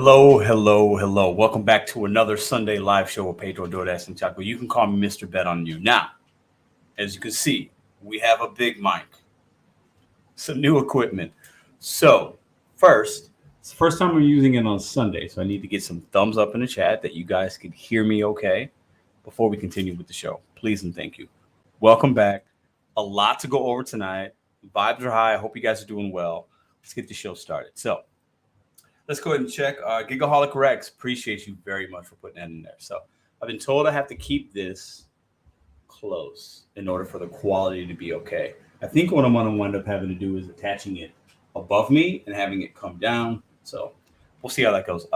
Hello. Welcome back to another Sunday live show with Pedro, DoorDash, and Taco. You can call me Mr.BetonYou. Now, as you can see, we have a big mic, some new equipment. So, first, it's the first time we're using it on Sunday, so I need to get some thumbs up in the chat that you guys can hear me okay before we continue with the show. Please and thank you. Welcome back. A lot to go over tonight. Vibes are high. I hope you guys are doing well. Let's get the show started. So, let's go ahead and check. Gigaholic Rex, appreciate you very much for putting that in there. So I've been told I have to keep this close in order for the quality to be okay. I think what I'm going to wind up having to do is attaching it above me and having it come down. So we'll see how that goes.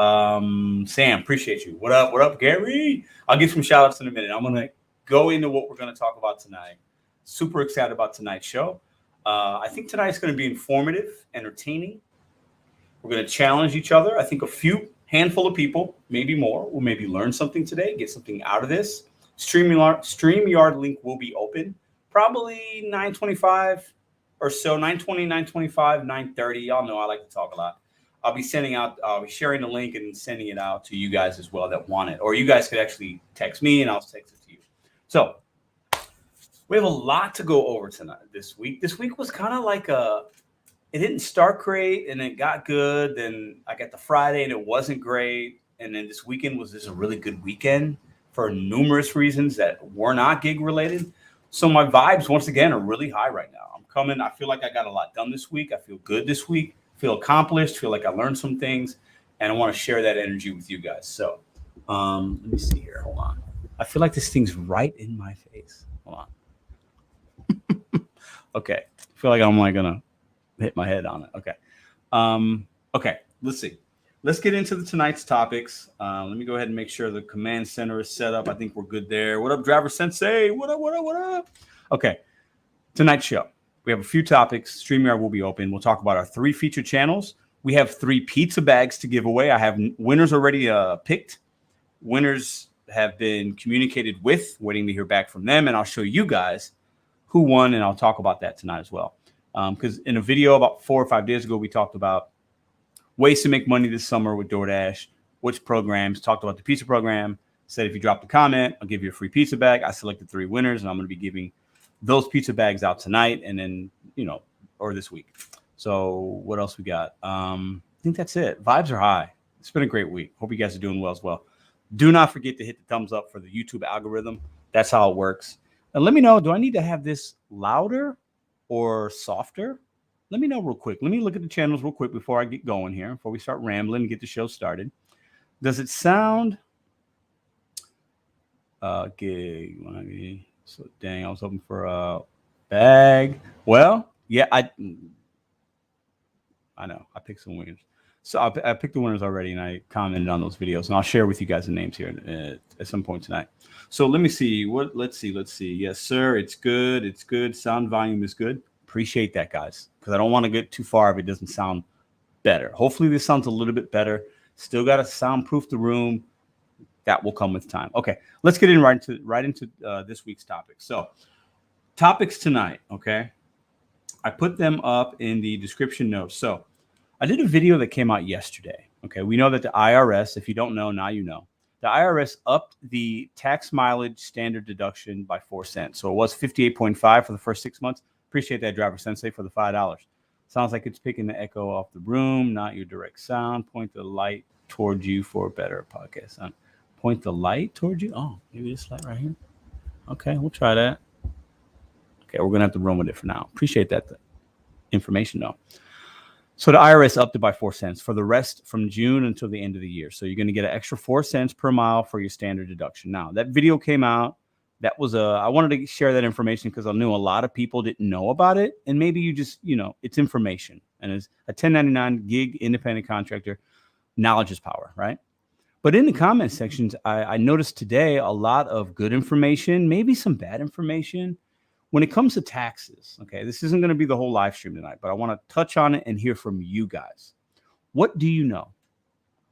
Sam, appreciate you. What up, Gary? I'll give some shout outs in a minute. I'm going to go into what we're going to talk about tonight. Super excited about tonight's show. I think tonight's going to be informative, entertaining. We're going to challenge each other. I think a handful of people, maybe more, will maybe learn something today, get something out of this. Streamyard link will be open probably 9:25 or so, 9:20, 9:25, 9:30. Y'all know I like to talk a lot. I'll be sharing the link and sending it out to you guys as well that want it. Or you guys could actually text me and I'll text it to you. So we have a lot to go over tonight this week. This week was kind of like it didn't start great, and it got good. Then I got the Friday, and it wasn't great. And then this weekend was just a really good weekend for numerous reasons that were not gig related. So my vibes, once again, are really high right now. I feel like I got a lot done this week. I feel good this week. Feel accomplished. Feel like I learned some things, and I want to share that energy with you guys. So let me see here. Hold on. I feel like this thing's right in my face. Hold on. Okay. I feel like I'm gonna hit my head on it. Okay. Let's see. Let's get into tonight's topics. Let me go ahead and make sure the command center is set up. I think we're good there. What up, Driver Sensei? What up? Okay. Tonight's show. We have a few topics. StreamYard will be open. We'll talk about our 3 featured channels. We have 3 pizza bags to give away. I have winners already picked. Winners have been communicated with, waiting to hear back from them. And I'll show you guys who won, and I'll talk about that tonight as well. Because in a video about 4 or 5 days ago, we talked about ways to make money this summer with DoorDash, which programs, talked about the pizza program, said if you drop a comment, I'll give you a free pizza bag. I selected 3 winners, and I'm going to be giving those pizza bags out tonight and then, or this week. So what else we got? I think that's it. Vibes are high. It's been a great week. Hope you guys are doing well as well. Do not forget to hit the thumbs up for the YouTube algorithm. That's how it works. And let me know, do I need to have this louder or softer? Let me know real quick. Let me look at the channels real quick before I get going here, before we start rambling and get the show started. Does it sound gig? So dang, I was hoping for a bag. Well, yeah, I know. I picked some winners. So I picked the winners already, and I commented on those videos, and I'll share with you guys the names here at some point tonight. So let me see. Let's see. Yes, sir. It's good. Sound volume is good. Appreciate that, guys, because I don't want to get too far if it doesn't sound better. Hopefully this sounds a little bit better. Still got to soundproof the room. That will come with time. Okay, let's get right into this week's topics. So topics tonight, okay? I put them up in the description notes. So I did a video that came out yesterday. Okay, we know that the IRS, if you don't know, now you know. The IRS upped the tax mileage standard deduction by 4 cents. So it was 58.5 for the first 6 months. Appreciate that, Driver Sensei, for the $5. Sounds like it's picking the echo off the room, not your direct sound. Point the light towards you for a better podcast sound. Point the light towards you. Oh, maybe this light right here. Okay, we'll try that. Okay, we're going to have to run with it for now. Appreciate that information, though. So the IRS upped it by 4 cents for the rest from June until the end of the year. So you're going to get an extra 4 cents per mile for your standard deduction. Now, that video came out. That was I wanted to share that information because I knew a lot of people didn't know about it. And maybe you just, it's information. And as a 1099 gig independent contractor, knowledge is power, right? But in the comment sections, I noticed today a lot of good information, maybe some bad information. When it comes to taxes, okay, this isn't going to be the whole live stream tonight, but I want to touch on it and hear from you guys. What do you know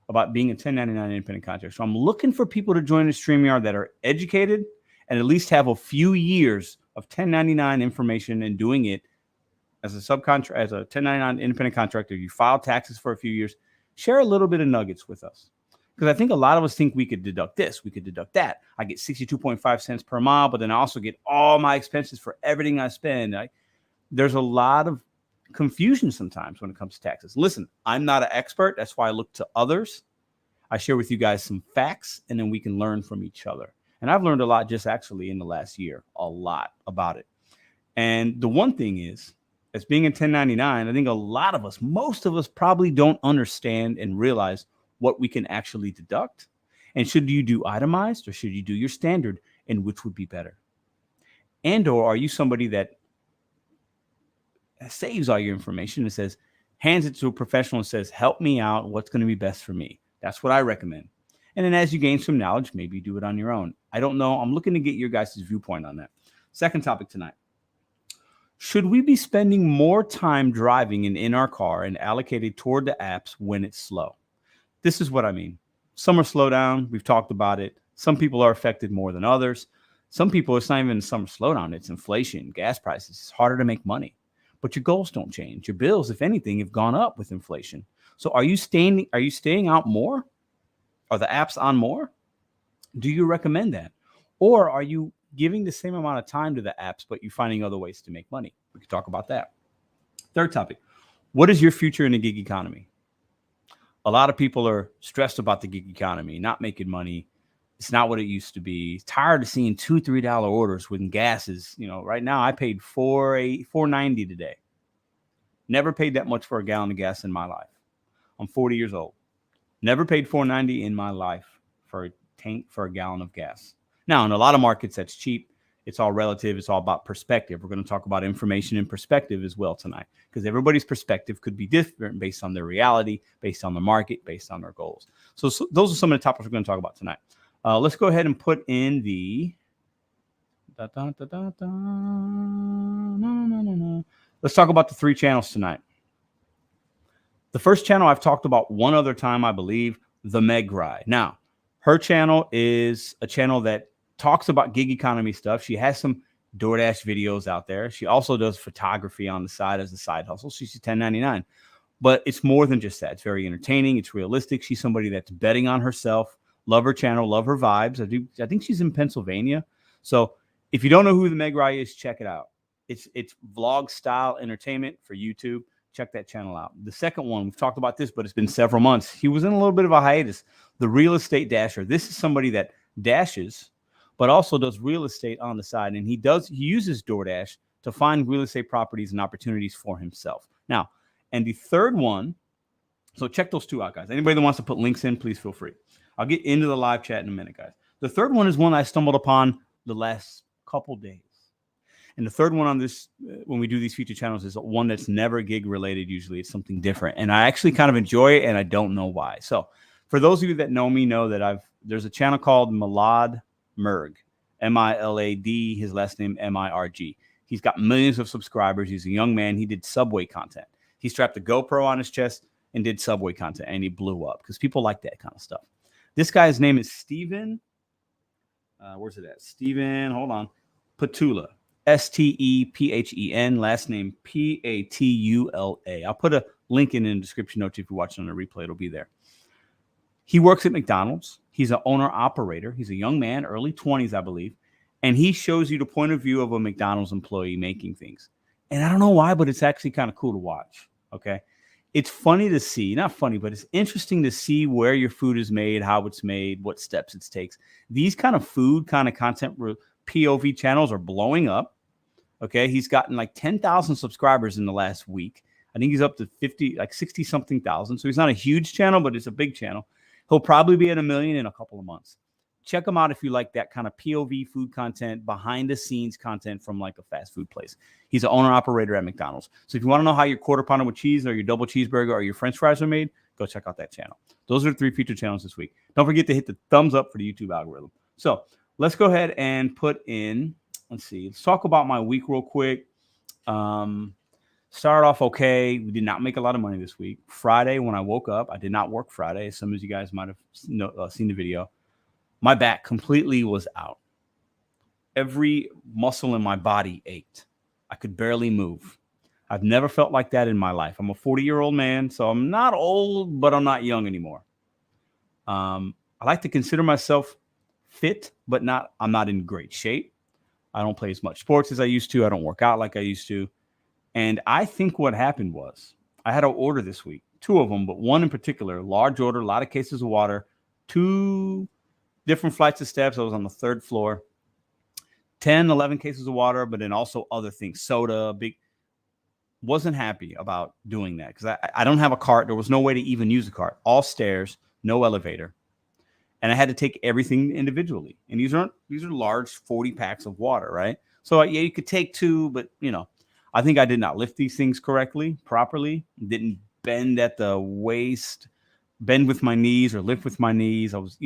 about being a 1099 independent contractor? So I'm looking for people to join the StreamYard that are educated and at least have a few years of 1099 information and doing it as a 1099 independent contractor. You file taxes for a few years. Share a little bit of nuggets with us. Because I think a lot of us think we could deduct this, we could deduct that. I get 62.5 cents per mile, but then I also get all my expenses for everything I spend. There's a lot of confusion sometimes when it comes to taxes. Listen, I'm not an expert. That's why I look to others. I share with you guys some facts, and then we can learn from each other. And I've learned a lot just actually in the last year, a lot about it. And the one thing is, as being a 1099, I think a lot of us, most of us probably don't understand and realize what we can actually deduct. And should you do itemized or should you do your standard, and which would be better? And or are you somebody that saves all your information and says, hands it to a professional and says, help me out, what's going to be best for me? That's what I recommend. And then as you gain some knowledge, maybe do it on your own. I don't know. I'm looking to get your guys' viewpoint on that. Second topic tonight. Should we be spending more time driving and in our car and allocated toward the apps when it's slow? This is what I mean. Summer slowdown, we've talked about it. Some people are affected more than others. Some people, it's not even a summer slowdown. It's inflation, gas prices. It's harder to make money. But your goals don't change. Your bills, if anything, have gone up with inflation. So are you staying out more? Are the apps on more? Do you recommend that? Or are you giving the same amount of time to the apps, but you're finding other ways to make money? We could talk about that. Third topic. What is your future in the gig economy? A lot of people are stressed about the gig economy, not making money. It's not what it used to be. Tired of seeing $2, $3 orders when gas is, right now I paid $4.90 today. Never paid that much for a gallon of gas in my life. I'm 40 years old. Never paid $4.90 in my life for a tank for a gallon of gas. Now, in a lot of markets, that's cheap. It's all relative. It's all about perspective. We're going to talk about information and perspective as well tonight, because everybody's perspective could be different based on their reality, based on the market, based on their goals. So those are some of the topics we're going to talk about tonight. Let's go ahead and put in the... Let's talk about the 3 channels tonight. The first channel I've talked about one other time, I believe, TheMegRye. Now, her channel is a channel that talks about gig economy stuff. She has some DoorDash videos out there. She also does photography on the side as a side hustle. She's 1099. But it's more than just that. It's very entertaining. It's realistic. She's somebody that's betting on herself. Love her channel. Love her vibes. I think she's in Pennsylvania. So if you don't know who TheMegRye is, check it out. It's vlog style entertainment for YouTube. Check that channel out. The second one, we've talked about this, but it's been several months. He was in a little bit of a hiatus. The Real Estate Dasher. This is somebody that dashes, but also does real estate on the side. And he uses DoorDash to find real estate properties and opportunities for himself. Now, and the third one, so check those 2 out, guys. Anybody that wants to put links in, please feel free. I'll get into the live chat in a minute, guys. The third one is one I stumbled upon the last couple days. And the third one on this, when we do these feature channels, is one that's never gig related. Usually it's something different. And I actually kind of enjoy it, and I don't know why. So for those of you that know me, know that there's a channel called Milad Merg, M-I-L-A-D, his last name M-I-R-G. He's got millions of subscribers. He's a young man. He did Subway content. He strapped a GoPro on his chest and did Subway content, and he blew up because people like that kind of stuff. This guy's name is Steven. Where's it at? Steven, hold on. Patula. Stephen, last name Patula. I'll put a link in the description notes if you're watching on a replay. It'll be there. He works at McDonald's. He's an owner-operator. He's a young man, early 20s, I believe. And he shows you the point of view of a McDonald's employee making things. And I don't know why, but it's actually kind of cool to watch, okay? It's funny to see. Not funny, but it's interesting to see where your food is made, how it's made, what steps it takes. These kind of food kind of content POV channels are blowing up. Okay, he's gotten like 10,000 subscribers in the last week. I think he's up to 60 something thousand. So he's not a huge channel, but it's a big channel. He'll probably be at 1 million in a couple of months. Check him out if you like that kind of POV food content, behind the scenes content from like a fast food place. He's an owner operator at McDonald's. So if you want to know how your quarter pounder with cheese or your double cheeseburger or your French fries are made, go check out that channel. Those are the 3 featured channels this week. Don't forget to hit the thumbs up for the YouTube algorithm. So let's go ahead and put in, let's talk about my week real quick. Started off okay. We did not make a lot of money this week. Friday, when I woke up, I did not work Friday. Some of you guys might have seen the video. My back completely was out. Every muscle in my body ached. I could barely move. I've never felt like that in my life. I'm a 40-year-old man, so I'm not old, but I'm not young anymore. I like to consider myself fit, but I'm not in great shape. I don't play as much sports as I used to. I don't work out like I used to. And I think what happened was I had an order this week, 2 of them, but one in particular, large order, a lot of cases of water, 2 different flights of steps. I was on the 3rd floor, 10, 11 cases of water, but then also other things, soda, big. Wasn't happy about doing that because I don't have a cart. There was no way to even use a cart. All stairs, no elevator. And I had to take everything individually. And these are large 40 packs of water, right? So yeah, you could take 2, but I think I did not lift these things properly. Didn't bend at the waist, bend with my knees or lift with my knees. I was,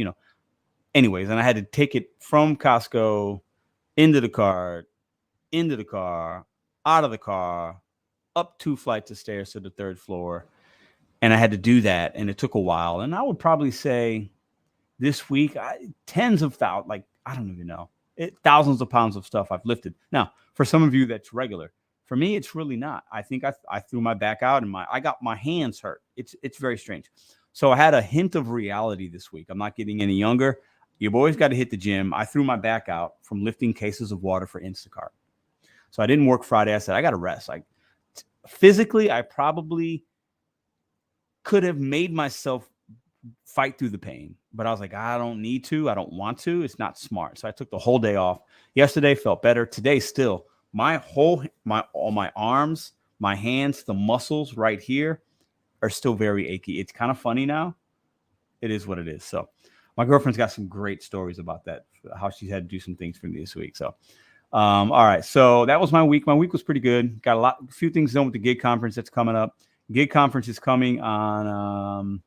anyways, and I had to take it from Costco into the car, out of the car, up 2 flights of stairs to the 3rd floor. And I had to do that. And it took a while. And I would probably say this week, tens of thousands, like, I don't even know, thousands of pounds of stuff I've lifted. Now, for some of you, that's regular. For me, it's really not. I think I threw my back out and I got my hands hurt. It's very strange. So I had a hint of reality this week. I'm not getting any younger. Your boy's got to hit the gym. I threw my back out from lifting cases of water for Instacart. So I didn't work Friday. I said, I got to rest. Physically, I probably could have made myself fight through the pain, but I was like, I don't need to. I don't want to. It's not smart. So I took the whole day off. Yesterday felt better. Today still, all my arms, my hands, the muscles right here are still very achy. It's kind of funny now. It is what it is. So my girlfriend's got some great stories about that, how she's had to do some things for me this week. So all right. So that was my week. My week was pretty good. Got a few things done with the gig conference that's coming up. Gig conference is coming on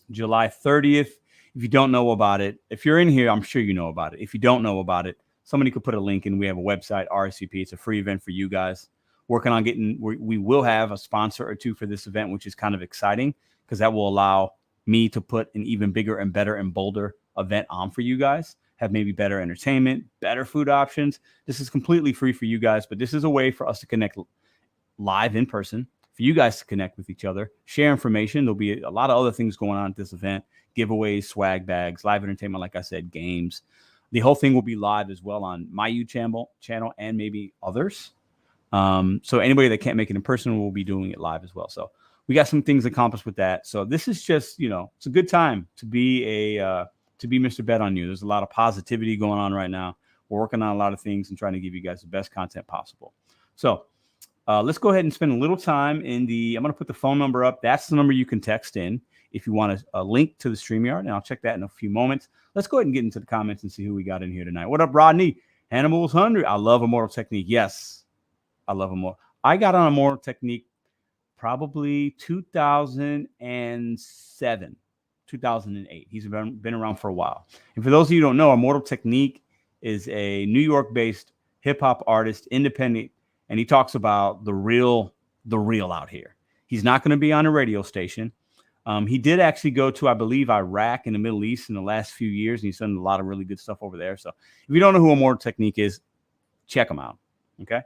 July 30th. If you don't know about it, if you're in here, I'm sure you know about it. If you don't know about it, somebody could put a link in. We have a website, RSVP. It's a free event for you guys. Working on we will have a sponsor or 2 for this event, which is kind of exciting because that will allow me to put an even bigger and better and bolder event on for you guys. Have maybe better entertainment, better food options. This is completely free for you guys, but this is a way for us to connect live in person, for you guys to connect with each other, share information. There'll be a lot of other things going on at this event, giveaways, swag bags, live entertainment, like I said, games. The whole thing will be live as well on my YouTube channel and maybe others. So anybody that can't make it in person will be doing it live as well. So we got some things accomplished with that. So this is just, it's a good time to be Mr.BetonYou. There's a lot of positivity going on right now. We're working on a lot of things and trying to give you guys the best content possible. So let's go ahead and spend a little time I'm going to put the phone number up. That's the number you can text in if you want a link to the StreamYard, and I'll check that in a few moments. Let's go ahead and get into the comments and see who we got in here tonight. What up, Rodney? Hannibal's Hungry. I love Immortal Technique. Yes, I love Immortal. I got on Immortal Technique probably 2007, 2008. He's been around for a while. And for those of you who don't know, Immortal Technique is a New York-based hip-hop artist, independent, and he talks about the real out here. He's not going to be on a radio station. He did actually go to, I believe, Iraq and the Middle East in the last few years, and he's done a lot of really good stuff over there. So if you don't know who Immortal Technique is, check him out. Okay.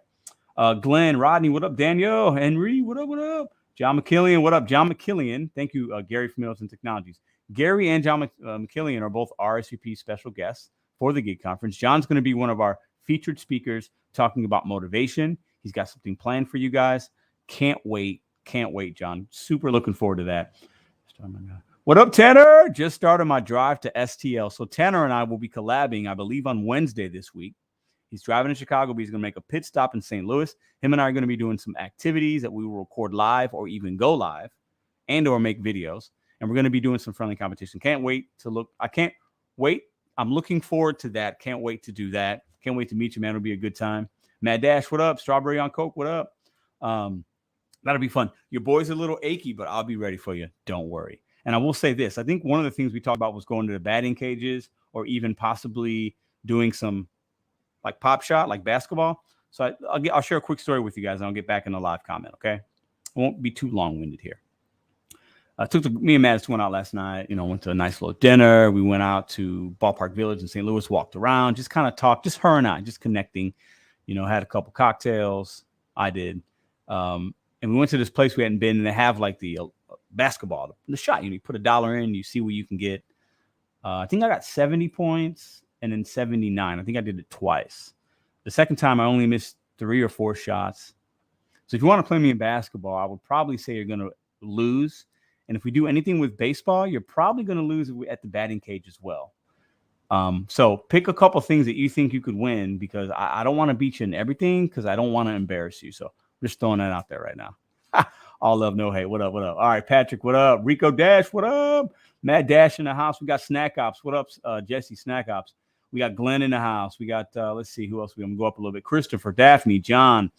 Glenn, Rodney, what up? Daniel, Henry, what up? What up? John McKillian, what up? John McKillian, thank you, Gary from Middleton Technologies. Gary and John McKillian are both RSVP special guests for the gig conference. John's going to be one of our featured speakers talking about motivation. He's got something planned for you guys. Can't wait, John. Super looking forward to that. What up, Tanner? Just started my drive to STL. So Tanner and I will be collabing, I believe, on Wednesday this week. He's driving to Chicago, but he's going to make a pit stop in St. Louis. Him and I are going to be doing some activities that we will record live or even go live and or make videos. And we're going to be doing some friendly competition. Can't wait to look. I can't wait. I'm looking forward to that. Can't wait to do that. Can't wait to meet you, man. It'll be a good time. Mad Dash, what up? Strawberry on Coke, what up? That'll be fun. Your boy's a little achy, but I'll be ready for you. Don't worry. And I will say this. I think one of the things we talked about was going to the batting cages or even possibly doing some like pop shot, like basketball. So I'll share a quick story with you guys, and I'll get back in the live comment, okay? I won't be too long-winded here. Me and Madison went out last night, went to a nice little dinner. We went out to Ballpark Village in St. Louis, walked around, just kind of talked, just her and I, just connecting, had a couple cocktails. I did. And we went to this place we hadn't been, and they have like the basketball, the shot. You put $1 in, you see what you can get. I think I got 70 points and then 79. I think I did it twice. The second time I only missed 3 or 4 shots. So if you want to play me in basketball, I would probably say you're going to lose. And if we do anything with baseball, you're probably going to lose at the batting cage as well. So pick a couple things that you think you could win, because I don't want to beat you in everything, because I don't want to embarrass you. So I'm just throwing that out there right now. All love, no hate. What up? What up? All right, Patrick, what up? Rico Dash, what up? Matt Dash in the house. We got Snack Ops. What up, Jesse Snack Ops? We got Glenn in the house. We got, let's see, who else? We're going to go up a little bit. Christopher, Daphne, John.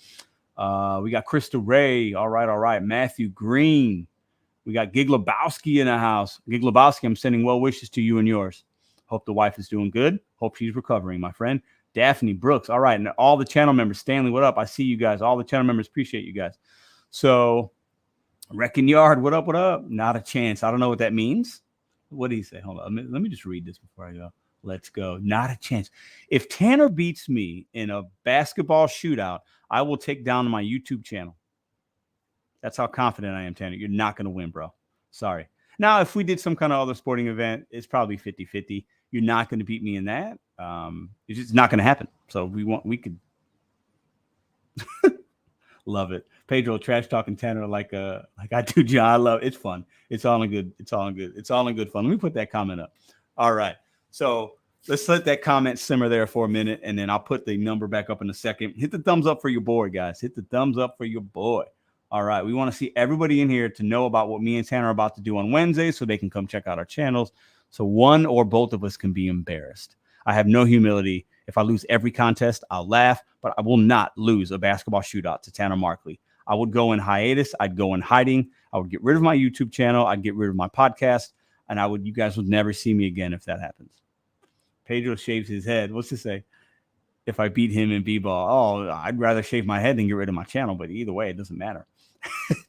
We got Krista Ray. All right. Matthew Green. We got Gig Lebowski in the house. Gig Lebowski, I'm sending well wishes to you and yours. Hope the wife is doing good. Hope she's recovering, my friend. Daphne Brooks. All right. And all the channel members. Stanley, what up? I see you guys. All the channel members. Appreciate you guys. So, Wrecking Yard, what up, what up? Not a chance. I don't know what that means. What do you say? Hold on. Let me just read this before I go. Let's go. Not a chance. If Tanner beats me in a basketball shootout, I will take down my YouTube channel. That's how confident I am, Tanner. You're not going to win, bro. Sorry. Now, if we did some kind of other sporting event, it's probably 50-50. You're not going to beat me in that. It's just not going to happen. So we could love it. Pedro trash talking Tanner like I do, John. I love it. It's fun. It's all in good fun. Let me put that comment up. All right. So let's let that comment simmer there for a minute, and then I'll put the number back up in a second. Hit the thumbs up for your boy, guys. Hit the thumbs up for your boy. All right. We want to see everybody in here to know about what me and Tanner are about to do on Wednesday, so they can come check out our channels. So one or both of us can be embarrassed. I have no humility. If I lose every contest, I'll laugh, but I will not lose a basketball shootout to Tanner Markley. I would go in hiatus. I'd go in hiding. I would get rid of my YouTube channel. I'd get rid of my podcast, and you guys would never see me again if that happens. Pedro shaves his head. What's to say? If I beat him in b-ball, I'd rather shave my head than get rid of my channel, but either way, it doesn't matter.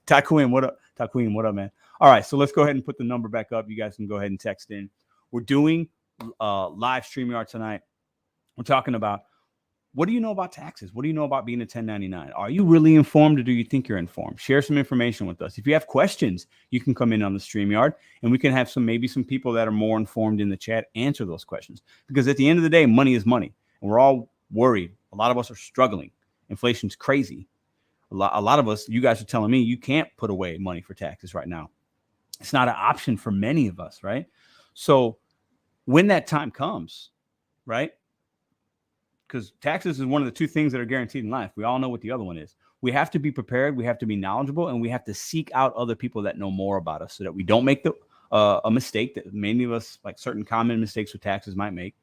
Taquin, what up? Taquin, what up, man? All right, so let's go ahead and put the number back up. You guys can go ahead and text in. We're doing live StreamYard tonight. We're talking about, what do you know about taxes? What do you know about being a 1099? Are you really informed, or do you think you're informed? Share some information with us. If you have questions, you can come in on the StreamYard, and we can have maybe some people that are more informed in the chat answer those questions. Because at the end of the day, money is money, and we're all worried. A lot of us are struggling. Inflation's crazy. A lot of us, you guys are telling me you can't put away money for taxes right now. It's not an option for many of us, right? So when that time comes, right? Because taxes is one of the 2 things that are guaranteed in life. We all know what the other one is. We have to be prepared. We have to be knowledgeable, and we have to seek out other people that know more about us, so that we don't make a mistake that many of us, like certain common mistakes with taxes, might make.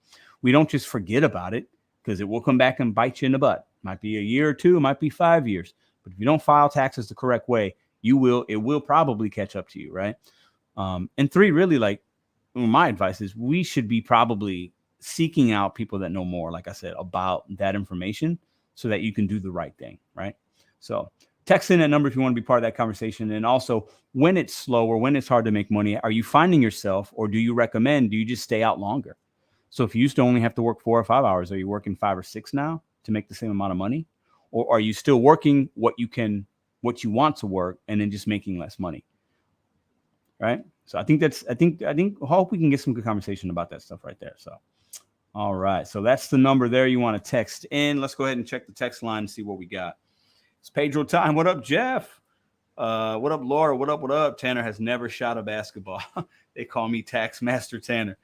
We don't just forget about it, because it will come back and bite you in the butt. Might be a year or 2, it might be 5 years. But if you don't file taxes the correct way, it will probably catch up to you, right? And 3, really, like, my advice is we should be probably seeking out people that know more, like I said, about that information, so that you can do the right thing, right? So text in that number if you want to be part of that conversation. And also, when it's slow or when it's hard to make money, are you finding yourself, or do you just stay out longer? So if you used to only have to work 4 or 5 hours, are you working 5 or 6 now to make the same amount of money? Or are you still working what you want to work, and then just making less money? Right? So I hope we can get some good conversation about that stuff right there. So, all right. So that's the number there you want to text in. Let's go ahead and check the text line and see what we got. It's Pedro time. What up, Jeff? What up, Laura? What up? Tanner has never shot a basketball. They call me Tax Master Tanner.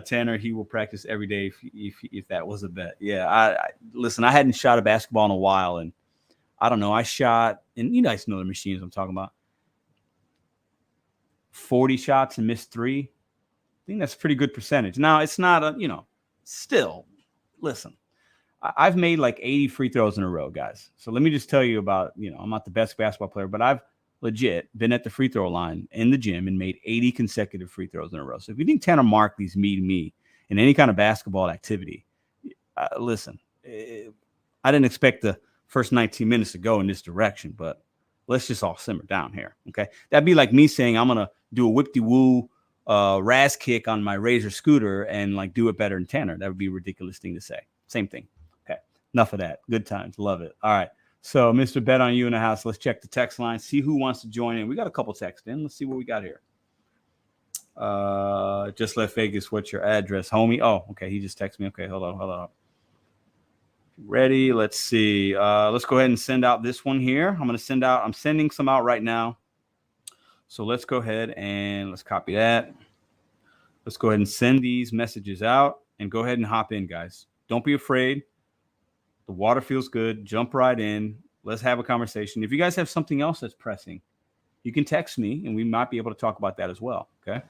Tanner, he will practice every day if that was a bet. Yeah, listen, I hadn't shot a basketball in a while, and I don't know. I shot, and you guys know the machines I'm talking about, 40 shots and missed 3. I think that's a pretty good percentage. Now, it's not still, listen, I've made like 80 free throws in a row, guys. So let me just tell you about, I'm not the best basketball player, but I've legit been at the free throw line in the gym and made 80 consecutive free throws in a row. So if you think Tanner Markley's meeting me in any kind of basketball activity, listen, I didn't expect the first 19 minutes to go in this direction, but let's just all simmer down here, okay? That'd be like me saying I'm going to do a whip-de-woo Raz kick on my Razor scooter and like do it better than Tanner. That would be a ridiculous thing to say. Same thing. Okay, enough of that. Good times. Love it. All right. So, Mr. Bet on You in the house. Let's check the text line. See who wants to join in. We got a couple texts in. Let's see what we got here. Just left Vegas. What's your address, homie? Oh, okay. He just texted me. Okay, hold on. Ready? Let's see. Let's go ahead and send out this one here. I'm sending some out right now. So let's go ahead and let's copy that. Let's go ahead and send these messages out and go ahead and hop in, guys. Don't be afraid. The water feels good. Jump right in. Let's have a conversation. If you guys have something else that's pressing, you can text me and we might be able to talk about that as well. Okay.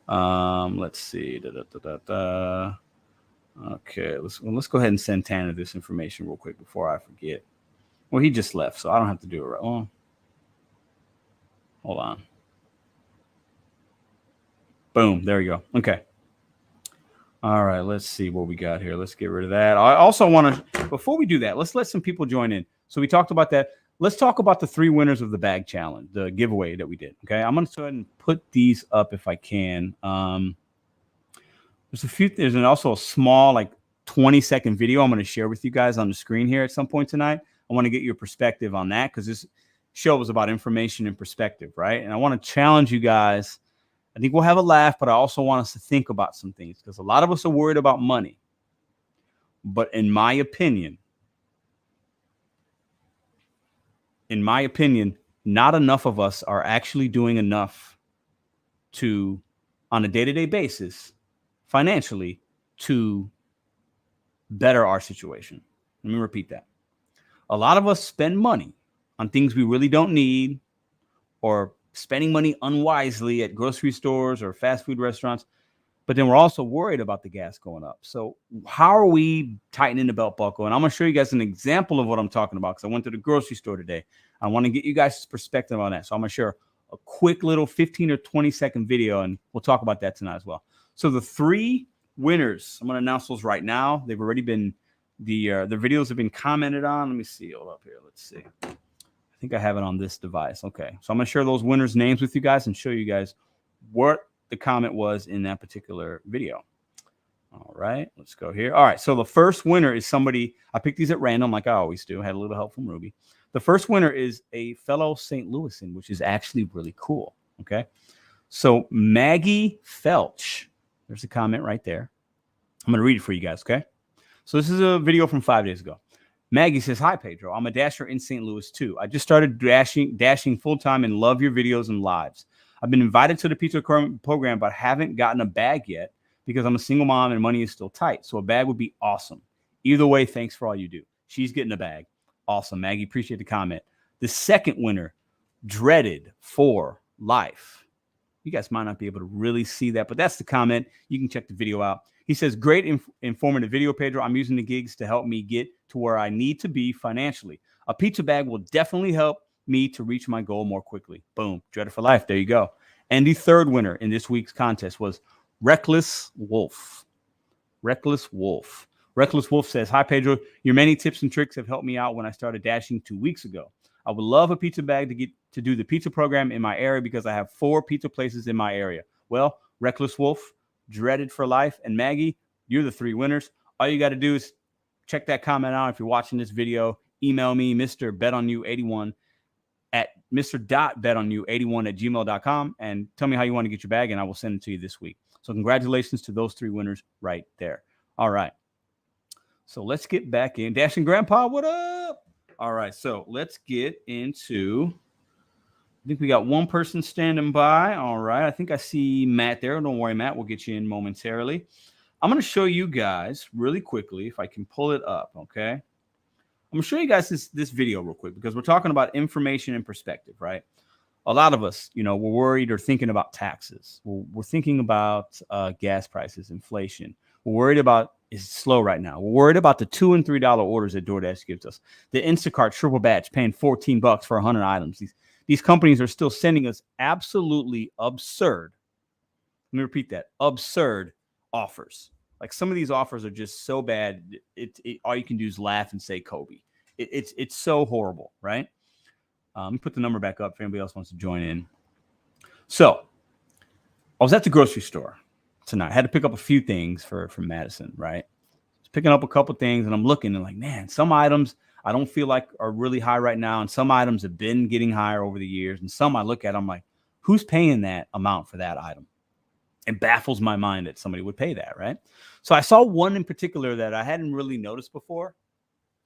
Let's see. Okay. Let's go ahead and send Tanner this information real quick before I forget. Well, he just left, so I don't have to do it right. Oh, hold on. Boom. There you go. Okay. All right. Let's see what we got here. Let's get rid of that. I also want to, before we do that, let's let some people join in. So we talked about that. Let's talk about the 3 winners of the bag challenge, the giveaway that we did. Okay. I'm going to go ahead and put these up if I can. There's also a small, like 20-second video I'm going to share with you guys on the screen here at some point tonight. I want to get your perspective on that because this show was about information and perspective, right? And I want to challenge you guys. I think we'll have a laugh, but I also want us to think about some things because a lot of us are worried about money. But in my opinion, not enough of us are actually doing enough to, on a day-to-day basis, financially, to better our situation. Let me repeat that. A lot of us spend money on things we really don't need or spending money unwisely at grocery stores or fast food restaurants, but then we're also worried about the gas going up. So how are we tightening the belt buckle? And I'm going to show you guys an example of what I'm talking about because I went to the grocery store today. I want to get you guys' perspective on that. So I'm going to share a quick little 15 or 20-second video, and we'll talk about that tonight as well. So the 3 winners, I'm going to announce those right now. They've already been, the videos have been commented on. Let me see. Hold up here. Let's see. I think I have it on this device. Okay. So I'm going to share those winners' names with you guys and show you guys what the comment was in that particular video. All right. Let's go here. All right. So the first winner is somebody, I picked these at random like I always do. I had a little help from Ruby. The first winner is a fellow St. Louisan, which is actually really cool. Okay. So Maggie Felch, there's a comment right there. I'm going to read it for you guys. Okay. So this is a video from 5 days ago. Maggie says, "Hi, Pedro. I'm a dasher in St. Louis, too. I just started dashing full-time and love your videos and lives. I've been invited to the pizza program, but haven't gotten a bag yet because I'm a single mom and money is still tight. So a bag would be awesome. Either way, thanks for all you do." She's getting a bag. Awesome, Maggie. Appreciate the comment. The second winner, Dreaded for Life. You guys might not be able to really see that, but that's the comment. You can check the video out. He says, "Great informative video, Pedro. I'm using the gigs to help me get to where I need to be financially. A pizza bag will definitely help me to reach my goal more quickly." Boom. Dreaded for Life. There you go. And the third winner in this week's contest was Reckless Wolf. Reckless Wolf. Reckless Wolf says, "Hi, Pedro. Your many tips and tricks have helped me out when I started dashing 2 weeks ago. I would love a pizza bag to get to do the pizza program in my area because I have 4 pizza places in my area." Well, Reckless Wolf, Dreaded for Life, and Maggie, you're the 3 winners. All you got to do is check that comment out. If you're watching this video, email me, Mr.BetonYou81 at Mr.BetonYou81@gmail.com and tell me how you want to get your bag, and I will send it to you this week. So congratulations to those 3 winners right there. All right. So let's get back in. Dashing Grandpa, what up? All right. So let's get into, I think we got one person standing by. All right. I think I see Matt there. Don't worry, Matt. We'll get you in momentarily. I'm going to show you guys really quickly, if I can pull it up, okay? I'm going to show you guys this video real quick because we're talking about information and perspective, right? A lot of us, we're worried or thinking about taxes. We're thinking about gas prices, inflation. We're worried about, it's slow right now. We're worried about the $2 and $3 orders that DoorDash gives us. The Instacart triple batch paying $14 for 100 items. These companies are still sending us absolutely absurd, let me repeat that, absurd offers. Like some of these offers are just so bad, all you can do is laugh and say Kobe. It's so horrible, right? Let me put the number back up if anybody else wants to join in. So I was at the grocery store tonight. I had to pick up a few things for Madison, right? Picking up a couple things, and I'm looking and like, man, some items I don't feel like are really high right now. And some items have been getting higher over the years. And some I look at, I'm like, who's paying that amount for that item? It baffles my mind that somebody would pay that, right? So I saw one in particular that I hadn't really noticed before.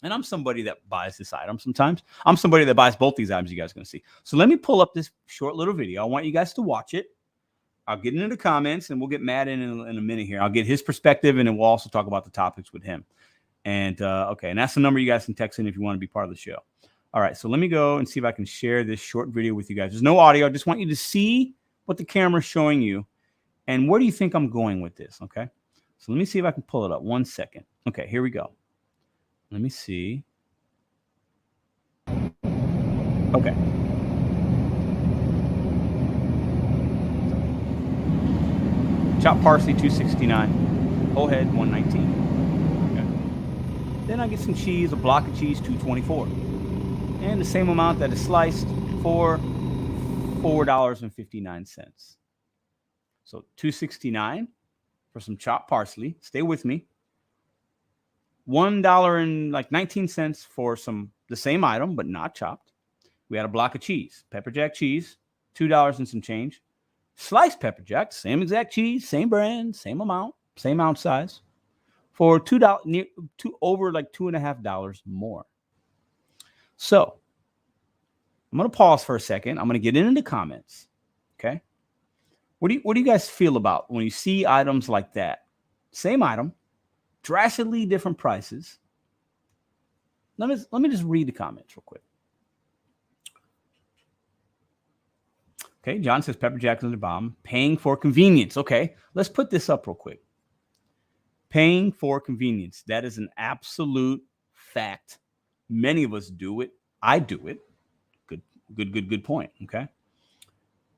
And I'm somebody that buys this item sometimes. I'm somebody that buys both these items you guys are going to see. So let me pull up this short little video. I want you guys to watch it. I'll get into the comments, and we'll get Matt in a minute here. I'll get his perspective, and then we'll also talk about the topics with him. And, okay, and that's the number you guys can text in if you want to be part of the show. All right, so let me go and see if I can share this short video with you guys. There's no audio. I just want you to see what the camera's showing you. And where do you think I'm going with this, okay? So let me see if I can pull it up. 1 second. Okay, here we go. Let me see. Okay. Chopped parsley, $2.69. Whole head, $1.19. Okay. Then I get some cheese, a block of cheese, $2.24. And the same amount that is sliced for $4.59. So $2.69 for some chopped parsley. Stay with me. $1.19 for the same item, but not chopped. We had a block of cheese, pepper jack cheese, $2 and some change. Sliced pepper jack, same exact cheese, same brand, same amount, same ounce size, for $2, over like $2.50 more. So I'm gonna pause for a second. I'm gonna get into the comments. Okay, what do you guys feel about when you see items like that? Same item, drastically different prices. Let me just read the comments real quick. Okay, John says pepper jack is the bomb. Paying for convenience. Okay, let's put this up real quick. Paying for convenience. That is an absolute fact. Many of us do it. I do it. Good point. Okay.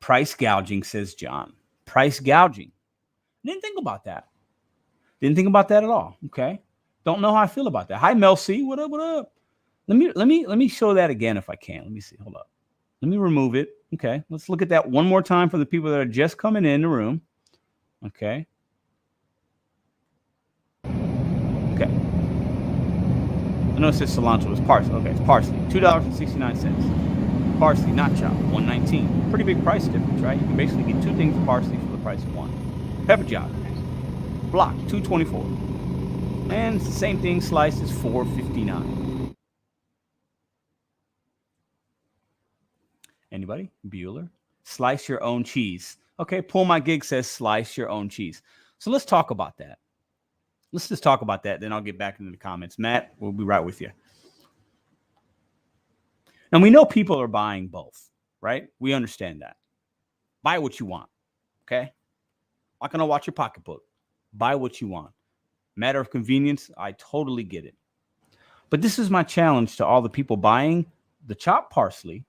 Price gouging, says John. Price gouging. Didn't think about that. Didn't think about that at all. Okay. Don't know how I feel about that. Hi, Mel C. What up? What up? Let me show that again if I can. Let me see. Hold up. Let me remove it. Okay. Let's look at that one more time for the people that are just coming in the room. Okay. Okay. I know it says cilantro. It's parsley. Okay. It's parsley. $2.69. Parsley, not chopped. $1.19. Pretty big price difference, right? You can basically get two things of parsley for the price of one. Pepper jack. Block, $2.24. And the same thing sliced is $4.59. Anybody? Bueller? Slice your own cheese. Okay, Pull My Gig says slice your own cheese. So let's talk about that. Let's just talk about that. Then I'll get back into the comments. Matt, we'll be right with you. Now, we know people are buying both, right? We understand that. Buy what you want, okay? Not going to watch your pocketbook. Buy what you want. Matter of convenience, I totally get it. But this is my challenge to all the people buying the chopped parsley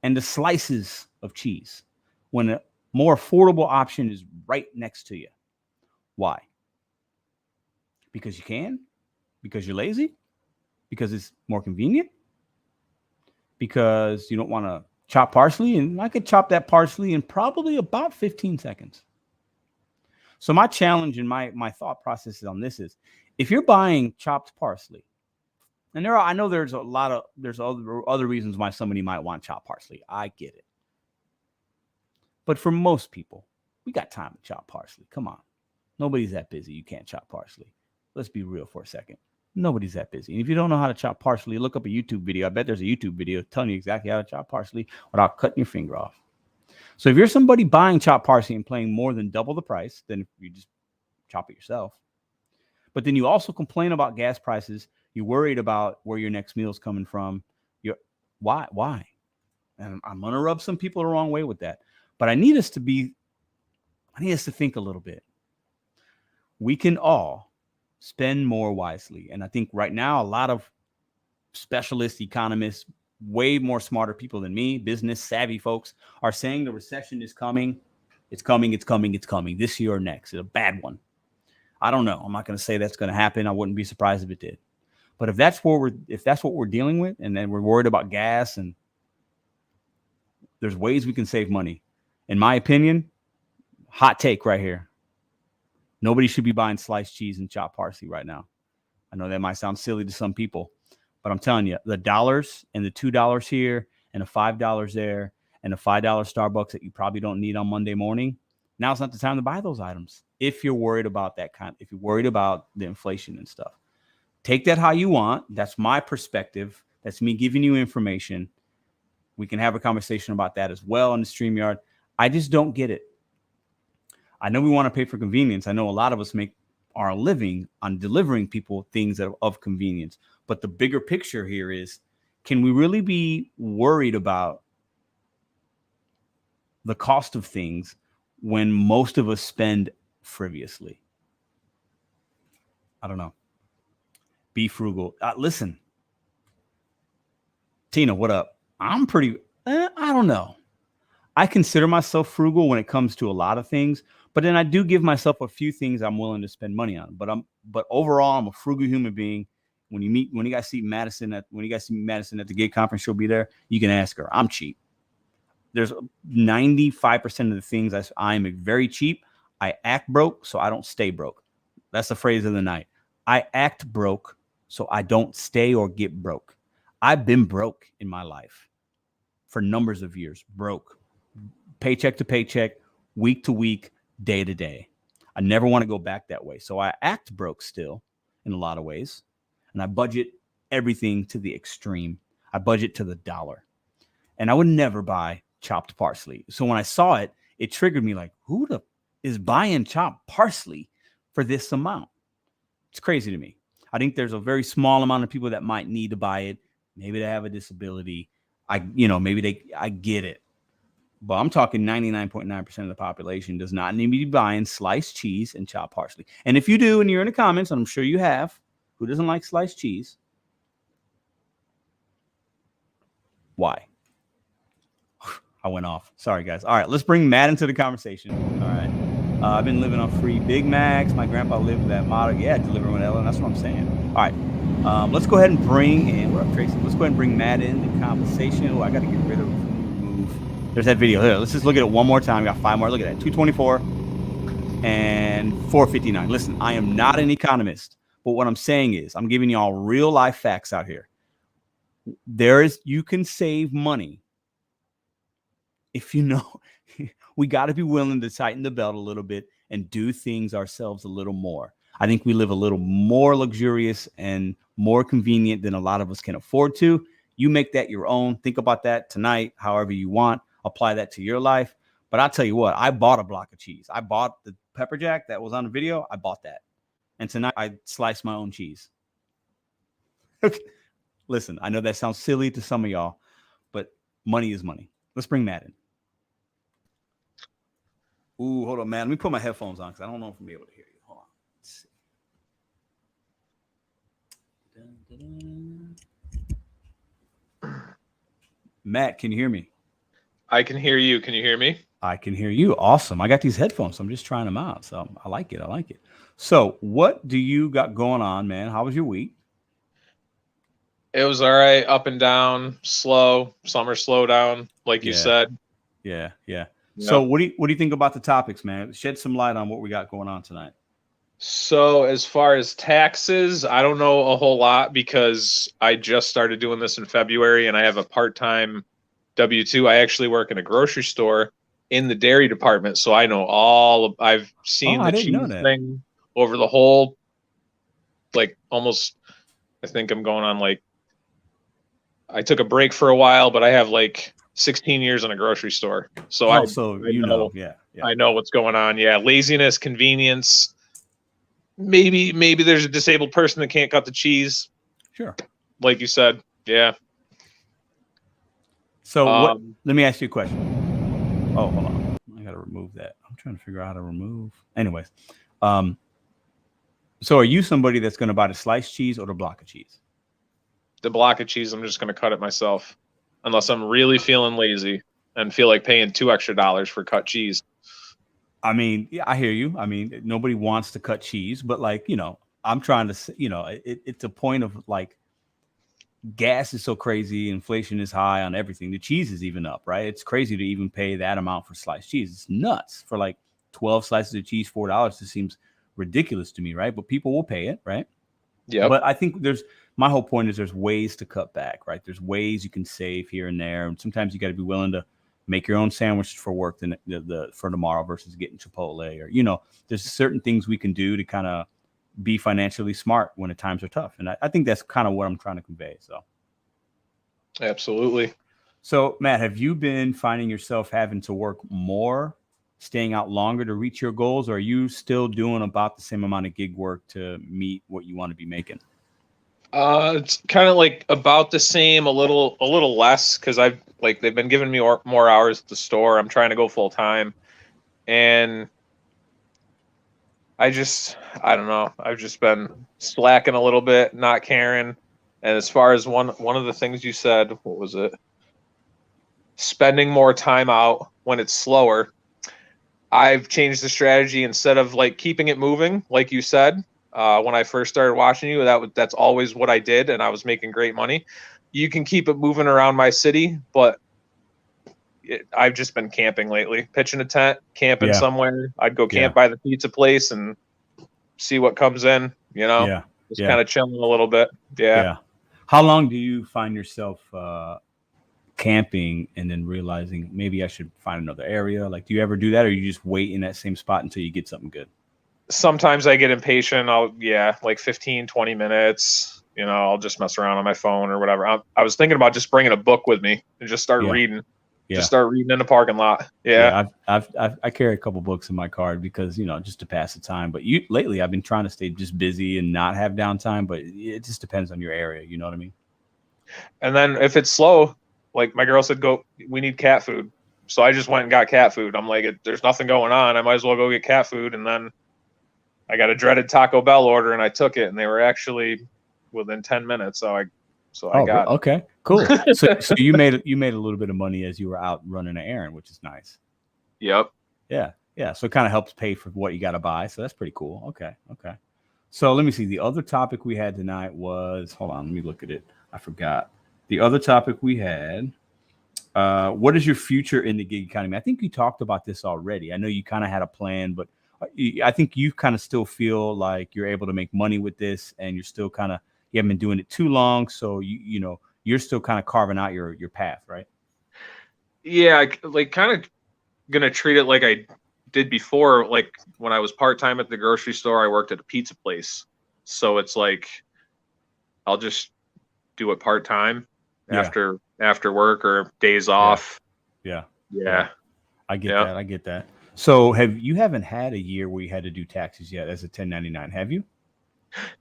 and the slices of cheese when a more affordable option is right next to you. Why? Because you can? Because you're lazy? Because it's more convenient? Because you don't want to chop parsley? And I could chop that parsley in probably about 15 seconds. So my challenge and my thought process on this is, if you're buying chopped parsley, and I know there's other reasons why somebody might want chopped parsley. I get it. But for most people, we got time to chop parsley. Come on. Nobody's that busy. You can't chop parsley. Let's be real for a second. Nobody's that busy. And if you don't know how to chop parsley, look up a YouTube video. I bet there's a YouTube video telling you exactly how to chop parsley without cutting your finger off. So if you're somebody buying chopped parsley and paying more than double the price, then if you just chop it yourself. But then you also complain about gas prices. You're worried about where your next meal is coming from. Why? And I'm going to rub some people the wrong way with that. But I need us to think a little bit. We can all spend more wisely. And I think right now, a lot of specialist economists, way more smarter people than me, business savvy folks, are saying the recession is coming. It's coming. This year or next. It's a bad one. I don't know. I'm not going to say that's going to happen. I wouldn't be surprised if it did. But if that's what we're dealing with, and then we're worried about gas, and there's ways we can save money. In my opinion, hot take right here. Nobody should be buying sliced cheese and chopped parsley right now. I know that might sound silly to some people, But I'm telling you, the dollars and the $2 here and the $5 there and the $5 Starbucks that you probably don't need on Monday morning, now's not the time to buy those items. If you're worried about if you're worried about the inflation and stuff, take that how you want. That's my perspective. That's me giving you information. We can have a conversation about that as well in the StreamYard. I just don't get it. I know we want to pay for convenience. I know a lot of us make our living on delivering people things that are of convenience. But the bigger picture here is, can we really be worried about the cost of things when most of us spend frivolously? I don't know. Be frugal. Listen, Tina, what up? I'm pretty, I don't know. I consider myself frugal when it comes to a lot of things, but then I do give myself a few things I'm willing to spend money on. But overall, I'm a frugal human being. When you guys see Madison at the gig conference, she'll be there. You can ask her. I'm cheap. There's 95% of the things I'm very cheap. I act broke, so I don't stay broke. That's the phrase of the night. I act broke, so I don't stay or get broke. I've been broke in my life for numbers of years. Broke, paycheck to paycheck, week to week, day to day. I never want to go back that way. So I act broke still in a lot of ways. And I budget everything to the extreme. I budget to the dollar. And I would never buy chopped parsley. So when I saw it, it triggered me like, who is buying chopped parsley for this amount? It's crazy to me. I think there's a very small amount of people that might need to buy it. Maybe they have a disability. I get it. But I'm talking 99.9% of the population does not need to be buying sliced cheese and chopped parsley. And if you do, and you're in the comments, and I'm sure you have, who doesn't like sliced cheese? Why? I went off. Sorry, guys. All right, let's bring Matt into the conversation. All right. I've been living on free Big Macs. My grandpa lived with that motto. Yeah, delivering with Ellen. That's what I'm saying. All right. Let's go ahead and bring in, what up, Tracy? Let's go ahead and bring Matt in the conversation. Oh, I got to get rid of remove. There's that video. Here, let's just look at it one more time. We got 5 more. Look at that. 224 and 459. Listen, I am not an economist, but what I'm saying is I'm giving y'all real life facts out here. You can save money if you know. We got to be willing to tighten the belt a little bit and do things ourselves a little more. I think we live a little more luxurious and more convenient than a lot of us can afford to. You make that your own. Think about that tonight, however you want. Apply that to your life. But I'll tell you what, I bought a block of cheese. I bought the pepper jack that was on the video. I bought that. And tonight I sliced my own cheese. Okay. Listen, I know that sounds silly to some of y'all, but money is money. Let's bring Matt in. Ooh, hold on, man. Let me put my headphones on because I don't know if I'm able to hear you. Hold on. Let's see. Dun, dun, dun. Matt, can you hear me? I can hear you. Can you hear me? I can hear you. Awesome. I got these headphones, so I'm just trying them out. So I like it. So what do you got going on, man? How was your week? It was all right. Up and down, slow. Summer slowdown, like you said. Yeah. So what do you think about the topics, man? Shed some light on what we got going on tonight. So as far as taxes, I don't know a whole lot because I just started doing this in February and I have a part-time W-2. I actually work in a grocery store in the dairy department, so I know I've seen the cheese thing over the whole, like almost, I think I'm going on like, I took a break for a while, but I have like 16 years in a grocery store. So I know what's going on. Yeah. Laziness, convenience. Maybe there's a disabled person that can't cut the cheese. Sure. Like you said. Yeah. So let me ask you a question. Oh, hold on. I got to remove that. I'm trying to figure out how to remove. Anyways. So are you somebody that's going to buy the sliced cheese or the block of cheese? The block of cheese, I'm just going to cut it myself. Unless I'm really feeling lazy and feel like paying $2 extra for cut cheese. I mean, yeah, I hear you. I mean, nobody wants to cut cheese, but like, I'm trying to, it's a point of like gas is so crazy. Inflation is high on everything. The cheese is even up, right? It's crazy to even pay that amount for sliced cheese. It's nuts for like 12 slices of cheese, $4. It seems ridiculous to me, right? But people will pay it, right? Yep. But I think my whole point is there's ways to cut back, right? There's ways you can save here and there. And sometimes you got to be willing to make your own sandwiches for work for tomorrow versus getting Chipotle, or, there's certain things we can do to kind of be financially smart when the times are tough. And I think that's kind of what I'm trying to convey. So. Absolutely. So, Matt, have you been finding yourself having to work more, staying out longer to reach your goals, or are you still doing about the same amount of gig work to meet what you want to be making? It's kind of like about the same, a little less, because they've been giving me more hours at the store. I'm trying to go full time, and I don't know. I've just been slacking a little bit, not caring. And as far as one of the things you said, what was it? Spending more time out when it's slower. I've changed the strategy. Instead of keeping it moving, like you said, when I first started watching you, that's always what I did, and I was making great money. You can keep it moving around my city, but I've just been camping lately, pitching a tent, camping somewhere. I'd go camp by the pizza place and see what comes in, just kind of chilling a little bit. Yeah. How long do you find yourself camping and then realizing maybe I should find another area? Do you ever do that, or you just wait in that same spot until you get something good? Sometimes I get impatient. 15, 20 minutes, I'll just mess around on my phone or whatever. I was thinking about just bringing a book with me and just start reading. Just start reading in the parking lot. I carry a couple books in my car because, just to pass the time. But lately I've been trying to stay just busy and not have downtime, but it just depends on your area. You know what I mean? And then if it's slow, like my girl said, we need cat food. So I just went and got cat food. I'm like, there's nothing going on. I might as well go get cat food. And then I got a dreaded Taco Bell order and I took it, and they were actually within 10 minutes. So I got it. Okay, cool. So you made a little bit of money as you were out running an errand, which is nice. Yep. Yeah. So it kind of helps pay for what you got to buy. So that's pretty cool. Okay. So let me see. The other topic we had tonight was, hold on, let me look at it. I forgot. The other topic we had, what is your future in the gig economy? I think you talked about this already. I know you kind of had a plan, but I think you kind of still feel like you're able to make money with this, and you're still you haven't been doing it too long. So you're still kind of carving out your path, right? Yeah. Kind of going to treat it like I did before. Like when I was part-time at the grocery store, I worked at a pizza place. So it's I'll just do it part-time after work or days off. Yeah. I get that. So you haven't had a year where you had to do taxes yet as a 1099, have you?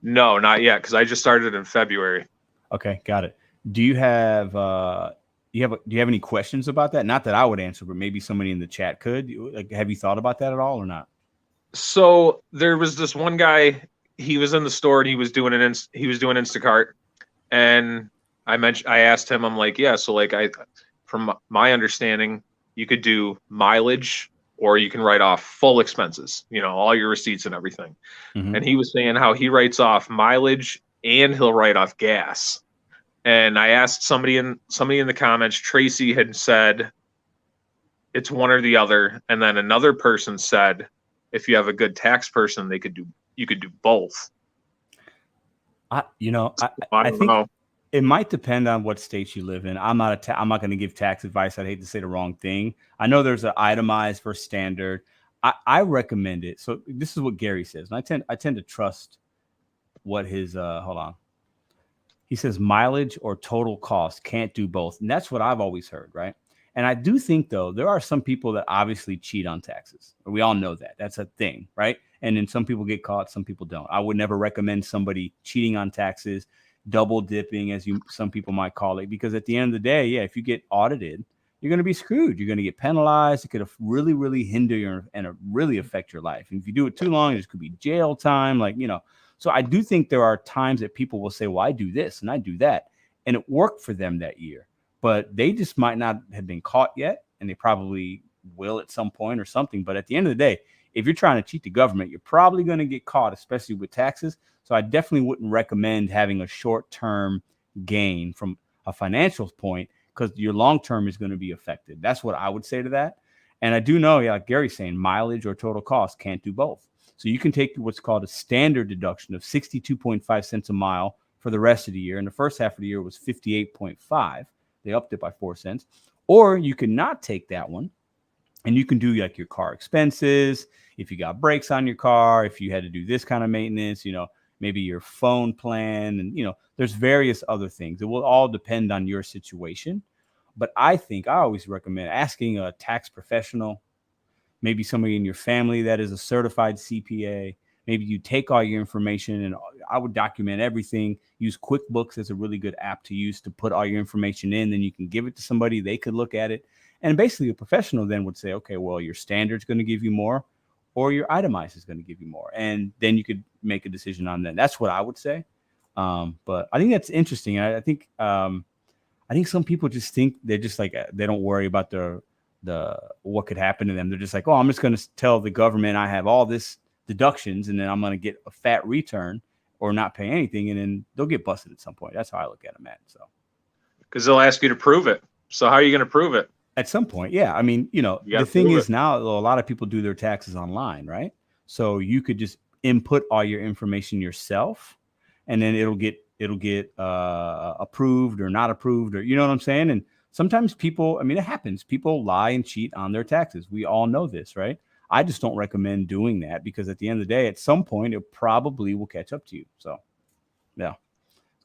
No, not yet, because I just started in February. Okay, got it. Do you have do you have any questions about that? Not that I would answer, but maybe somebody in the chat could. Have you thought about that at all or not? So there was this one guy. He was in the store and he was doing Instacart, and I asked him, I'm like, yeah, so from my understanding, you could do mileage, or you can write off full expenses, all your receipts and everything. Mm-hmm. And he was saying how he writes off mileage and he'll write off gas. And I asked somebody in the comments, Tracy had said it's one or the other. And then another person said, if you have a good tax person, you could do both. I think it might depend on what states you live in. I'm not going to give tax advice. I'd hate to say the wrong thing. I know there's an itemized versus standard. I recommend it. So this is what Gary says, and I tend to trust what his hold on. He says mileage or total cost, can't do both, and that's what I've always heard, right? And I do think though there are some people that obviously cheat on taxes. We all know that. That's a thing, right? And then some people get caught, some people don't. I would never recommend somebody cheating on taxes, double dipping, as some people might call it, because at the end of the day, if you get audited, you're going to be screwed. You're going to get penalized. It could really, really hinder and really affect your life. And if you do it too long, it could be jail time. So I do think there are times that people will say, well, I do this and I do that, and it worked for them that year, but they just might not have been caught yet, and they probably will at some point or something. But at the end of the day, if you're trying to cheat the government, you're probably going to get caught, especially with taxes. So I definitely wouldn't recommend having a short-term gain from a financial point, because your long-term is going to be affected. That's what I would say to that. And I do know, like Gary's saying, mileage or total cost, can't do both. So you can take what's called a standard deduction of 62.5 cents a mile for the rest of the year. And the first half of the year was 58.5. They upped it by 4 cents. Or you can not take that one, and you can do like your car expenses, if you got brakes on your car, if you had to do this kind of maintenance, maybe your phone plan, and there's various other things. It will all depend on your situation. But I always recommend asking a tax professional, maybe somebody in your family that is a certified CPA. Maybe you take all your information, and I would document everything. Use QuickBooks as a really good app to use to put all your information in. Then you can give it to somebody. They could look at it. And basically a professional then would say, okay, well, your standard's going to give you more, or your itemized is going to give you more. And then you could make a decision on that. That's what I would say. But I think that's interesting. I think some people just think they're just like, they don't worry about the what could happen to them. They're just like, oh, I'm just going to tell the government I have all this deductions, and then I'm going to get a fat return or not pay anything. And then they'll get busted at some point. That's how I look at them, Matt. So, because they'll ask you to prove it. So how are you going to prove it? At some point, yeah. I mean, the thing is now a lot of people do their taxes online, right? So you could just input all your information yourself, and then it'll get approved or not approved, or you know what I'm saying? And sometimes people, it happens. People lie and cheat on their taxes. We all know this, right? I just don't recommend doing that, because at the end of the day, at some point, it probably will catch up to you. So, yeah,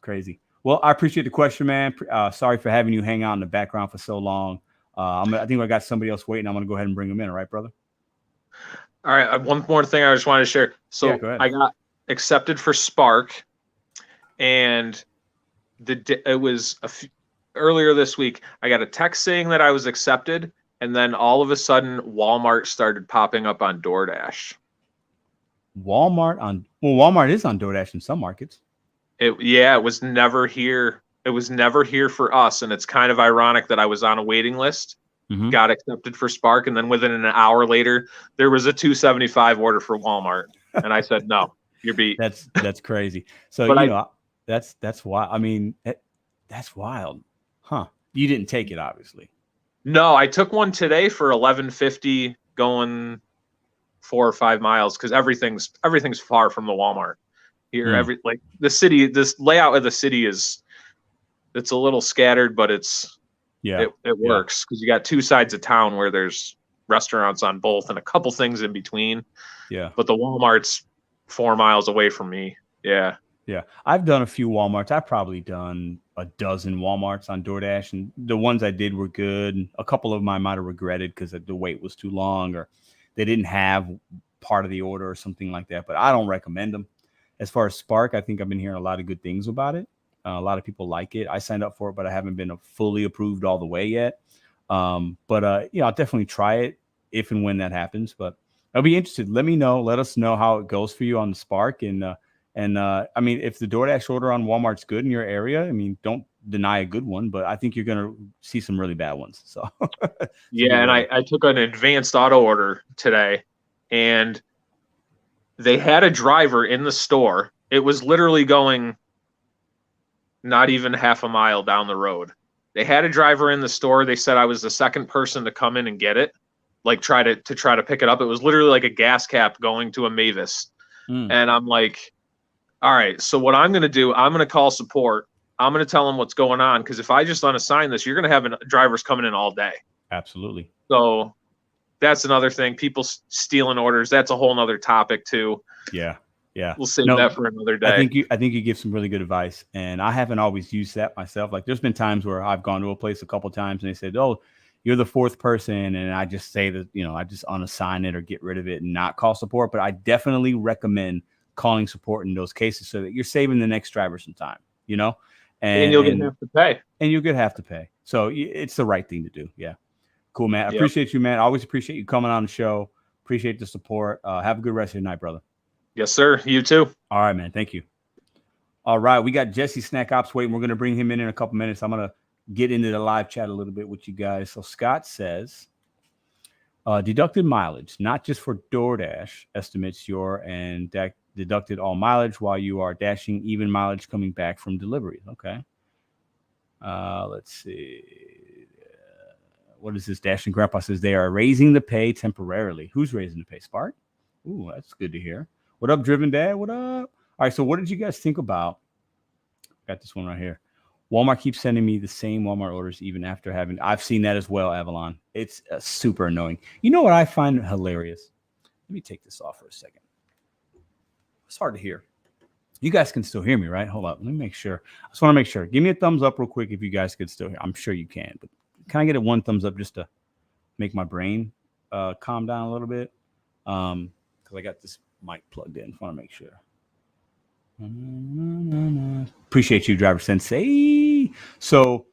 crazy. Well, I appreciate the question, man. Sorry for having you hang out in the background for so long. I think I got somebody else waiting. I'm going to go ahead and bring them in. All right, brother? All right. One more thing I just wanted to share. So yeah, I got accepted for Spark, and it was earlier this week. I got a text saying that I was accepted, and then all of a sudden, Walmart started popping up on DoorDash. Walmart is on DoorDash in some markets. It was never here. It was never here for us, and it's kind of ironic that I was on a waiting list, got accepted for Spark, and then within an hour later, there was a $275 order for Walmart, and I said, "No, you're beat." That's crazy. So that's wild. That's wild, huh? You didn't take it, obviously. No, I took one today for $11.50 going 4 or 5 miles, because everything's far from the Walmart here. The city, this layout of the city it's a little scattered, but it works, because you got two sides of town where there's restaurants on both and a couple things in between. Yeah. But the Walmart's 4 miles away from me. Yeah. Yeah. I've done a few Walmarts. I've probably done a dozen Walmarts on DoorDash, and the ones I did were good. A couple of them I might have regretted because the wait was too long, or they didn't have part of the order or something like that, but I don't recommend them. As far as Spark, I think I've been hearing a lot of good things about it. A lot of people like it. I signed up for it, but I haven't been fully approved all the way yet. I'll definitely try it if and when that happens. But I'll be interested. Let us know how it goes for you on the Spark. And if the DoorDash order on Walmart's good in your area, don't deny a good one, but I think you're going to see some really bad ones. So yeah. And I took an advanced auto order today, and they had a driver in the store. It was literally going not even half a mile down the road. They had a driver in the store. They said I was the second person to come in and get it, like try to pick it up. It was literally like a gas cap going to a Mavis. And I'm like, all right, so what I'm going to do, I'm going to call support. I'm going to tell them what's going on, because if I just unassign this, you're going to have drivers coming in all day. Absolutely. So that's another thing. People stealing orders. That's a whole nother topic too. Yeah. We'll save that for another day. I think you give some really good advice, and I haven't always used that myself. Like, there's been times where I've gone to a place a couple of times and they said, "Oh, you're the fourth person," and I just say that, I just unassign it or get rid of it and not call support. But I definitely recommend calling support in those cases, so that you're saving the next driver some time, and you'll get half to pay. And you'll get half to pay. So it's the right thing to do. Yeah. Cool, man. I appreciate you, man. I always appreciate you coming on the show. Appreciate the support. Have a good rest of your night, brother. Yes, sir. You too. All right, man. Thank you. All right. We got Jesse Snack Ops waiting. We're going to bring him in a couple minutes. I'm going to get into the live chat a little bit with you guys. So Scott says, deducted mileage, not just for DoorDash, estimates deducted all mileage while you are dashing, even mileage coming back from deliveries. Okay. Let's see. What is this? Dashing Grandpa says they are raising the pay temporarily. Who's raising the pay? Spark? Ooh, that's good to hear. What up, Driven Dad? What up? All right, so what did you guys think about? Got this one right here. Walmart keeps sending me the same Walmart orders even after having. I've seen that as well, Avalon. It's super annoying. You know what I find hilarious? Let me take this off for a second. It's hard to hear. You guys can still hear me, right? Hold up. Let me make sure. I just want to make sure. Give me a thumbs up real quick if you guys could still hear. I'm sure you can, but can I get a one thumbs up just to make my brain calm down a little bit? Because I got this mic plugged in. I want to make sure. Appreciate you, Driver Sensei. So,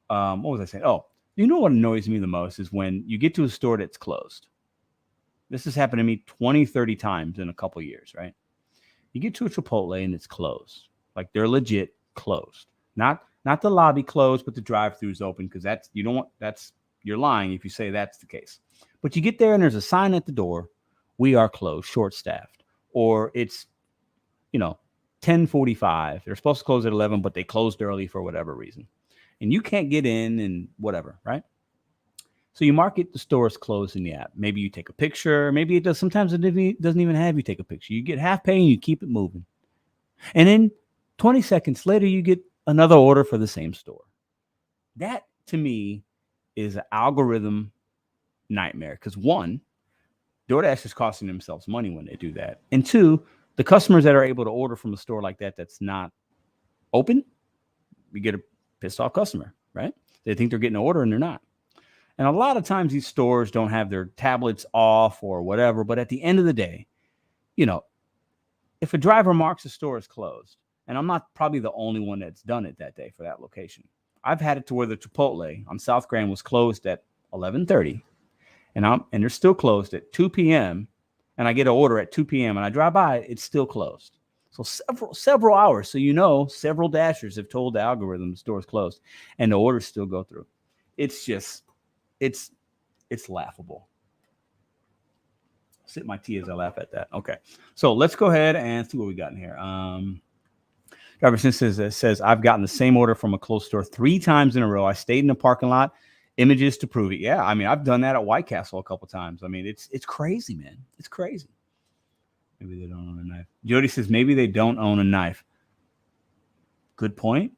what was I saying? Oh, you know what annoys me the most is when you get to a store that's closed. This has happened to me 20, 30 times in a couple years, right? You get to a Chipotle and it's closed. Like they're legit closed. Not the lobby closed, but the drive-thru is open because you're lying if you say that's the case. But you get there and there's a sign at the door, we are closed, short-staffed. Or it's, 10:45. They're supposed to close at 11, but they closed early for whatever reason. And you can't get in and whatever, right? So you mark it, the store is closed in the app. Maybe you take a picture. Maybe it does. Sometimes it doesn't even have you take a picture. You get half pay and you keep it moving. And then 20 seconds later, you get another order for the same store. That, to me, is an algorithm nightmare. Because one, DoorDash is costing themselves money when they do that. And two, the customers that are able to order from a store like that that's not open, you get a pissed off customer, right? They think they're getting an order and they're not. And a lot of times these stores don't have their tablets off or whatever. But at the end of the day, if a driver marks a store is closed, and I'm not probably the only one that's done it that day for that location. I've had it to where the Chipotle on South Grand was closed at 11:30, and they're still closed at 2 p.m. And I get an order at 2 p.m. and I drive by, it's still closed. So several hours. So several dashers have told the algorithm the store is closed, and the orders still go through. It's just. It's laughable. Sip my tea as I laugh at that. Okay. So let's go ahead and see what we got in here. Driver says, I've gotten the same order from a closed store 3 times in a row. I stayed in the parking lot, images to prove it. Yeah, I mean, I've done that at White Castle a couple times. I mean, it's crazy, man. It's crazy. Maybe they don't own a knife. Jody says, maybe they don't own a knife. Good point.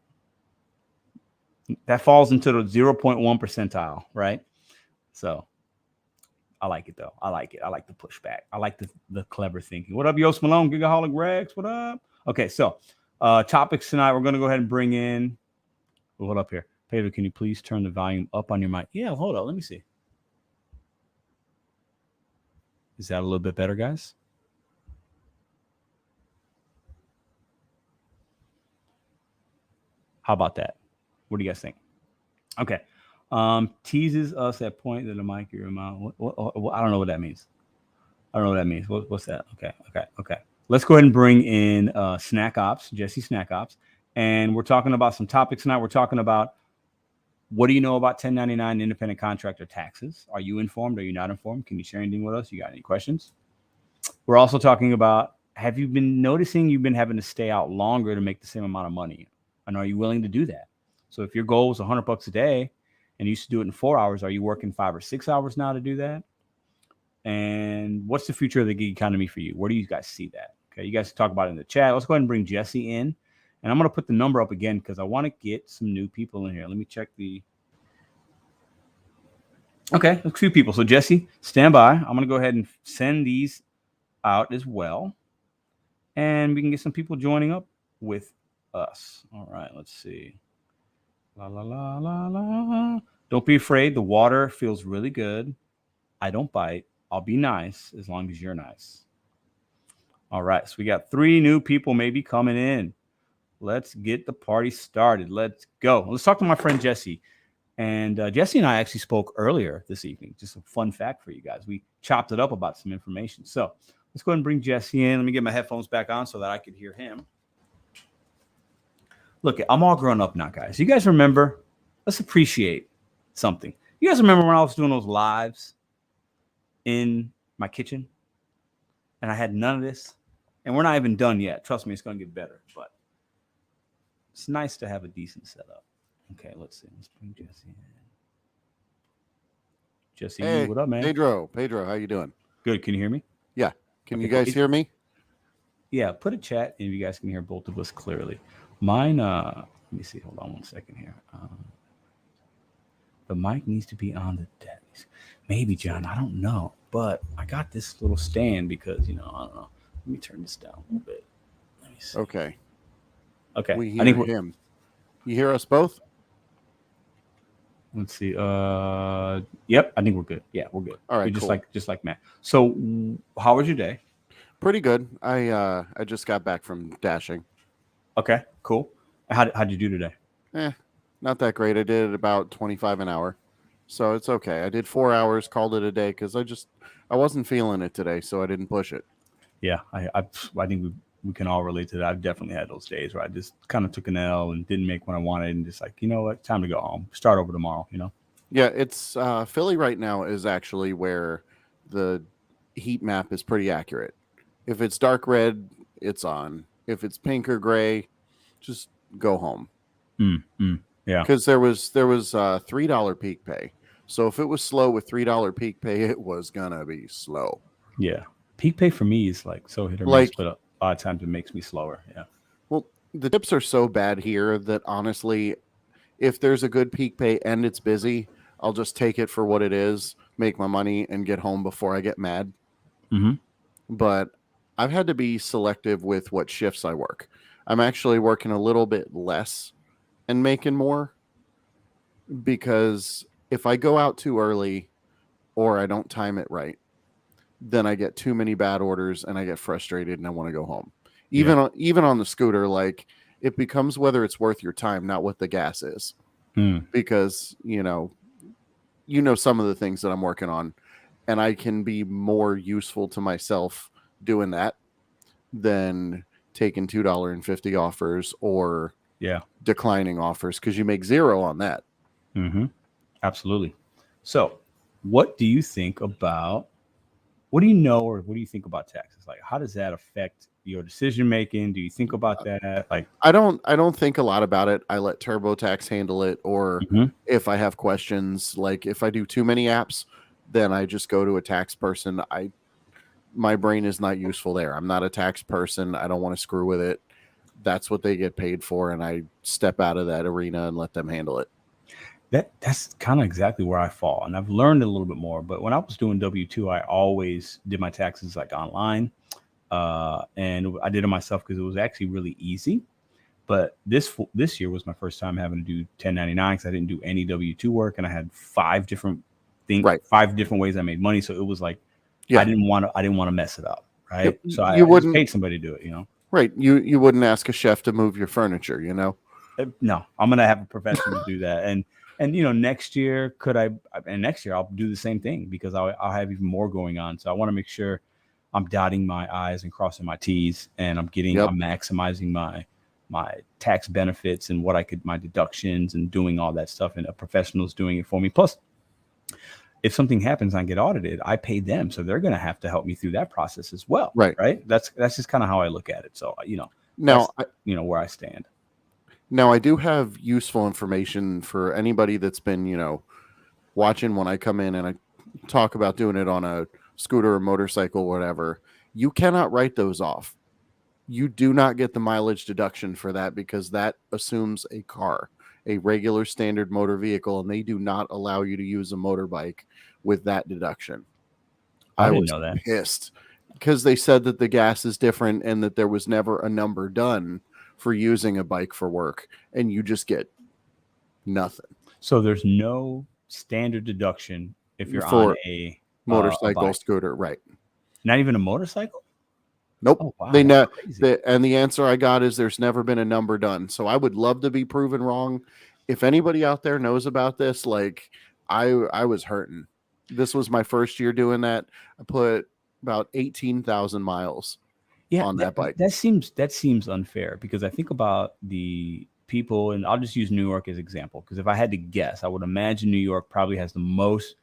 That falls into the 0.1 percentile, right? So I like it, though. I like it. I like the pushback. I like the clever thinking. What up, Yost Malone? Gigaholic Rex? What up? Okay, so topics tonight. We're going to go ahead and bring in. Hold up here. Pedro, can you please turn the volume up on your mic? Yeah, hold on. Let me see. Is that a little bit better, guys? How about that? What do you guys think? Okay. Teases us at point that the mic your mouth. What, I don't know what that means. I don't know what that means. What's that? Okay. Let's go ahead and bring in Snack Ops, Jesse Snack Ops, and we're talking about some topics tonight. We're talking about what do you know about 1099 independent contractor taxes? Are you informed? Are you not informed? Can you share anything with us? You got any questions? We're also talking about, have you been noticing you've been having to stay out longer to make the same amount of money? And are you willing to do that? So if your goal was $100 a day and you used to do it in 4 hours, are you working 5 or 6 hours now to do that? And what's the future of the gig economy for you? Where do you guys see that? Okay, you guys can talk about it in the chat. Let's go ahead and bring Jesse in. And I'm going to put the number up again because I want to get some new people in here. Let me check the... Okay, a few people. So Jesse, stand by. I'm going to go ahead and send these out as well. And we can get some people joining up with us. All right, let's see. La, la, la, la, la. Don't be afraid. The water feels really good. I don't bite. I'll be nice as long as you're nice. All right, so we got 3 new people maybe coming in. Let's get the party started. Let's go. Let's talk to my friend Jesse. And Jesse and I actually spoke earlier this evening. Just a fun fact for you guys. We chopped it up about some information. So let's go ahead and bring Jesse in. Let me get my headphones back on so that I could hear him. Look, I'm all grown up now, guys. You guys remember? Let's appreciate something. You guys remember when I was doing those lives in my kitchen? And I had none of this. And we're not even done yet. Trust me, it's going to get better. But it's nice to have a decent setup. Okay, let's see. Let's bring Jesse in. Jesse, hey, what up, man? Pedro, how you doing? Good. Can you hear me? Yeah, Can you guys hear me? Yeah, put a chat and you guys can hear both of us clearly. Mine, let me see. Hold on 1 second here. The mic needs to be on the desk. Maybe, John. I don't know. But I got this little stand because, I don't know. Let me turn this down a little bit. Let me see. Okay. Okay. We hear him. You hear us both? Let's see. Yep. I think we're good. Yeah, we're good. All right. Just cool. just like Matt. So, how was your day? Pretty good. I just got back from dashing. Okay. Cool. How'd you do today? Not that great. I did about 25 an hour, so it's okay. I did 4 hours, called it a day because I wasn't feeling it today, so I didn't push it. Yeah, I think we can all relate to that. I've definitely had those days where I just kind of took an L and didn't make what I wanted, and just like, you know what, time to go home, start over tomorrow. Yeah, it's Philly right now is actually where the heat map is pretty accurate. If it's dark red, it's on. If it's pink or gray, just go home. Yeah, because there was $3 peak pay. So if it was slow with $3 peak pay, it was gonna be slow. Yeah, peak pay for me is like so hit or miss, but a lot of times it makes me slower. Yeah. Well, the tips are so bad here that honestly, if there's a good peak pay and it's busy, I'll just take it for what it is, make my money, and get home before I get mad. But I've had to be selective with what shifts I work. I'm actually working a little bit less and making more, because if I go out too early or I don't time it right, then I get too many bad orders and I get frustrated and I want to go home. Even on the scooter, like, it becomes whether it's worth your time, not what the gas is. Because you know some of the things that I'm working on, and I can be more useful to myself doing that than taking $2.50 offers or declining offers, because you make zero on that. Absolutely. So what do you think about what do you think about taxes? Like, how does that affect your decision making? Do you think about that? Like, I don't think a lot about it. I let TurboTax handle it, or if I have questions, like if I do too many apps, then I just go to a tax person. My brain is not useful there. I'm not a tax person. I don't want to screw with it. That's what they get paid for, and I step out of that arena and let them handle it. That's kind of exactly where I fall, and I've learned a little bit more. But when I was doing W-2, I always did my taxes like online, and I did it myself because it was actually really easy. But this year was my first time having to do 1099 because I didn't do any W-2 work, and I had 5 different things, 5 different ways I made money. So it was like I didn't want to mess it up, right? So I just paid somebody to do it, Right? You wouldn't ask a chef to move your furniture, No, I'm gonna have a professional do that, and next year next year I'll do the same thing because I'll have even more going on. So I want to make sure I'm dotting my I's and crossing my T's, and I'm maximizing my tax benefits and my deductions and doing all that stuff, and a professional's doing it for me. Plus, if something happens and I get audited, I pay them, so they're gonna have to help me through that process as well. Right. That's just kind of how I look at it. So where I stand. Now, I do have useful information for anybody that's been, watching when I come in and I talk about doing it on a scooter or motorcycle, whatever. You cannot write those off. You do not get the mileage deduction for that because that assumes a car, a regular standard motor vehicle, and they do not allow you to use a motorbike with that deduction. I didn't know that. Pissed because they said that the gas is different and that there was never a number done for using a bike for work, and you just get nothing. So there's no standard deduction if you're on a motorcycle, scooter, right? Not even a motorcycle? Nope. Oh, wow, and the answer I got is there's never been a number done. So I would love to be proven wrong. If anybody out there knows about this, like I was hurting. This was my first year doing that. I put about 18,000 miles on that bike. That seems unfair because I think about the people, and I'll just use New York as example, because if I had to guess, I would imagine New York probably has the most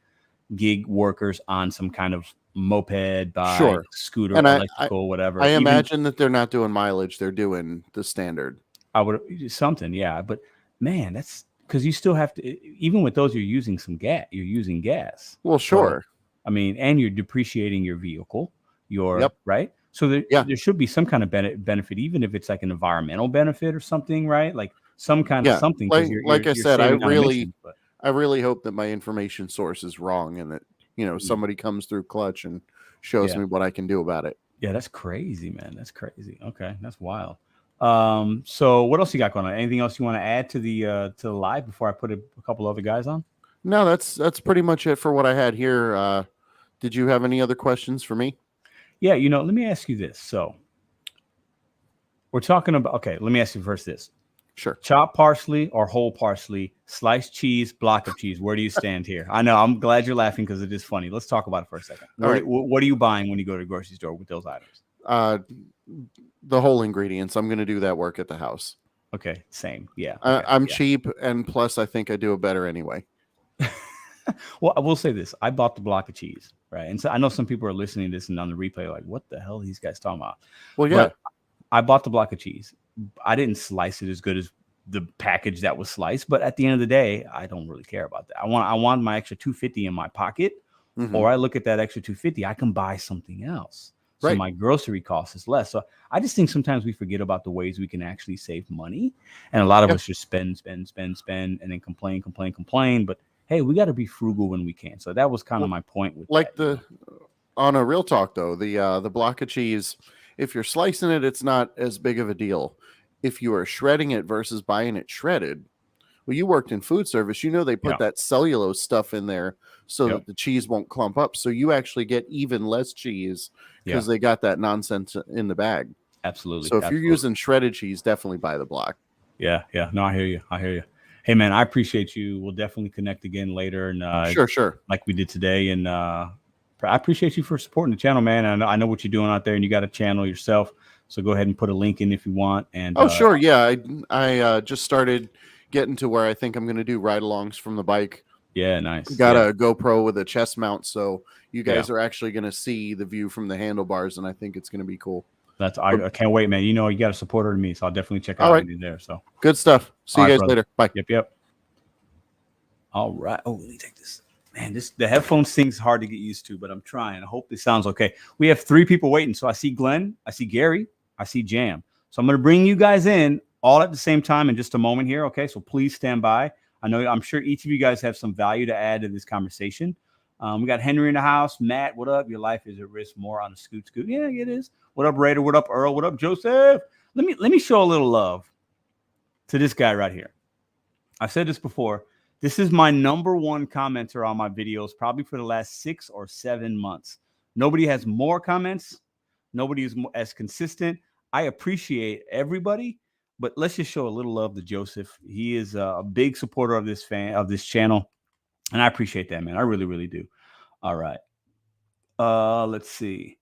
gig workers on some kind of moped, bike, scooter, and electrical, whatever. I imagine that they're not doing mileage; they're doing the standard. I would something, yeah. But man, that's because you still have to. Even with those, you're using some gas. You're using gas. Well, sure. So, I mean, and you're depreciating your vehicle. your right. So Yeah. there should be some kind of benefit, even if it's like an environmental benefit or something, right? Like some kind of something. Like I said, I saving on really emissions, but I really hope that my information source is wrong and that, you know, somebody comes through Clutch and shows me what I can do about it. Yeah, that's crazy, man. That's crazy. Okay, that's wild. So what else you got going on? Anything else you want to add to the live before I put a couple other guys on? No, that's pretty much it for what I had here. Did you have any other questions for me? Yeah, you know, let me ask you this. So we're talking about, okay, let me ask you first this. Sure. Chopped parsley or whole parsley, sliced cheese, block of cheese. Where do you stand here? I know, I'm glad you're laughing because it is funny. Let's talk about it for a second. What are you buying when you go to the grocery store with those items? The whole ingredients. I'm going to do that work at the house. Okay, same. Yeah. I'm cheap, and plus I think I do it better anyway. Well, I will say this. I bought the block of cheese, right? And so I know some people are listening to this and on the replay like, what the hell are these guys talking about? Well, yeah. But I bought the block of cheese. I didn't slice it as good as the package that was sliced, but at the end of the day, I don't really care about that. I want my extra $2.50 in my pocket, or I look at that extra $2.50, I can buy something else. So my grocery cost is less. So I just think sometimes we forget about the ways we can actually save money. And a lot of us just spend, and then complain. But hey, we got to be frugal when we can. So that was kind of my point with on a real talk though, the block of cheese, if you're slicing it, it's not as big of a deal. If you are shredding it versus buying it shredded, well, you worked in food service, you know they put that cellulose stuff in there so that the cheese won't clump up. So you actually get even less cheese because they got that nonsense in the bag. Absolutely. So if you're using shredded cheese, definitely buy the block. Yeah. No, I hear you. Hey, man, I appreciate you. We'll definitely connect again later. And sure. Like we did today. And I appreciate you for supporting the channel, man. And I know what you're doing out there, and you got a channel yourself. So go ahead and put a link in if you want. And sure. Yeah. I just started getting to where I think I'm going to do ride-alongs from the bike. Yeah, nice. Got a GoPro with a chest mount, so you guys are actually going to see the view from the handlebars, and I think it's going to be cool. I can't wait, man. You know, you got a supporter to me, so I'll definitely check out anything there. So good stuff. See you guys later. Bye. Yep. All right. Oh, let me take this. Man, the headphones thing's hard to get used to, but I'm trying. I hope this sounds okay. We have 3 people waiting. So I see Glenn, I see Gary, I see Jam. So I'm going to bring you guys in all at the same time in just a moment here. Okay. So please stand by. I'm sure each of you guys have some value to add to this conversation. We got Henry in the house. Matt, what up? Your life is at risk more on a scoot. Yeah, it is. What up, Raider? What up, Earl? What up, Joseph? Let me show a little love to this guy right here. I've said this before. This is my #1 commenter on my videos, probably for the last 6 or 7 months. Nobody has more comments. Nobody is as consistent. I appreciate everybody, but let's just show a little love to Joseph. He is a big supporter of this channel, and I appreciate that, man. I really, really do. All right. Let's see.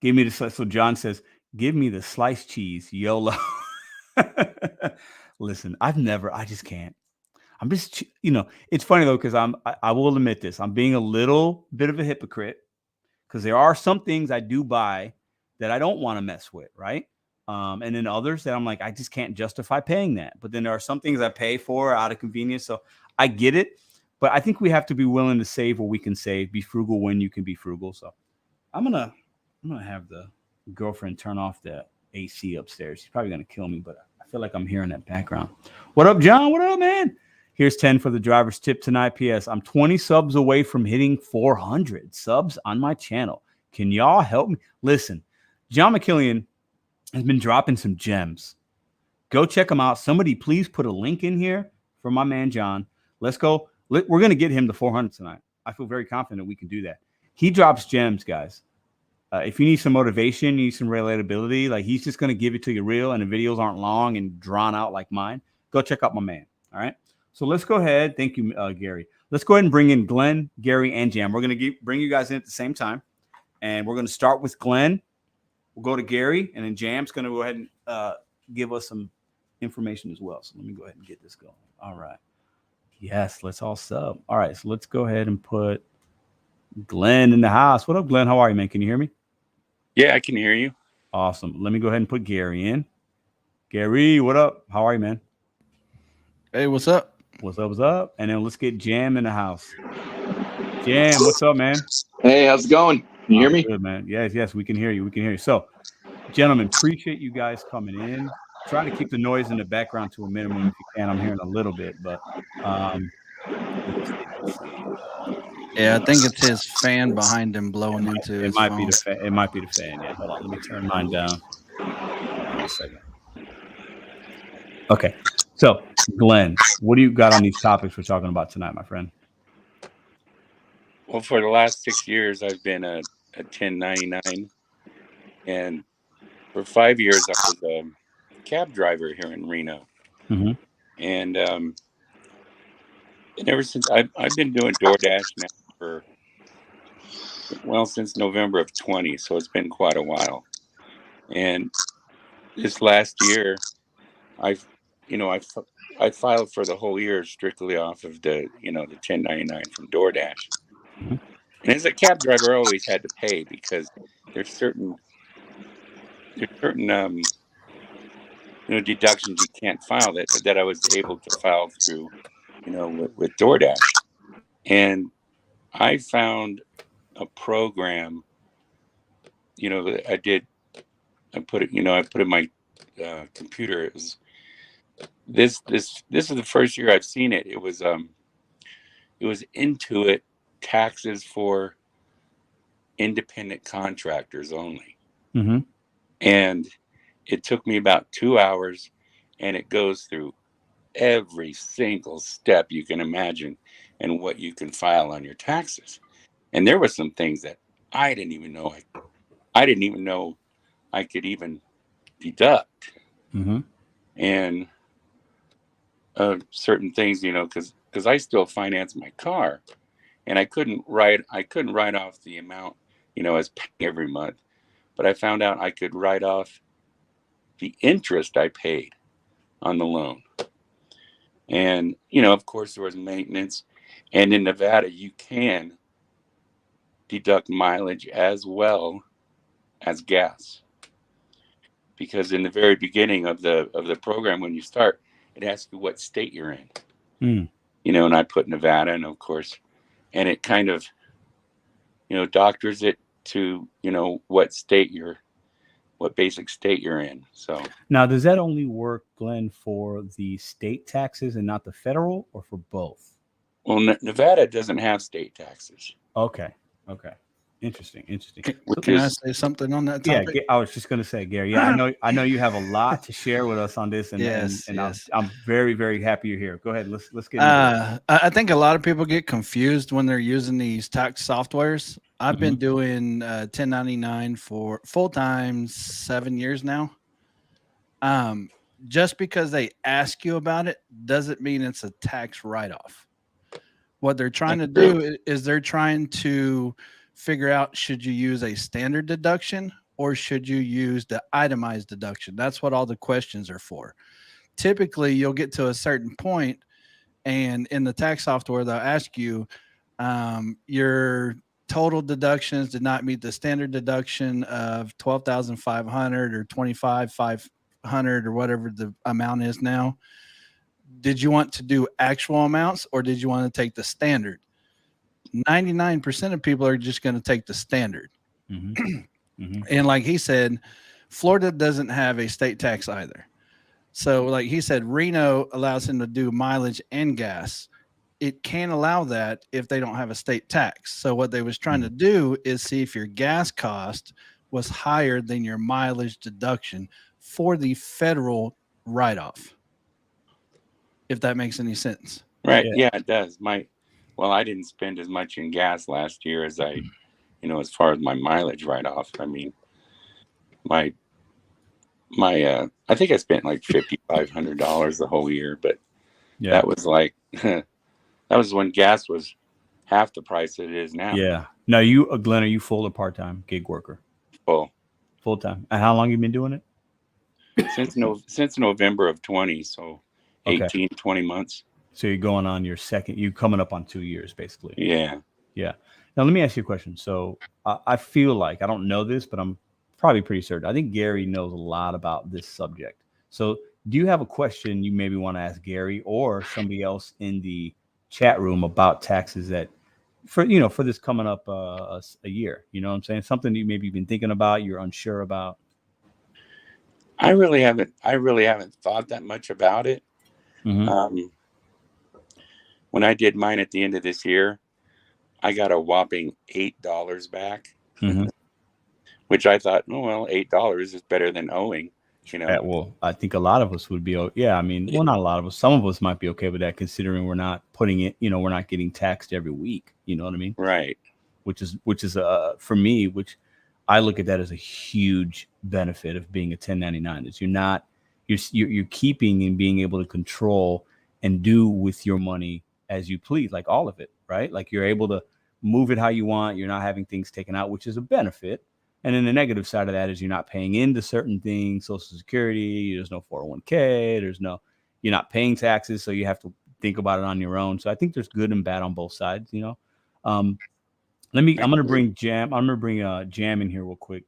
Give me the so John says, "Give me the sliced cheese, YOLO." Listen, I just can't. I'm just, it's funny though, because I will admit this. I'm being a little bit of a hypocrite because there are some things I do buy that I don't want to mess with, right? And then others that I'm like, I just can't justify paying that. But then there are some things I pay for out of convenience. So I get it. But I think we have to be willing to save what we can save. Be frugal when you can be frugal. So I'm gonna have the girlfriend turn off the AC upstairs. She's probably gonna kill me, but I feel like I'm hearing that background. What up, John? What up, man? Here's 10 for the driver's tip tonight. P.S. I'm 20 subs away from hitting 400 subs on my channel. Can y'all help me? Listen, John McKillian has been dropping some gems. Go check him out. Somebody please put a link in here for my man John. Let's go. We're going to get him to 400 tonight. I feel very confident we can do that. He drops gems, guys. If you need some motivation, you need some relatability, like he's just going to give it to you real, and the videos aren't long and drawn out like mine. Go check out my man. All right. So let's go ahead. Thank you, Gary. Let's go ahead and bring in Glenn, Gary, and Jam. We're going to bring you guys in at the same time. And we're going to start with Glenn. We'll go to Gary, and then Jam's going to go ahead and give us some information as well. So let me go ahead and get this going. All right. Yes, let's all sub. All right, so let's go ahead and put Glenn in the house. What up, Glenn? How are you, man? Can you hear me? Yeah, I can hear you. Awesome. Let me go ahead and put Gary in. Gary, what up? How are you, man? Hey, what's up? What's up? And then let's get Jam in the house. Jam, what's up, man? Hey, how's it going? Can you hear me? Good, man. Yes, we can hear you. We can hear you. So, gentlemen, appreciate you guys coming in. Try to keep the noise in the background to a minimum if you can. I'm hearing a little bit, but let's see. Yeah, I think it's his fan behind him blowing into It his might be phone. the fan. It might be the fan. Yeah, hold on. Let me turn mine down. Hold on a second. Okay. So, Glenn, what do you got on these topics we're talking about tonight, my friend? Well, for the last 6 years, I've been a 1099, and for 5 years, I was a cab driver here in Reno. Mm-hmm. And ever since I've been doing DoorDash now since November of 20, so it's been quite a while. And this last year, I've I filed for the whole year strictly off of the 1099 from DoorDash. Mhm. And as a cab driver, I always had to pay because there's certain deductions you can't file that I was able to file through with DoorDash. And I found a program that I put it in my computer. It was this is the first year I've seen it. It was Intuit taxes for independent contractors only. Mm-hmm. And it took me about 2 hours, and it goes through every single step you can imagine and what you can file on your taxes. And there were some things that I didn't even know I could even deduct. Mm-hmm. And certain things, because I still finance my car, and I couldn't write off the amount, as paying every month. But I found out I could write off the interest I paid on the loan. And, of course, there was maintenance. And in Nevada, you can deduct mileage as well as gas. Because in the very beginning of the program, when you start, it asks you what state you're in. Mm. And I put Nevada, and of course, and it kind of, doctors it to, what basic state you're in. So Now, does that only work, Glenn, for the state taxes and not the federal, or for both? Well, Nevada doesn't have state taxes. Okay. Interesting. Can I say something on that Yeah, topic? I was just going to say, Gary. Yeah, I know you have a lot to share with us on this, and Yes. I'm very, very happy you're here. Go ahead, let's get into it. I think a lot of people get confused when they're using these tax softwares. I've been doing 1099 for full time 7 years now. Just because they ask you about it doesn't mean it's a tax write-off. What they're trying to do is they're trying to figure out, should you use a standard deduction or should you use the itemized deduction? That's what all the questions are for. Typically, you'll get to a certain point, and in the tax software, they'll ask you, your total deductions did not meet the standard deduction of 12,500 or 25,500 or whatever the amount is now. Did you want to do actual amounts, or did you want to take the standard? 99% of people are just going to take the standard. And like he said, Florida doesn't have a state tax either. So like he said, Reno allows him to do mileage and gas. It can allow that if they don't have a state tax. So what they was trying to do is see if your gas cost was higher than your mileage deduction for the federal write-off. If that makes any sense. Right. Yeah, it does. I didn't spend as much in gas last year as I, as far as my mileage write-off. I mean, my I think I spent like $5,500 the whole year, but that was like, that was when gas was half the price it is now. Yeah. Now Glenn, are you full or part-time gig worker? Full-time. And how long you been doing it? Since November of 20. So 18, 20 months. So you're going on you're coming up on 2 years, basically. Yeah. Now, let me ask you a question. So I feel like, I don't know this, but I'm probably pretty certain. I think Gary knows a lot about this subject. So do you have a question you maybe want to ask Gary or somebody else in the chat room about taxes that for this coming up a year? You know what I'm saying? Something you maybe been thinking about, you're unsure about. I really haven't thought that much about it. Mm-hmm. When I did mine at the end of this year, I got a whopping $8 back, Mm-hmm. which I thought, oh, well, $8 is better than owing, you know. Well, I think a lot of us would be. Yeah, I mean, well, not a lot of us. Some of us might be okay with that, considering we're not putting it. We're not getting taxed every week. You know what I mean? Right. Which is for me, which I look at that as a huge benefit of being a 1099. Is you're keeping and being able to control and do with your money as you please, like all of it, right? Like you're able to move it how you want. You're not having things taken out, which is a benefit. And then the negative side of that is you're not paying into certain things, Social Security, there's no 401k, you're not paying taxes. So you have to think about it on your own. So I think there's good and bad on both sides, I'm going to bring Jam in here real quick.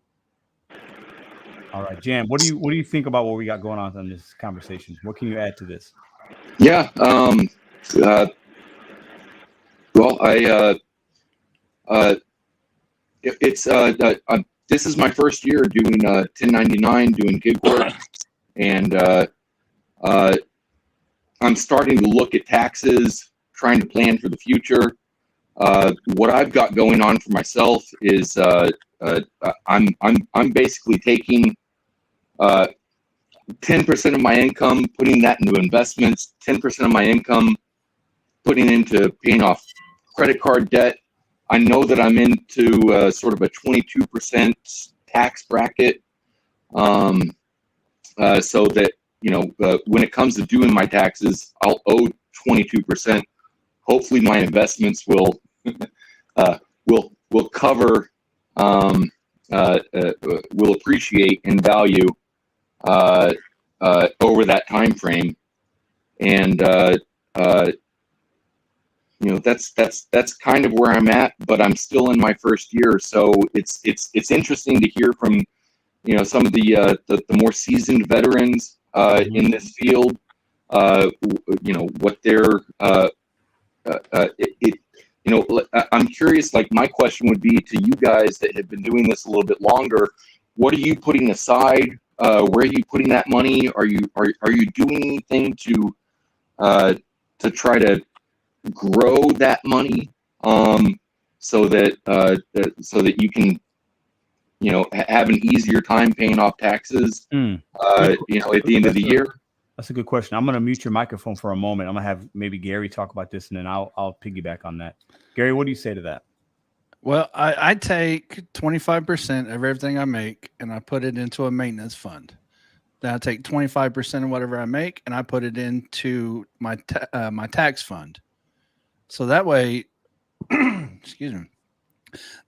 All right, Jam, what do you think about what we got going on in this conversation? What can you add to this? Yeah. This is my first year doing 1099, doing gig work, and I'm starting to look at taxes, trying to plan for the future. What I've got going on for myself is I'm basically taking 10% of my income, putting that into investments, 10% of my income, putting into paying off credit card debt. I know that I'm into sort of a 22% tax bracket, so that when it comes to doing my taxes, I'll owe 22%. Hopefully, my investments will cover, will appreciate in value over that time frame, and that's kind of where I'm at. But I'm still in my first year, so it's interesting to hear from some of the more seasoned veterans in this field. What they're I'm curious. Like, my question would be to you guys that have been doing this a little bit longer. What are you putting aside? Where are you putting that money? Are you doing anything to try to grow that money, so that you can have an easier time paying off taxes at the end of the year? That's a good question. I'm going to mute your microphone for a moment. I'm going to have maybe Gary talk about this, and then I'll piggyback on that. Gary, what do you say to that? Well, I take 25% of everything I make and I put it into a maintenance fund. Then I take 25% of whatever I make and I put it into my tax fund. So that way, excuse me,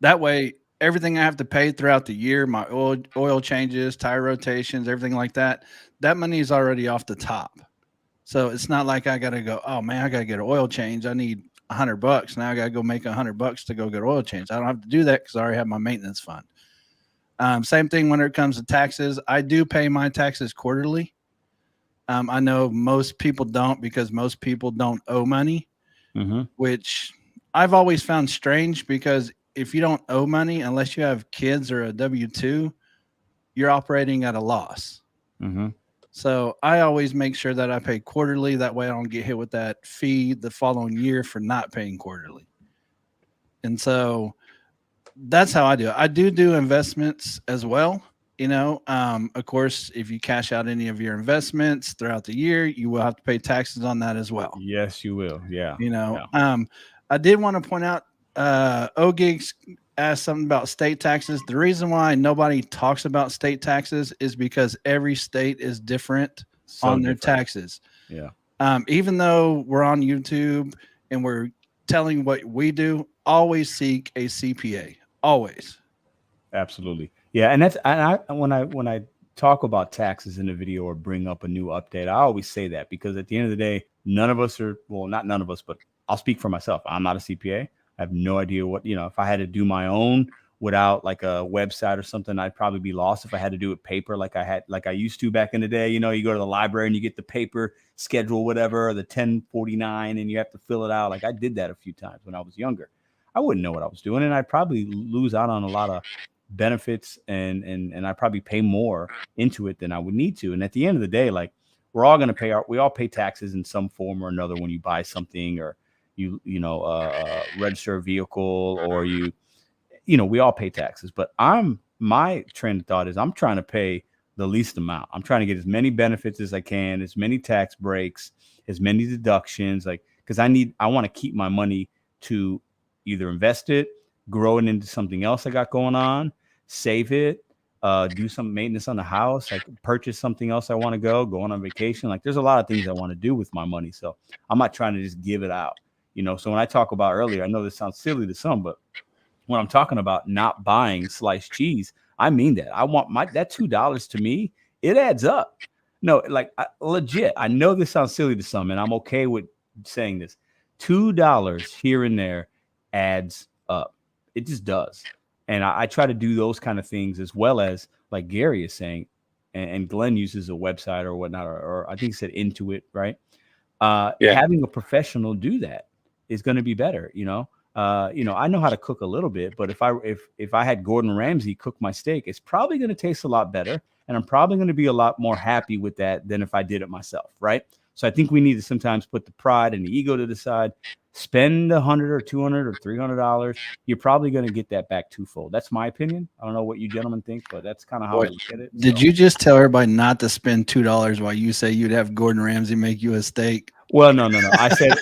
that way everything I have to pay throughout the year, my oil changes, tire rotations, everything like that, that money is already off the top. So it's not like I got to go, oh man, I got to get an oil change. I need $100. Now I got to go make $100 to go get oil change. I don't have to do that because I already have my maintenance fund. Same thing when it comes to taxes. I do pay my taxes quarterly. I know most people don't, because most people don't owe money, which I've always found strange, because if you don't owe money, unless you have kids or a W-2, you're operating at a loss. So I always make sure that I pay quarterly. That way I don't get hit with that fee the following year for not paying quarterly. And so that's how I do it. I do investments as well. Of course, if you cash out any of your investments throughout the year, you will have to pay taxes on that as well. Yes, you will. Yeah. I did want to point out, OGigs asked something about state taxes. The reason why nobody talks about state taxes is because every state is different on their taxes. Yeah. Even though we're on YouTube and we're telling what we do, always seek a CPA. Always. Absolutely. Yeah. And when I talk about taxes in a video or bring up a new update, I always say that, because at the end of the day, none of us are, well, not none of us, but I'll speak for myself. I'm not a CPA. I have no idea what, if I had to do my own without like a website or something, I'd probably be lost if I had to do it paper like I used to back in the day. You go to the library and you get the paper schedule, whatever, or the 1049, and you have to fill it out. Like I did that a few times when I was younger. I wouldn't know what I was doing, and I'd probably lose out on a lot of benefits, and I probably pay more into it than I would need to. And at the end of the day, like we all pay taxes in some form or another when you buy something, or register a vehicle, or we all pay taxes. But my train of thought is I'm trying to pay the least amount. I'm trying to get as many benefits as I can, as many tax breaks, as many deductions, like, because I want to keep my money to either invest it, grow it into something else I got going on, save it, do some maintenance on the house, like purchase something else I want to go on vacation. Like there's a lot of things I want to do with my money. So I'm not trying to just give it out, So when I talk about earlier, I know this sounds silly to some, but when I'm talking about not buying sliced cheese, I mean that. I want that $2 to me, it adds up. No, like legit. I know this sounds silly to some, and I'm okay with saying this. $2 here and there adds up. It just does. And I try to do those kind of things, as well as, like Gary is saying, and Glenn uses a website or whatnot, or I think he said Intuit, right? Having a professional do that is going to be better, I know how to cook a little bit, but if I had Gordon Ramsay cook my steak, it's probably going to taste a lot better, and I'm probably going to be a lot more happy with that than if I did it myself, right? So I think we need to sometimes put the pride and the ego to the side. Spend $100 or $200 or $300. You're probably going to get that back twofold. That's my opinion. I don't know what you gentlemen think, but that's kind of how I look at it. Did you just tell everybody not to spend $2 while you say you'd have Gordon Ramsay make you a steak? Well, no. I said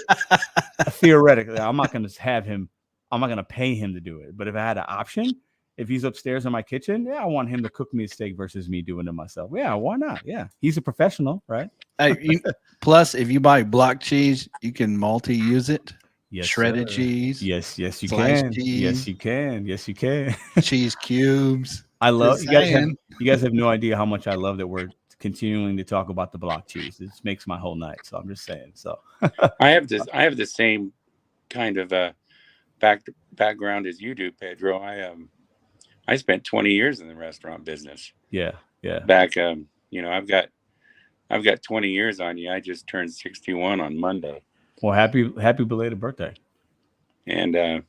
theoretically, I'm not going to have him. I'm not going to pay him to do it. But if I had an option, if he's upstairs in my kitchen, I want him to cook me a steak versus me doing it myself. Yeah, why not? Yeah, he's a professional, right? Plus, if you buy block cheese, you can multi-use it. Yes, shredded sir. cheese. Yes, you can. Cheese. Yes, you can. Cheese cubes. I love you guys. You guys have no idea how much I love that we're continuing to talk about the block cheese. It makes my whole night. So I'm just saying. So I have the same kind of background as you do, Pedro. I spent 20 years in the restaurant business. Yeah. Back, I've got 20 years on you. I just turned 61 on Monday. Well, happy belated birthday. And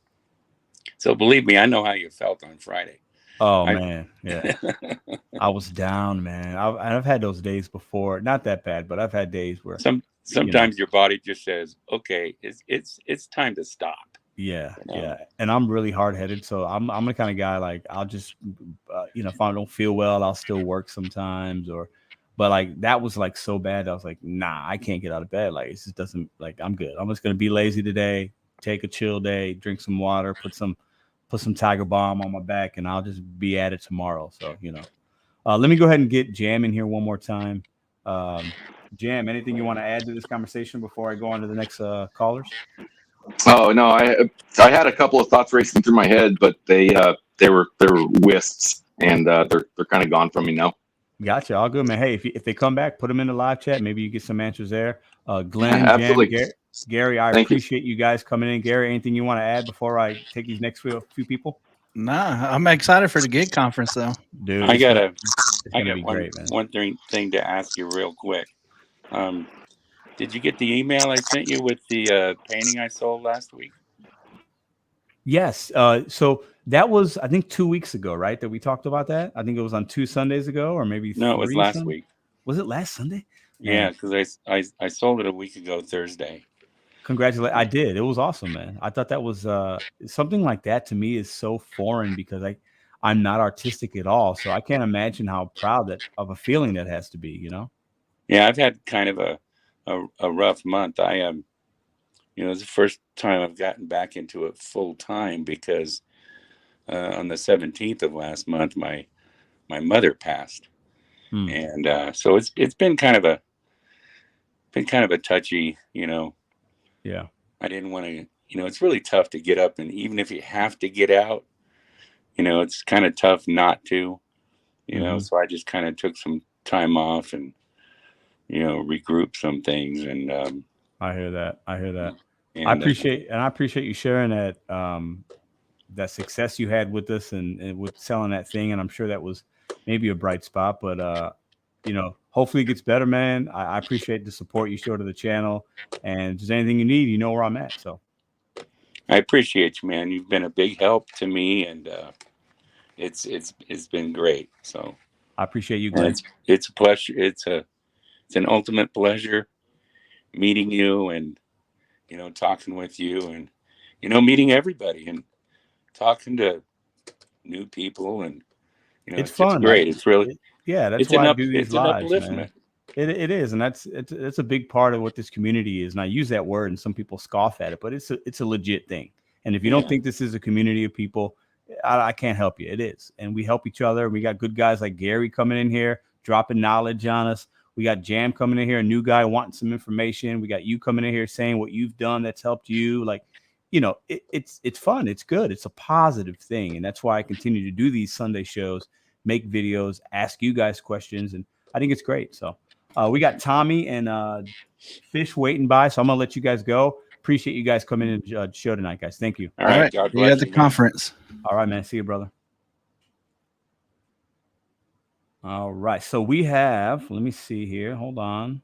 so believe me, I know how you felt on Friday. Oh man, yeah. I was down, man. I've had those days before. Not that bad, but I've had days where sometimes your body just says, "Okay, it's time to stop." Yeah, yeah. And I'm really hard-headed, so I'm the kind of guy, like, I'll just if I don't feel well, I'll still work sometimes, but like that was like so bad, I was like, nah, I can't get out of bed. Like it just doesn't, like, I'm good. I'm just gonna be lazy today, take a chill day, drink some water, put some Tiger Balm on my back, and I'll just be at it tomorrow. So let me go ahead and get Jam in here one more time. Jam, anything you want to add to this conversation before I go on to the next callers? Oh no, I had a couple of thoughts racing through my head, but they were wisps, and they're kind of gone from me now. Gotcha, all good, man. Hey, if they come back, put them in the live chat. Maybe you get some answers there. Glenn, absolutely. Jan, Gary, I appreciate you guys coming in. Gary, anything you want to add before I take these next few people? Nah, I'm excited for the gig conference though. Dude, I got one thing to ask you real quick. Did you get the email I sent you with the painting I sold last week? Yes. So that was, I think, 2 weeks ago, right? That we talked about that. I think it was on 2 Sundays ago, or maybe no, it was last week. Was it last Sunday? Yeah, because I sold it a week ago Thursday. Congratulations. I did. It was awesome, man. I thought that was something like that to me is so foreign because I'm not artistic at all. So I can't imagine how proud of a feeling that has to be, Yeah, I've had kind of a rough month. It's the first time I've gotten back into it full time because on the 17th of last month, my mother passed. And so it's been kind of a touchy, Yeah. I didn't want to, it's really tough to get up, and even if you have to get out, it's kind of tough not to, so I just kind of took some time off and, regroup some things. And I hear that. and, I appreciate you sharing that that success you had with us and with selling that thing. And I'm sure that was maybe a bright spot, but hopefully it gets better, man. I appreciate the support you show to the channel, and if there's anything you need, you know where I'm at. So I appreciate you, man. You've been a big help to me, and it's been great. So I appreciate you, and Glenn. it's a pleasure. It's an ultimate pleasure meeting you, and talking with you, and meeting everybody and talking to new people, and It's it's just fun. great. It's really Yeah, that's it's why an I up do these it's an lives, man. upliftment. It is, and it's a big part of what this community is. And I use that word, and some people scoff at it, but it's a legit thing. And if you don't Yeah. think this is a community of people, I can't help you. It is, and we help each other. We got good guys like Gary coming in here, dropping knowledge on us. We got Jam coming in here, a new guy wanting some information. We got you coming in here saying what you've done that's helped you. Like, it's fun. It's good. It's a positive thing, and that's why I continue to do these Sunday shows, make videos, ask you guys questions, and I think it's great. So we got Tommy and Fish waiting by, so I'm gonna let you guys go. Appreciate you guys coming in and show tonight, guys. Thank you. All right. God See you bless at the you, man. conference. All right, man. See you, brother. All right. So we have, let me see here. Hold on.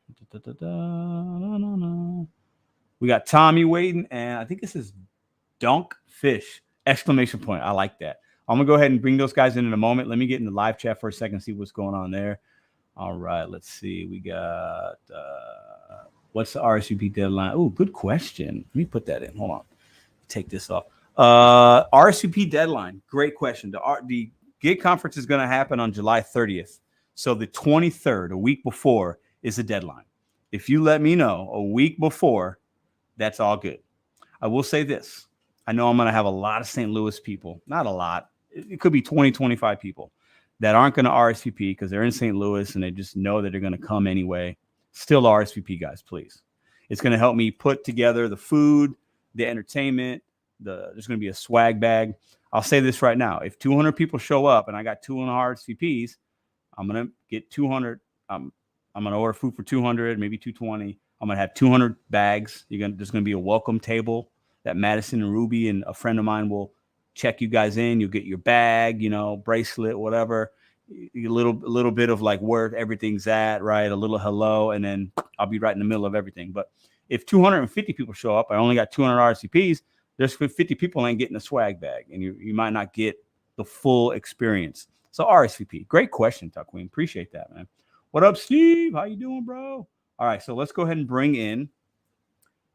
We got Tommy waiting, and I think this is Dunk Fish! Exclamation point. I like that. I'm going to go ahead and bring those guys in a moment. Let me get in the live chat for a second, see what's going on there. All right. Let's see. We got, what's the RSVP deadline? Oh, good question. Let me put that in. Hold on. Take this off. RSVP deadline. Great question. The gig conference is going to happen on July 30th. So the 23rd, a week before, is the deadline. If you let me know a week before, that's all good. I will say this. I know I'm going to have a lot of St. Louis people. Not a lot. It could be 20, 25 people that aren't going to RSVP because they're in St. Louis and they just know that they're going to come anyway. Still RSVP, guys, please. It's going to help me put together the food, the entertainment. There's going to be a swag bag. I'll say this right now. If 200 people show up and I got 200 RSVPs, I'm going to get 200. I'm going to order food for 200, maybe 220. I'm going to have 200 bags. There's going to be a welcome table that Madison and Ruby and a friend of mine will check you guys in. You'll get your bag, bracelet, whatever. A little bit of like where everything's at, right? A little hello, and then I'll be right in the middle of everything. But if 250 people show up, I only got 200 RSVPs. There's 50 people ain't getting a swag bag, and you might not get the full experience. So RSVP, great question, Tuck Queen. Appreciate that, man. What up, Steve? How you doing, bro? All right, so let's go ahead and bring in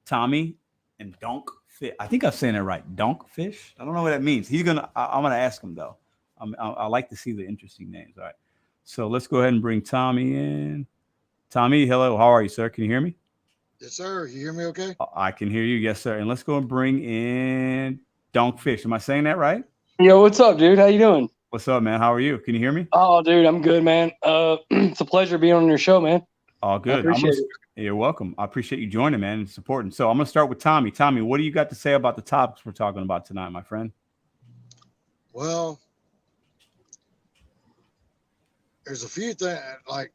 Tommy and Dunk Fish. I think I'm saying it right. Dunk Fish. I don't know what that means. I'm gonna ask him though. I like to see the interesting names. All right, so let's go ahead and bring Tommy in. Tommy, hello. How are you, sir? Can you hear me? Yes, sir. You hear me okay? I can hear you. Yes, sir. And let's go and bring in Dunk Fish. Am I saying that right? Yo, what's up, dude? How you doing? What's up, man? How are you? Can you hear me? Oh, dude, I'm good, man. It's a pleasure being on your show, man. All good. I appreciate it. You're welcome. I appreciate you joining, man, and supporting. So I'm going to start with Tommy. Tommy, what do you got to say about the topics we're talking about tonight, my friend? Well, there's a few things, like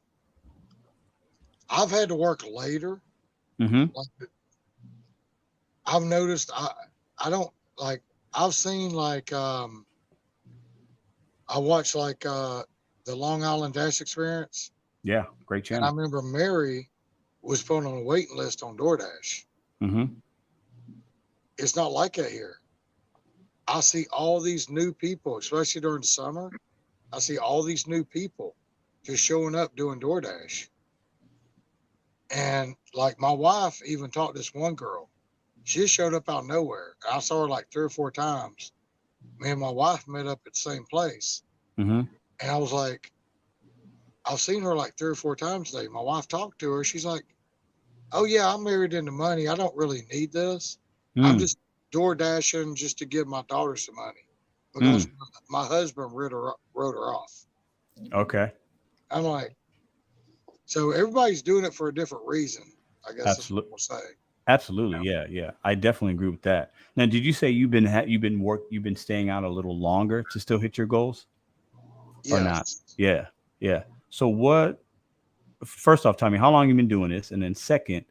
I've had to work later. Mm-hmm. Like, I've noticed I don't like, I've seen like I watched like the Long Island Dash Experience. Yeah, great And I channel. remember Mary was put on a waiting list on DoorDash. Mm-hmm. It's not like that here. I see all these new people, especially during the summer. I see all these new people just showing up doing DoorDash. And like my wife even talked to this one girl. She just showed up out of nowhere. I saw her like 3 or 4 times. Me and my wife met up at the same place. Mm-hmm. And I was like, I've seen her like 3 or 4 times today. My wife talked to her. She's like, oh, yeah, I'm married into money. I don't really need this. I'm just door dashing just to give my daughter some money because my husband wrote her off. Okay. I'm like, so everybody's doing it for a different reason, I guess. Absolutely. That's what we'll say. Absolutely. Yeah. I definitely agree with that. Now, did you say you've been staying out a little longer to still hit your goals? Or not? Yes. Yeah. So first off, Tommy, how long have you been doing this? And then second,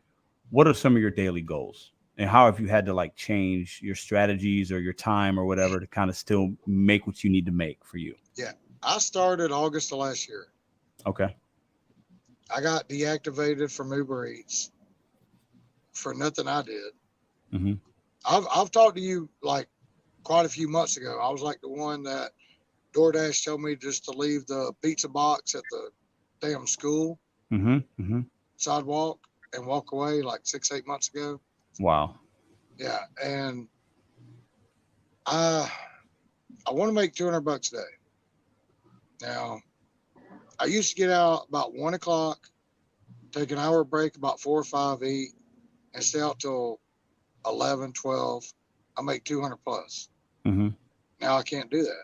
what are some of your daily goals? And how have you had to like change your strategies or your time or whatever to kind of still make what you need to make for you? Yeah. I started August of last year. Okay. I got deactivated from Uber Eats for nothing I did. Mm-hmm. I've talked to you like quite a few months ago. I was like the one that DoorDash told me just to leave the pizza box at the damn school sidewalk and walk away like 6-8 months ago. Wow. Yeah, and I want to make $200 a day. Now, I used to get out about 1 o'clock, take an hour break, about 4 or 5, eat, and stay out till 11, 12. I make 200 plus. Mm-hmm. Now I can't do that.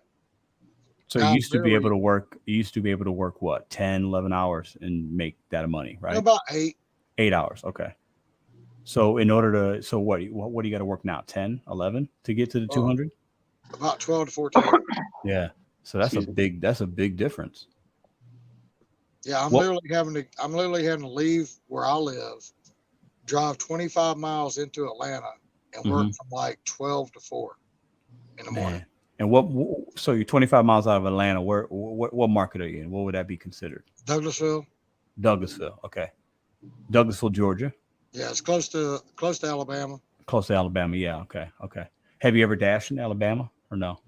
So Now, you used to be literally- able to work. You used to be able to work what, 10, 11 hours and make that money, right? About 8. 8 hours. Okay. So in order to, so what do you got to work now? 10, 11 to get to the 200? About 12 to 14. Yeah. So that's a big difference. Yeah, I'm What- literally having to leave where I live, drive 25 miles into Atlanta, and work from like 12 to 4 in the morning. Man. And so you're 25 miles out of Atlanta. What market are you in? What would that be considered? Douglasville. Douglasville. Okay. Douglasville, Georgia. Yeah, it's close to Alabama. Close to Alabama. Yeah. Okay. Okay. Have you ever dashed in Alabama or no?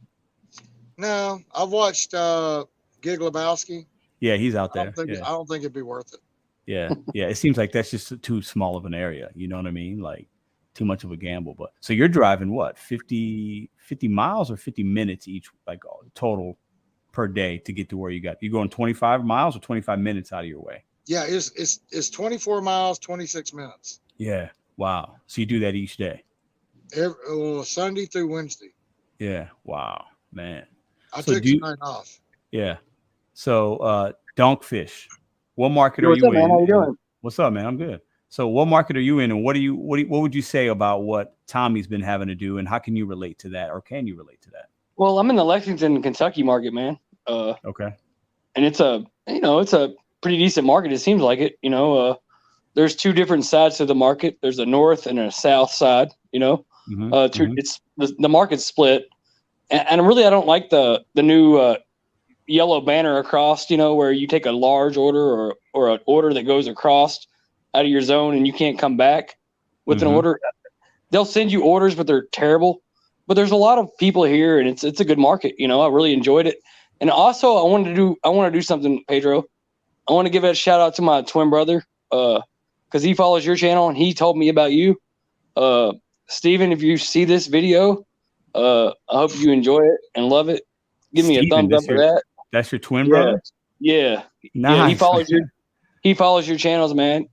No, I've watched Gig Lebowski. Yeah, he's out there. I don't think it'd be worth it. Yeah. Yeah. It seems like that's just too small of an area. You know what I mean? Like too much of a gamble. But so you're driving what, 50 miles or 50 minutes each, like total per day to get to where you're going 25 miles or 25 minutes out of your way? Yeah, it's 24 miles, 26 minutes. Yeah. Wow. So you do that each day? Sunday through Wednesday. Yeah. Wow, man. I So took tonight off. Yeah. So Donkfish, what market are What's you up, in? man? How you doing? What's up, man? I'm good. So what market are you in, and what would you say about what Tommy's been having to do, and how can you relate to that, or can you relate to that? Well, I'm in the Lexington, Kentucky market, man. Okay. And it's a pretty decent market. It seems like it. There's two different sides to the market. There's a north and a south side. It's the market's split, and really I don't like the new yellow banner across. Where you take a large order or an order that goes across out of your zone and you can't come back with an order. They'll send you orders, but they're terrible. But there's a lot of people here, and it's a good market. I really enjoyed it. And also, I want to do something, Pedro. I want to give a shout out to my twin brother, because he follows your channel, and he told me about you. Steven, if you see this video, I hope you enjoy it and love it. Give me a thumbs up for that. That's your twin brother? Yeah. Nice. Yeah, he follows your channels, man.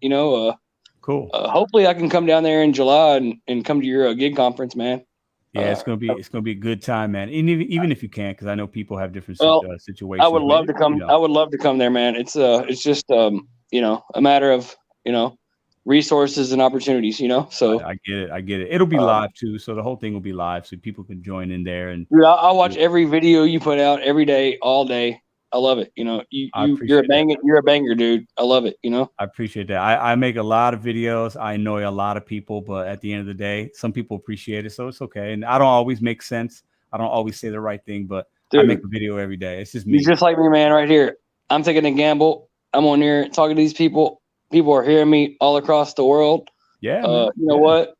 Cool. Hopefully I can come down there in July and come to your gig conference, man. Yeah, it's gonna be a good time, man. And even if you can't, because I know people have different situations. I would love to come. I would love to come there, man. It's just a matter of resources and opportunities. So I get it. It'll be live too, so the whole thing will be live, so people can join in there. And I'll watch every video you put out every day, all day. I love it. You're a banger, dude. I love it. I appreciate that. I make a lot of videos. I annoy a lot of people, but at the end of the day, some people appreciate it, so it's okay. And I don't always make sense. I don't always say the right thing, but dude, I make a video every day. It's just me. You're just like me, man, right here. I'm taking a gamble. I'm on here talking to these people. People are hearing me all across the world. Yeah. You know what?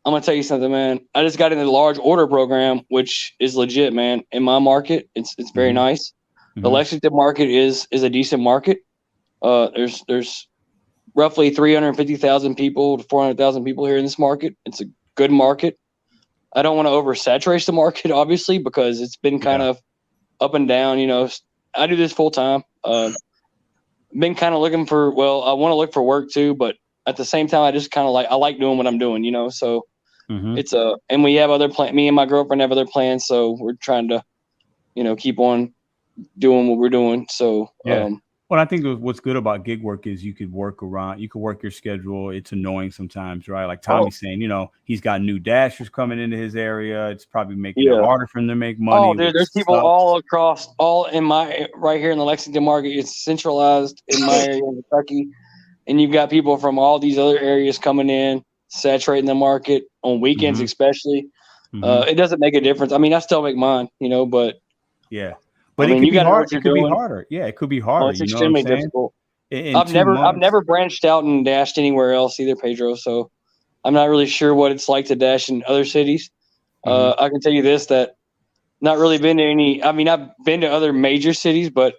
I'm gonna tell you something, man. I just got into the large order program, which is legit, man. In my market, it's very nice. The Lexington market is a decent market. There's roughly 350,000 people to 400,000 people here in this market. It's a good market. I don't want to oversaturate the market, obviously, because it's been kind of up and down. I do this full time. Been kind of looking for. Well, I want to look for work too, but at the same time, I just kind of like doing what I'm doing. So it's and we have other plans. Me and my girlfriend have other plans, so we're trying to, keep on doing what we're doing. So well, I think what's good about gig work is you could work your schedule. It's annoying sometimes, right? Like Tommy's saying, he's got new dashers coming into his area. It's probably making it harder for him to make money. Oh, dude, there's people all across, right here in the Lexington market. It's centralized in my area in Kentucky, and you've got people from all these other areas coming in, saturating the market on weekends, especially. It doesn't make a difference. I mean, I still make mine, but yeah. But it could be hard. It could be harder. Yeah, it could be harder. It's extremely difficult. I've never branched out and dashed anywhere else either, Pedro. So I'm not really sure what it's like to dash in other cities. I can tell you this, that not really been to any. I mean, I've been to other major cities, but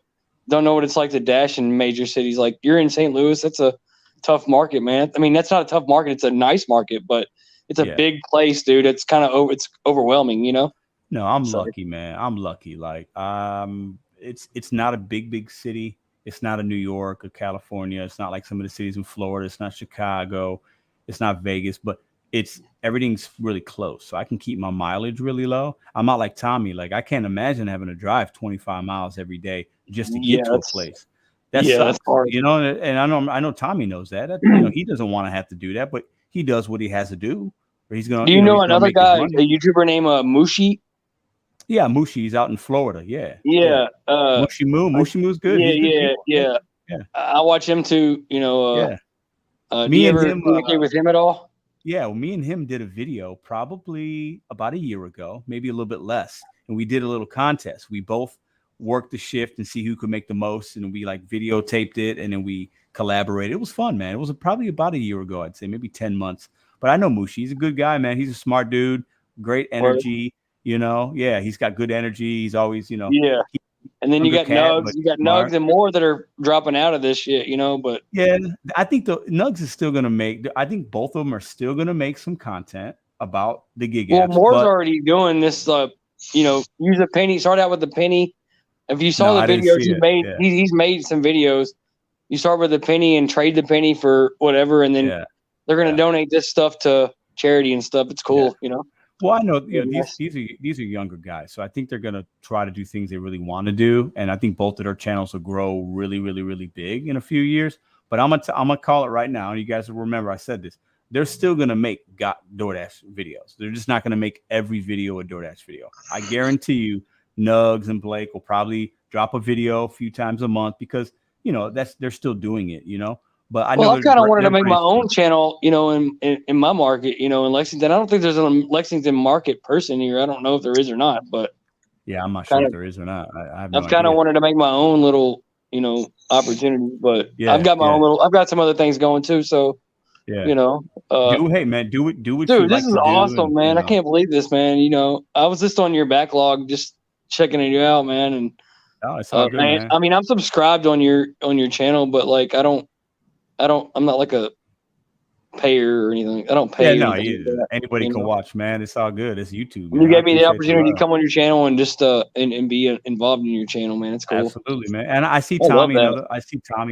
don't know what it's like to dash in major cities. Like you're in St. Louis, that's a tough market, man. I mean, that's not a tough market; it's a nice market, but it's a big place, dude. It's kind of it's overwhelming, you know. No, I'm lucky, man. I'm lucky. Like, it's not a big city. It's not a New York or California. It's not like some of the cities in Florida. It's not Chicago. It's not Vegas, but everything's really close. So I can keep my mileage really low. I'm not like Tommy. Like I can't imagine having to drive 25 miles every day just to get to a place. That's hard. You know, and I know Tommy knows that. You know, he doesn't want to have to do that, but he does what he has to do. Or he's gonna. Do you know another guy, a YouTuber named Mushi? Yeah, Mushi. He's out in Florida. Yeah. Mushi Moo's good. Yeah. I watch him too. You know. Do you ever communicate with him at all? Yeah, well, me and him did a video probably about a year ago, maybe a little bit less, and we did a little contest. We both worked the shift and see who could make the most, and we like videotaped it, and then we collaborated. It was fun, man. It was probably about a year ago, I'd say, maybe 10 months. But I know Mushi. He's a good guy, man. He's a smart dude, great energy. You know, he's got good energy. He's always, you know, and then you got Nugs, Nugs and more that are dropping out of this shit, you know. But yeah, I think the Nugs is still gonna make. I think both of them are still gonna make some content about the gig. Well, Moore's already doing this. You know, use a penny. Start out with the penny. If you saw the videos he made, he's made some videos. You start with a penny and trade the penny for whatever, and then they're gonna donate this stuff to charity and stuff. It's cool, you know. Well, I know, these are younger guys, so I think they're gonna try to do things they really want to do, and I think both of their channels will grow really, really, really big in a few years. But I'm gonna call it right now, and you guys will remember I said this. They're still gonna make DoorDash videos. They're just not gonna make every video a DoorDash video. I guarantee you, Nugs and Blake will probably drop a video a few times a month because you know they're still doing it, you know. But I kind of wanted to make my own channel, you know, in my market, you know, in Lexington. I don't think there's a Lexington market person here. I don't know if there is or not, but yeah, I'm not sure if there is or not. I've kind of wanted to make my own little, you know, opportunity, but I've got my own little. I've got some other things going too, so you know. Hey man, do what dude, you this like is awesome, man. I can't believe this, man. You know, I was just on your backlog, just checking you out, man, and it's all good, man. I mean, I'm subscribed on your channel, but like, I'm not like a payer or anything. I don't pay. Yeah, no, anybody can watch, man. It's all good. It's YouTube. Man. You gave me the opportunity to come on your channel and just and be involved in your channel, man. It's cool. Absolutely, man. And I see Tommy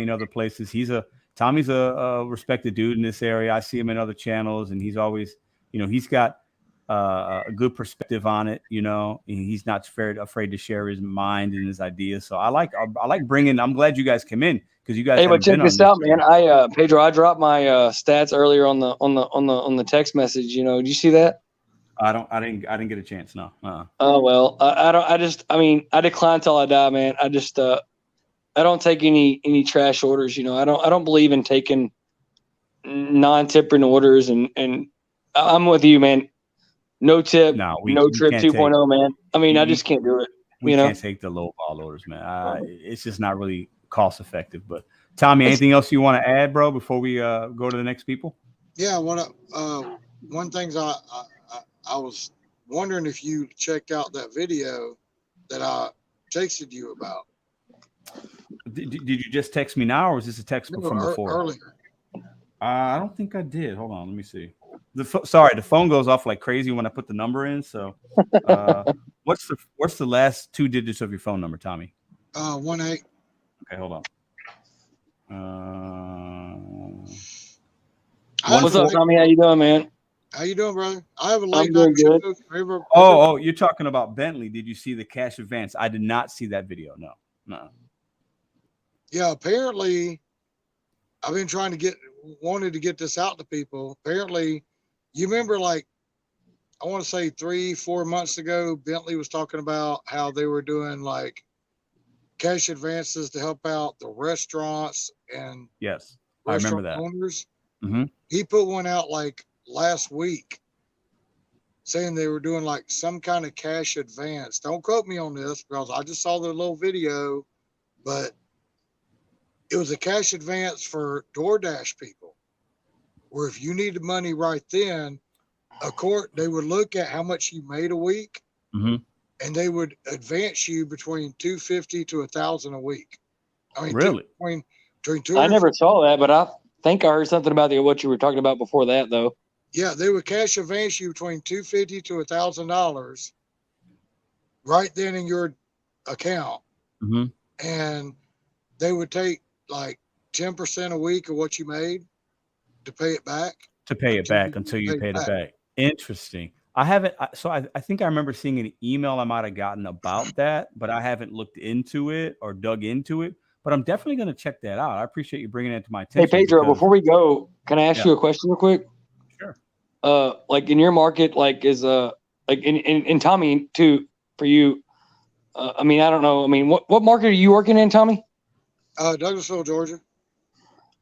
in other places. Tommy's a respected dude in this area. I see him in other channels, and he's always, you know, he's got a good perspective on it. You know, and he's not afraid to share his mind and his ideas. So I like bringing. I'm glad you guys came in. Because you guys, hey, but check this out, man. Pedro, I dropped my stats earlier on the text message. You know, did you see that? I didn't get a chance. No. Oh well, I decline till I die, man. I just I don't take any trash orders. You know, I don't believe in taking non-tipping orders, and I'm with you, man. No tip, no trip 2.0, man. I mean, I just can't do it. We can't take the low ball orders, man. It's just not really cost effective. But Tommy, anything else you want to add, bro, before we go to the next people? Yeah, one thing I was wondering if you checked out that video that I texted you about. Did you just text me now, or was this a text from before? Earlier. I don't think I did. Hold on, let me see. Sorry, the phone goes off like crazy when I put the number in. So, what's the last two digits of your phone number, Tommy? 18. Okay, hold on. What's up, Tommy? How you doing, man? How you doing, brother? I have a late I'm doing good. Oh, you're talking about Bentley. Did you see the cash advance? I did not see that video. No. Yeah, apparently, I've been wanted to get this out to people. Apparently, you remember, like, I want to say 3-4 months ago, Bentley was talking about how they were doing like cash advances to help out the restaurants and yes, I remember that owners. Mm-hmm. He put one out like last week saying they were doing like some kind of cash advance. Don't quote me on this because I just saw the little video, but it was a cash advance for DoorDash people where if you needed money right then, they would look at how much you made a week, Mhm. and they would advance you between $250 to $1,000 a week. I mean, Really? between I never saw that, but I think I heard something about what you were talking about before that, though. Yeah, they would cash advance you between $250 to $1,000 right then in your account, Mhm. and they would take like 10% a week of what you made to pay it back. To pay it back until you paid it back. Interesting. I haven't. So I think I remember seeing an email I might have gotten about that, but I haven't looked into it or dug into it. But I'm definitely going to check that out. I appreciate you bringing it to my Hey, attention. Pedro, before we go, can I ask Yeah. you a question real quick? Sure. Like in your market, like like in Tommy too, for you. I mean, I don't know. I mean, what market are you working in, Tommy? Douglasville, Georgia.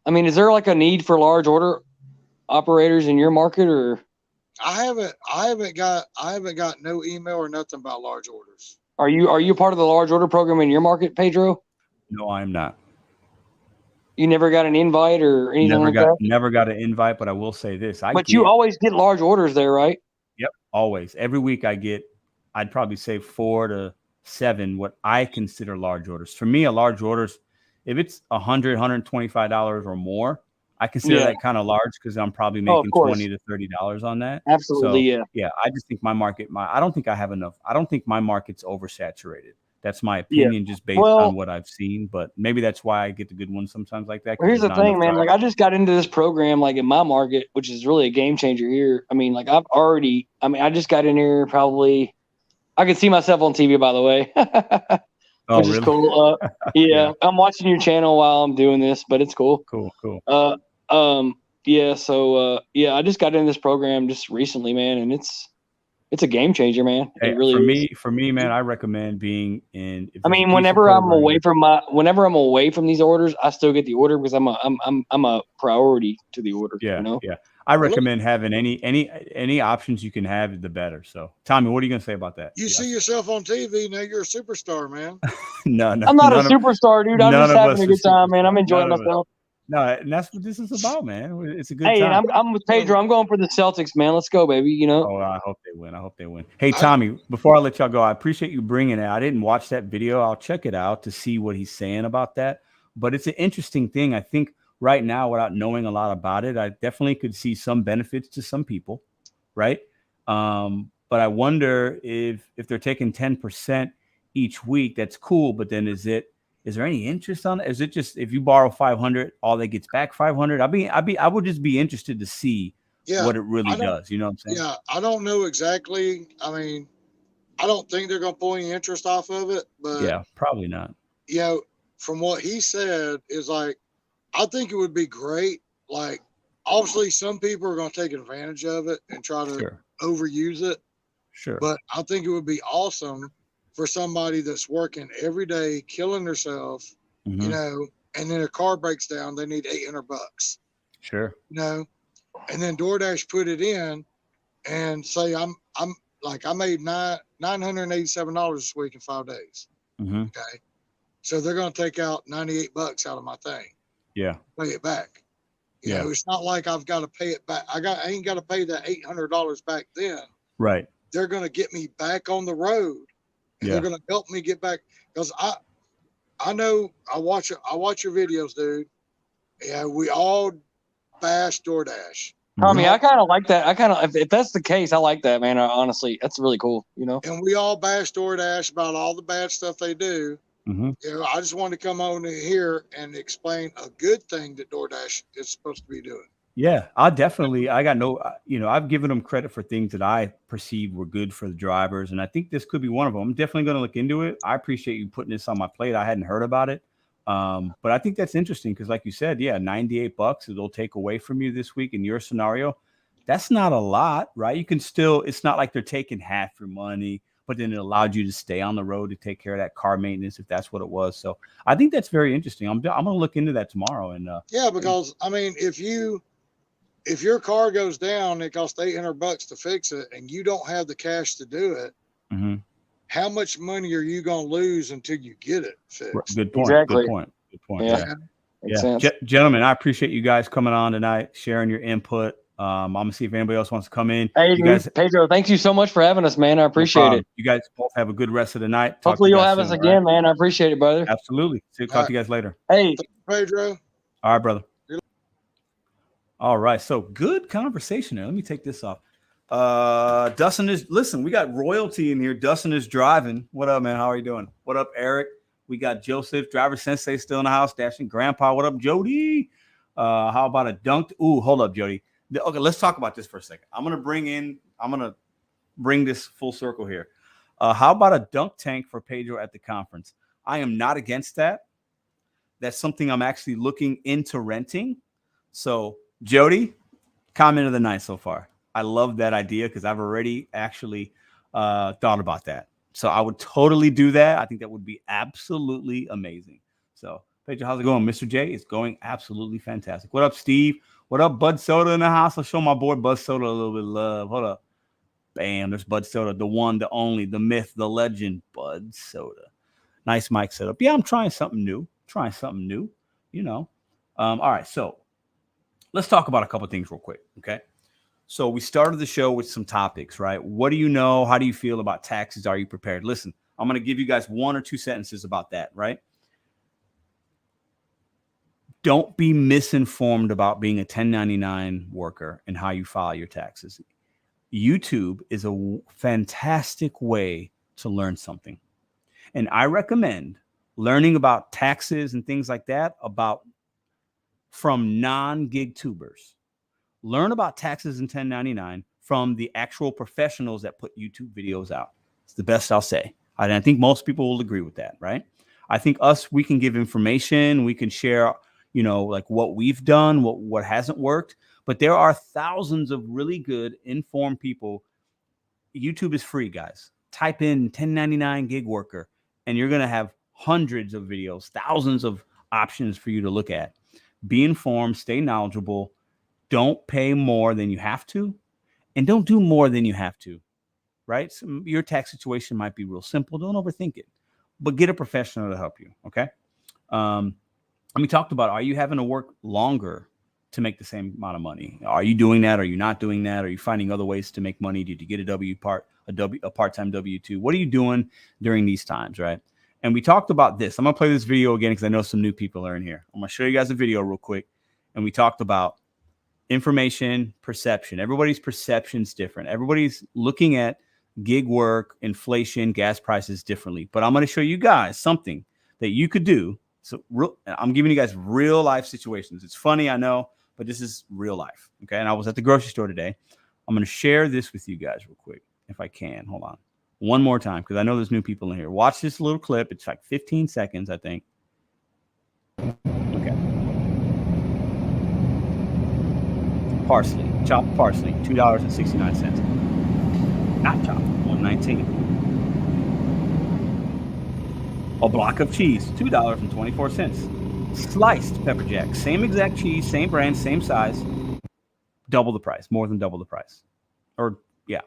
I mean, is there like a need for large order operators in your market, or I haven't got no email or nothing about large orders. are you part of the large order program in your market, Pedro? No, I'm not. You never got an invite or anything Never got an invite, but I will say this. You always get large orders there, right? Yep, always. Every week I'd probably say 4 to 7 what I consider large orders. For me, a large order's, if it's $100, $125 or more, I consider that kind of large because I'm probably making $20 to $30 on that. Absolutely, so, yeah. I just think I don't think I have enough. I don't think my market's oversaturated. That's my opinion, just based on what I've seen. But maybe that's why I get the good ones sometimes like that. Well, here's the thing, man. Like, I just got into this program, like in my market, which is really a game changer here. I mean, like I just got in here probably. I can see myself on TV, by the way, which is cool. Yeah, I'm watching your channel while I'm doing this, but it's cool. Cool. Yeah. So, I just got in this program just recently, man, and it's a game changer, man. Hey, it really for me, man, I recommend being in. I mean, whenever I'm away from these orders, I still get the order because I'm a priority to the order. Yeah, you know? yeah. I recommend having any options you can have, the better. So, Tommy, what are you gonna say about that? You see yourself on TV now. You're a superstar, man. No, I'm not a superstar, dude. I'm just having a good time, man. I'm enjoying myself. No, and that's what this is about, man. It's a good time. Hey, I'm with Pedro. I'm going for the Celtics, man. Let's go, baby. You know. Oh, I hope they win. Hey, Tommy, before I let y'all go, I appreciate you bringing it. I didn't watch that video. I'll check it out to see what he's saying about that. But it's an interesting thing. I think right now, without knowing a lot about it, I definitely could see some benefits to some people, right? But I wonder if they're taking 10% each week, that's cool. But then is there any interest on it? Is it just if you borrow 500, all they gets back 500? I would just be interested to see what it really does. You know what I'm saying? Yeah, I don't know exactly. I mean, I don't think they're going to pull any interest off of it, but yeah, probably not. You know, from what he said is like, I think it would be great. Like, obviously, some people are going to take advantage of it and try to overuse it. Sure. But I think it would be awesome for somebody that's working every day, killing themselves, you know, and then a car breaks down, they need $800. Sure. You know, and then DoorDash put it in and say, I'm like, I made $987 this week in 5 days. Okay. So they're going to take out $98 out of my thing. Yeah. Pay it back. You know, it's not like I've got to pay it back. I ain't got to pay that $800 back then. Right. They're going to get me back on the road. And they're going to help me get back, because I know I watch your videos, dude. Yeah, we all bash DoorDash. Tommy, I kind of like that. If that's the case, I like that, man. Honestly, that's really cool. You know. And we all bash DoorDash about all the bad stuff they do. You know, I just wanted to come on here and explain a good thing that DoorDash is supposed to be doing. Yeah, I've given them credit for things that I perceived were good for the drivers. And I think this could be one of them. I'm definitely going to look into it. I appreciate you putting this on my plate. I hadn't heard about it. But I think that's interesting because like you said, $98 it'll take away from you this week in your scenario. That's not a lot, right? You can still, it's not like they're taking half your money, but then it allowed you to stay on the road to take care of that car maintenance if that's what it was. So I think that's very interesting. I'm going to look into that tomorrow. And because I mean, if your car goes down, it costs $800 to fix it, and you don't have the cash to do it, how much money are you going to lose until you get it fixed? Good point. Exactly. Good point. Yeah. Makes sense. Gentlemen, I appreciate you guys coming on tonight, sharing your input. I'm gonna see if anybody else wants to come in. Hey, you guys, Pedro, thanks you so much for having us, man. I appreciate it. You guys both have a good rest of the night. Talk Hopefully to you you'll guys have soon, us again, man. I appreciate it, brother. Absolutely. Talk to you guys later. Hey, Pedro. All right, brother. All right. So good conversation there. Let me take this off. Dustin listen, we got royalty in here. Dustin is driving. What up, man? How are you doing? What up, Eric? We got Joseph, driver sensei, still in the house. Dashing grandpa. What up, Jody? How about a dunked? Ooh, hold up, Jody. Okay, let's talk about this for a second. I'm gonna bring this full circle here. How about a dunk tank for Pedro at the conference? I am not against that. That's something I'm actually looking into renting. So, Jody, comment of the night so far. I love that idea because I've already actually thought about that. So I would totally do that. I think that would be absolutely amazing. So, Pedro, how's it going? Mr. J, it's going absolutely fantastic. What up, Steve? What up, Bud Soda in the house? I'll show my boy Bud Soda a little bit of love. Hold up. Bam, there's Bud Soda, the one, the only, the myth, the legend, Bud Soda. Nice mic setup. Yeah, I'm trying something new. You know. All right, so let's talk about a couple of things real quick, okay? So we started the show with some topics, right? What do you know? How do you feel about taxes? Are you prepared? Listen, I'm going to give you guys 1 or 2 sentences about that, right? Don't be misinformed about being a 1099 worker and how you file your taxes. YouTube is a fantastic way to learn something. And I recommend learning about taxes and things like that from non-gig tubers. Learn about taxes and 1099 from the actual professionals that put YouTube videos out. It's the best I'll say. I think most people will agree with that, right? I think we can give information. We can share, like what we've done, what hasn't worked. But there are thousands of really good, informed people. YouTube is free, guys. Type in 1099 gig worker, and you're going to have hundreds of videos, thousands of options for you to look at. Be informed, stay knowledgeable. Don't pay more than you have to, and don't do more than you have to, right? So your tax situation might be real simple. Don't overthink it, but get a professional to help you, okay? We talked about, are you having to work longer to make the same amount of money? Are you doing that? Are you not doing that? Are you finding other ways to make money? Did you get a part-time W-2? What are you doing during these times, right? And we talked about this. I'm going to play this video again because I know some new people are in here. I'm going to show you guys a video real quick. And we talked about information, perception. Everybody's perception is different. Everybody's looking at gig work, inflation, gas prices differently. But I'm going to show you guys something that you could do. So I'm giving you guys real life situations. It's funny, I know, but this is real life. Okay. And I was at the grocery store today. I'm going to share this with you guys real quick, if I can. Hold on. One more time, because I know there's new people in here. Watch this little clip. It's like 15 seconds, I think. Okay. Parsley, chopped parsley, $2.69. Not chopped, $1.19. A block of cheese, $2.24. Sliced pepper jack, same exact cheese, same brand, same size, double the price, more than double the price. Or, yeah.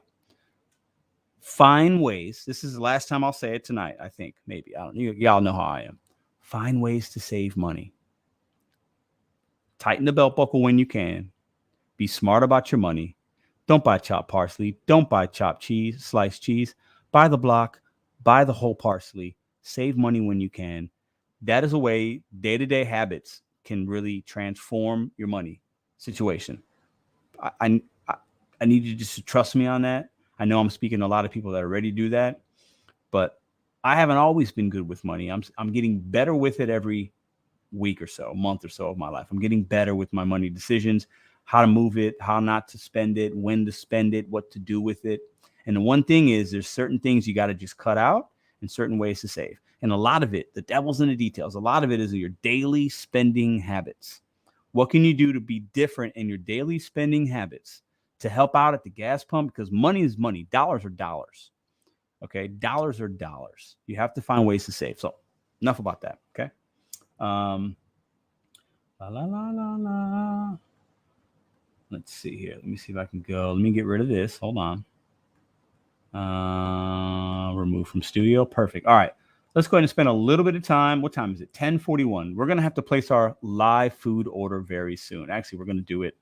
Find ways. This is the last time I'll say it tonight, I think. Maybe. I don't. Y'all know how I am. Find ways to save money. Tighten the belt buckle when you can. Be smart about your money. Don't buy chopped parsley. Don't buy chopped cheese, sliced cheese. Buy the block. Buy the whole parsley. Save money when you can. That is a way day-to-day habits can really transform your money situation. I need you just to trust me on that. I know I'm speaking to a lot of people that already do that, but I haven't always been good with money. I'm getting better with it every week or so, month or so of my life. I'm getting better with my money decisions, how to move it, how not to spend it, when to spend it, what to do with it. And the one thing is there's certain things you got to just cut out and certain ways to save. And a lot of it, the devil's in the details. A lot of it is your daily spending habits. What can you do to be different in your daily spending habits to help out at the gas pump? Because money is money. Dollars are dollars. Okay. Dollars are dollars. You have to find ways to save. So enough about that. Okay. Let's see here. Let me see if I can go. Let me get rid of this. Hold on. Remove from studio. Perfect. All right. let's go ahead and spend a little bit of time. What time is it? 10:41. We're going to have to place our live food order very soon. Actually, we're going to do it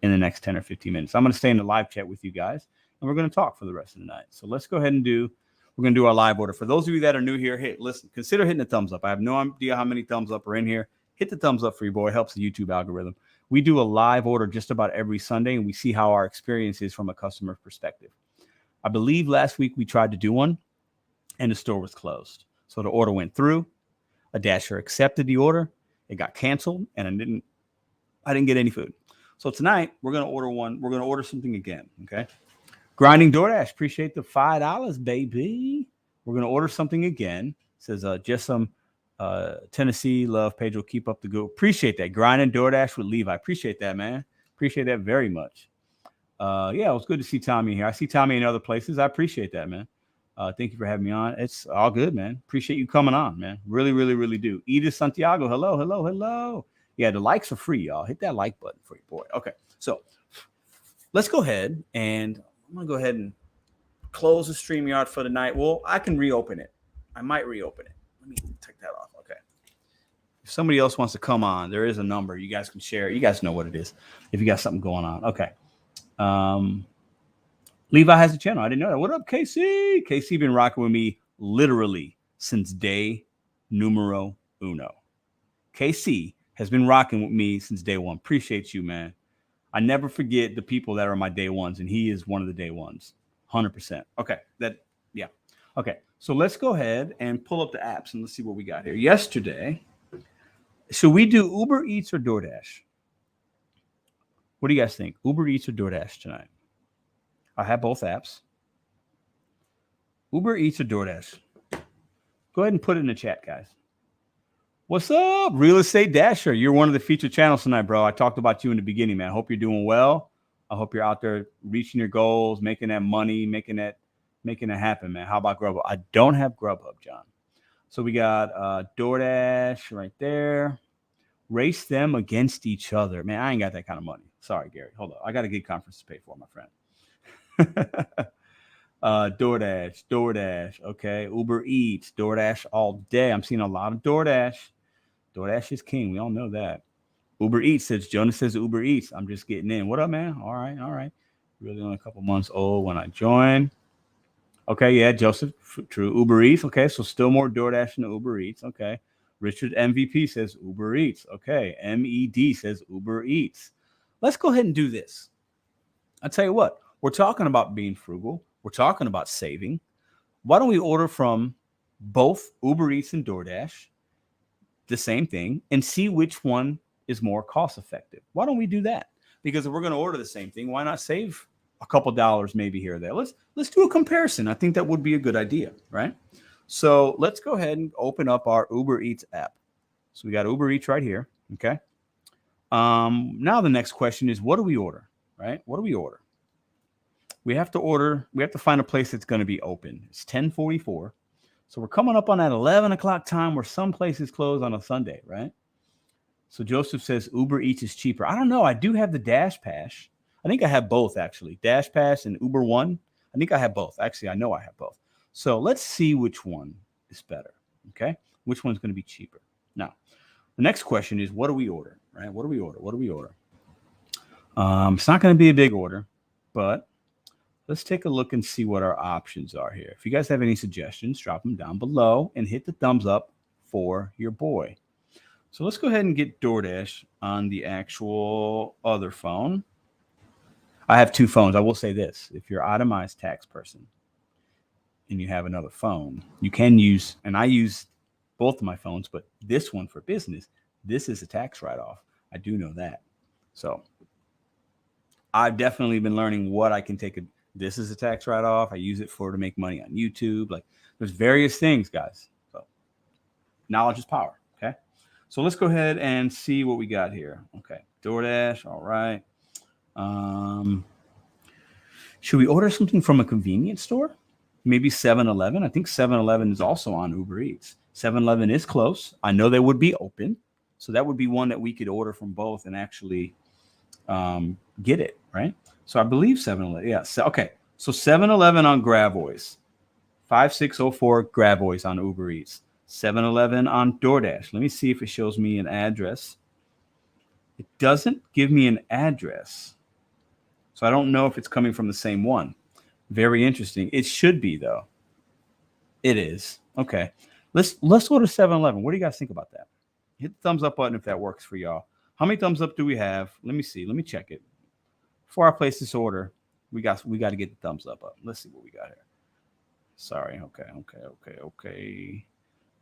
in the next 10 or 15 minutes. I'm going to stay in the live chat with you guys, and we're going to talk for the rest of the night. So let's go ahead and we're going to do our live order. For those of you that are new here, hey, listen, consider hitting the thumbs up. I have no idea how many thumbs up are in here. Hit the thumbs up for your boy. It helps the YouTube algorithm. We do a live order just about every Sunday, and we see how our experience is from a customer perspective. I believe last week we tried to do one, and the store was closed. So the order went through. A dasher accepted the order. It got canceled, and I didn't get any food. So tonight we're gonna order one. We're gonna order something again. Okay. Grinding DoorDash. Appreciate the $5, baby. We're gonna order something again. It says just some Tennessee love. Pedro, keep up the good. Appreciate that. Grinding DoorDash with Levi. Appreciate that, man. Appreciate that very much. Yeah, it was good to see Tommy here. I see Tommy in other places. I appreciate that, man. Thank you for having me on. It's all good, man. Appreciate you coming on, man. Really, really, really do. Edith Santiago, hello, hello, hello. Yeah, the likes are free, y'all. Hit that like button for your boy. Okay, so let's go ahead, and I'm going to go ahead and close the StreamYard for the night. Well, I can reopen it. I might reopen it. Let me take that off. Okay. If somebody else wants to come on, there is a number. You guys can share it. You guys know what it is if you got something going on. Okay. Levi has a channel. I didn't know that. What up, KC? KC been rocking with me literally since day numero uno. KC has been rocking with me since day one. Appreciate you, man. I never forget the people that are my day ones, and he is one of the day ones. 100%. Okay. Yeah. Okay. So let's go ahead and pull up the apps, and let's see what we got here. Yesterday, should we do Uber Eats or DoorDash? What do you guys think? Uber Eats or DoorDash tonight? I have both apps. Uber Eats or DoorDash? Go ahead and put it in the chat, guys. What's up, Real Estate Dasher? You're one of the featured channels tonight, bro. I talked about you in the beginning, man. I hope you're doing well. I hope you're out there reaching your goals, making that money, making it happen, man. How about Grubhub? I don't have Grubhub, John. So we got DoorDash right there. Race them against each other. Man, I ain't got that kind of money. Sorry, Gary. Hold on. I got a good conference to pay for, my friend. DoorDash. Okay. Uber Eats, DoorDash all day. I'm seeing a lot of DoorDash. DoorDash is king. We all know that. Uber Eats says, Jonas says Uber Eats. I'm just getting in. What up, man? All right. Really only a couple months old when I joined. Okay. Yeah, Joseph. True. Uber Eats. Okay. So still more DoorDash than Uber Eats. Okay. Richard MVP says Uber Eats. Okay. MED says Uber Eats. Let's go ahead and do this. I'll tell you what. We're talking about being frugal. We're talking about saving. Why don't we order from both Uber Eats and DoorDash, the same thing, and see which one is more cost effective? Why don't we do that? Because if we're going to order the same thing, why not save a couple dollars maybe here or there? Let's do a comparison. I think that would be a good idea, right? So let's go ahead and open up our Uber Eats app. So we got Uber Eats right here, okay? Now the next question is, what do we order, right? What do we order? We have to find a place that's going to be open. It's 10:44. So we're coming up on that 11 o'clock time where some places close on a Sunday, right? So Joseph says Uber Eats is cheaper. I don't know. I do have the Dash Pass. I think I have both, actually. Dash Pass and Uber One. I think I have both. Actually, I know I have both. So let's see which one is better, okay? Which one's going to be cheaper? Now, the next question is, what do we order, right? What do we order? It's not going to be a big order, but let's take a look and see what our options are here. If you guys have any suggestions, drop them down below and hit the thumbs up for your boy. So let's go ahead and get DoorDash on the actual other phone. I have two phones. I will say this. If you're an itemized tax person and you have another phone, you can use, and I use both of my phones, but this one for business, this is a tax write-off. I do know that. So I've definitely been learning what I can take. This is a tax write-off. I use it to make money on YouTube. Like, there's various things, guys. So knowledge is power. Okay. So let's go ahead and see what we got here. Okay. DoorDash. All right. Should we order something from a convenience store? Maybe 7-Eleven. I think 7-Eleven is also on Uber Eats. 7-Eleven is close. I know they would be open. So that would be one that we could order from both and actually get it, right? So I believe 7-Eleven. Yeah. So, okay. So 7-Eleven on Gravois 5604 Gravois on Uber Eats. 7-Eleven on DoorDash. Let me see if it shows me an address. It doesn't give me an address. So I don't know if it's coming from the same one. Very interesting. It should be, though. It is. Okay. Let's go to 7-Eleven. What do you guys think about that? Hit the thumbs up button if that works for y'all. How many thumbs up do we have? Let me see. Let me check it. Before I place this order, we got to get the thumbs up. Let's see what we got here. Sorry. Okay.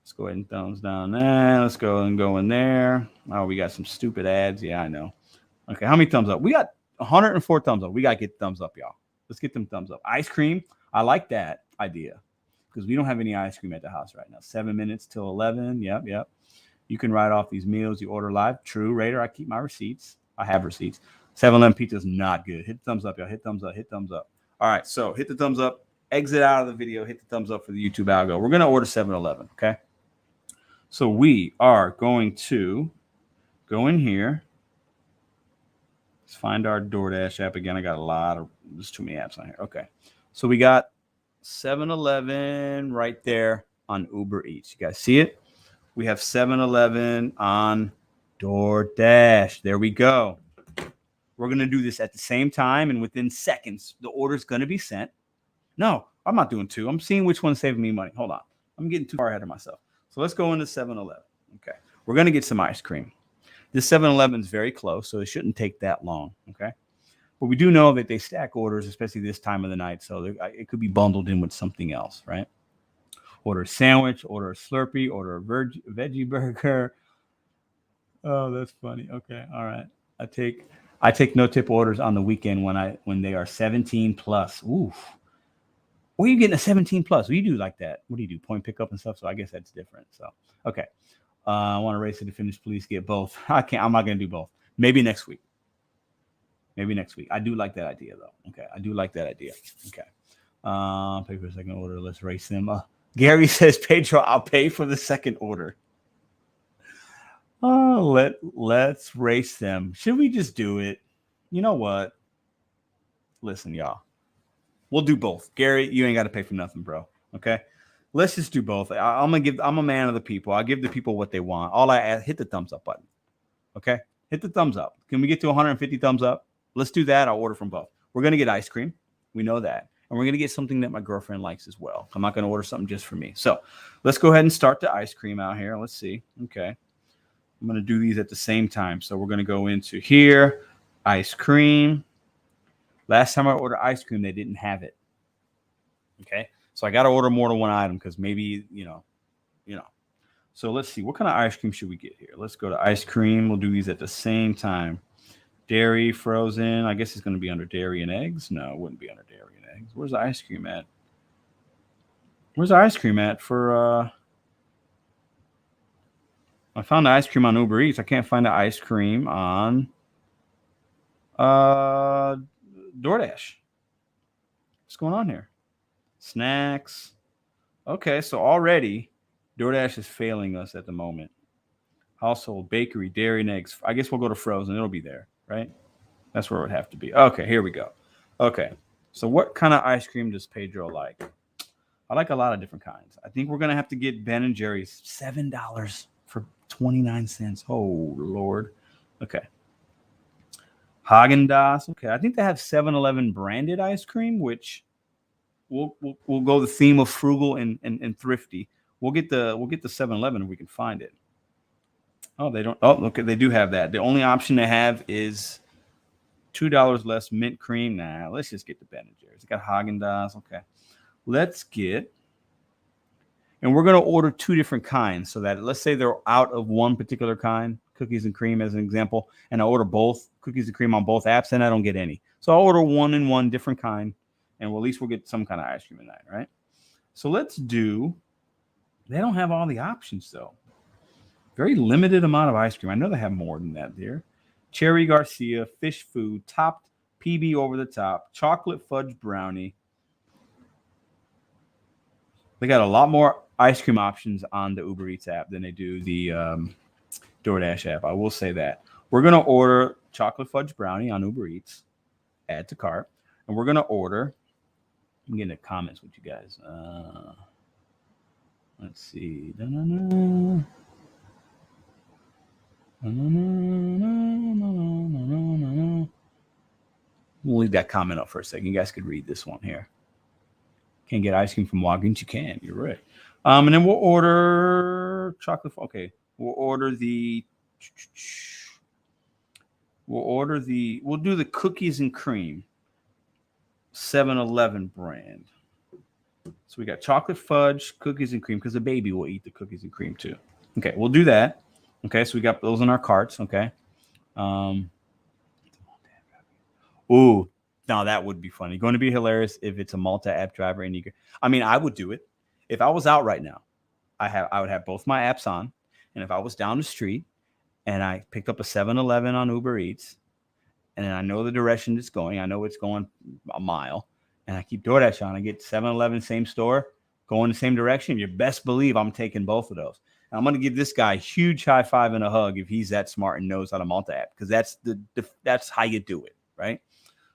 Let's go ahead and thumbs down there. Let's go and go in there. Oh, we got some stupid ads. Yeah, I know. Okay, how many thumbs up? We got 104 thumbs up. We got to get thumbs up, y'all. Let's get them thumbs up. Ice cream. I like that idea because we don't have any ice cream at the house right now. 7 minutes till 11. Yep. You can write off these meals you order live. True, Raider. I keep my receipts. I have receipts. 7-Eleven pizza is not good. Hit the thumbs up, y'all. Hit thumbs up. All right, so hit the thumbs up. Exit out of the video. Hit the thumbs up for the YouTube algo. We're going to order 7-Eleven, okay? So we are going to go in here. Let's find our DoorDash app again. I got there's too many apps on here. Okay. So we got 7-Eleven right there on Uber Eats. You guys see it? We have 7-Eleven on DoorDash. There we go. We're going to do this at the same time, and within seconds, the order's going to be sent. No, I'm not doing two. I'm seeing which one's saving me money. Hold on. I'm getting too far ahead of myself. So let's go into 7-Eleven. Okay. We're going to get some ice cream. This 7-Eleven is very close, so it shouldn't take that long. Okay. But we do know that they stack orders, especially this time of the night. So it could be bundled in with something else, right? Order a sandwich, order a Slurpee, order a veggie burger. Oh, that's funny. Okay. All right. I take no tip orders on the weekend when they are 17 plus. Oof. Where are you getting a 17 plus? What do you do like that? What do you do? Point pickup and stuff. So I guess that's different. So, okay. I want to race to the finish. Please get both. I'm not going to do both. Maybe next week. I do like that idea though. Okay. I do like that idea. Okay. Pay for a second order. Let's race them. Gary says, Pedro, I'll pay for the second order. Let's race them. Should we just do it? You know what? Listen, y'all. We'll do both. Gary, you ain't got to pay for nothing, bro. Okay? Let's just do both. I'm a man of the people. I'll give the people what they want. All I ask, hit the thumbs up button. Okay? Hit the thumbs up. Can we get to 150 thumbs up? Let's do that. I'll order from both. We're going to get ice cream. We know that. And we're going to get something that my girlfriend likes as well. I'm not going to order something just for me. So let's go ahead and start the ice cream out here. Let's see. Okay. I'm going to do these at the same time. So we're going to go into here. Ice cream. Last time I ordered ice cream, they didn't have it. Okay. So I got to order more than one item because maybe, you know. So let's see. What kind of ice cream should we get here? Let's go to ice cream. We'll do these at the same time. Dairy, frozen. I guess it's going to be under dairy and eggs. No, it wouldn't be under dairy and eggs. Where's the ice cream at? Where's the ice cream at for... I found the ice cream on Uber Eats. I can't find the ice cream on DoorDash. What's going on here? Snacks. Okay, so already DoorDash is failing us at the moment. Household, bakery, dairy and eggs. I guess we'll go to frozen. It'll be there, right? That's where it would have to be. Okay, here we go. Okay, so what kind of ice cream does Pedro like? I like a lot of different kinds. I think we're going to have to get Ben & Jerry's. $7 for 29 cents. Oh, Lord. Okay. Haagen-Dazs. Okay, I think they have 7-Eleven branded ice cream, which we'll go the theme of frugal and thrifty. We'll get the 7-Eleven if we can find it. Oh, they don't. Oh, okay, they do have that. The only option they have is $2 less mint cream. Nah, let's just get the Ben & Jerry's. They got Haagen-Dazs. Okay, let's get. And we're going to order two different kinds so that let's say they're out of one particular kind, cookies and cream as an example, and I order both cookies and cream on both apps, and I don't get any. So I'll order one different kind, and at least we'll get some kind of ice cream tonight, right? So let's do. They don't have all the options though. Very limited amount of ice cream. I know they have more than that there. Cherry Garcia, fish food, topped PB over the top, chocolate fudge brownie. They got a lot more ice cream options on the Uber Eats app than they do the DoorDash app. I will say that. We're going to order chocolate fudge brownie on Uber Eats. Add to cart. And we're going to order I'm getting the comments with you guys. Let's see. We'll leave that comment up for a second. You guys could read this one here. Can't get ice cream from Walgreens? You can. You're right. And then we'll order chocolate. Okay. We'll do the cookies and cream 7-Eleven brand. So we got chocolate fudge, cookies and cream, because the baby will eat the cookies and cream too. Okay, we'll do that. Okay, so we got those in our carts. Okay. Ooh, now that would be funny. Going to be hilarious if it's a multi-app driver and I would do it. If I was out right now, I would have both my apps on, and if I was down the street and I picked up a 7-Eleven on Uber Eats, and then I know the direction it's going, I know it's going a mile, and I keep DoorDash on, I get 7-Eleven, same store, going the same direction, you best believe I'm taking both of those. And I'm going to give this guy a huge high five and a hug if he's that smart and knows how to multi-app, because that's how you do it, right?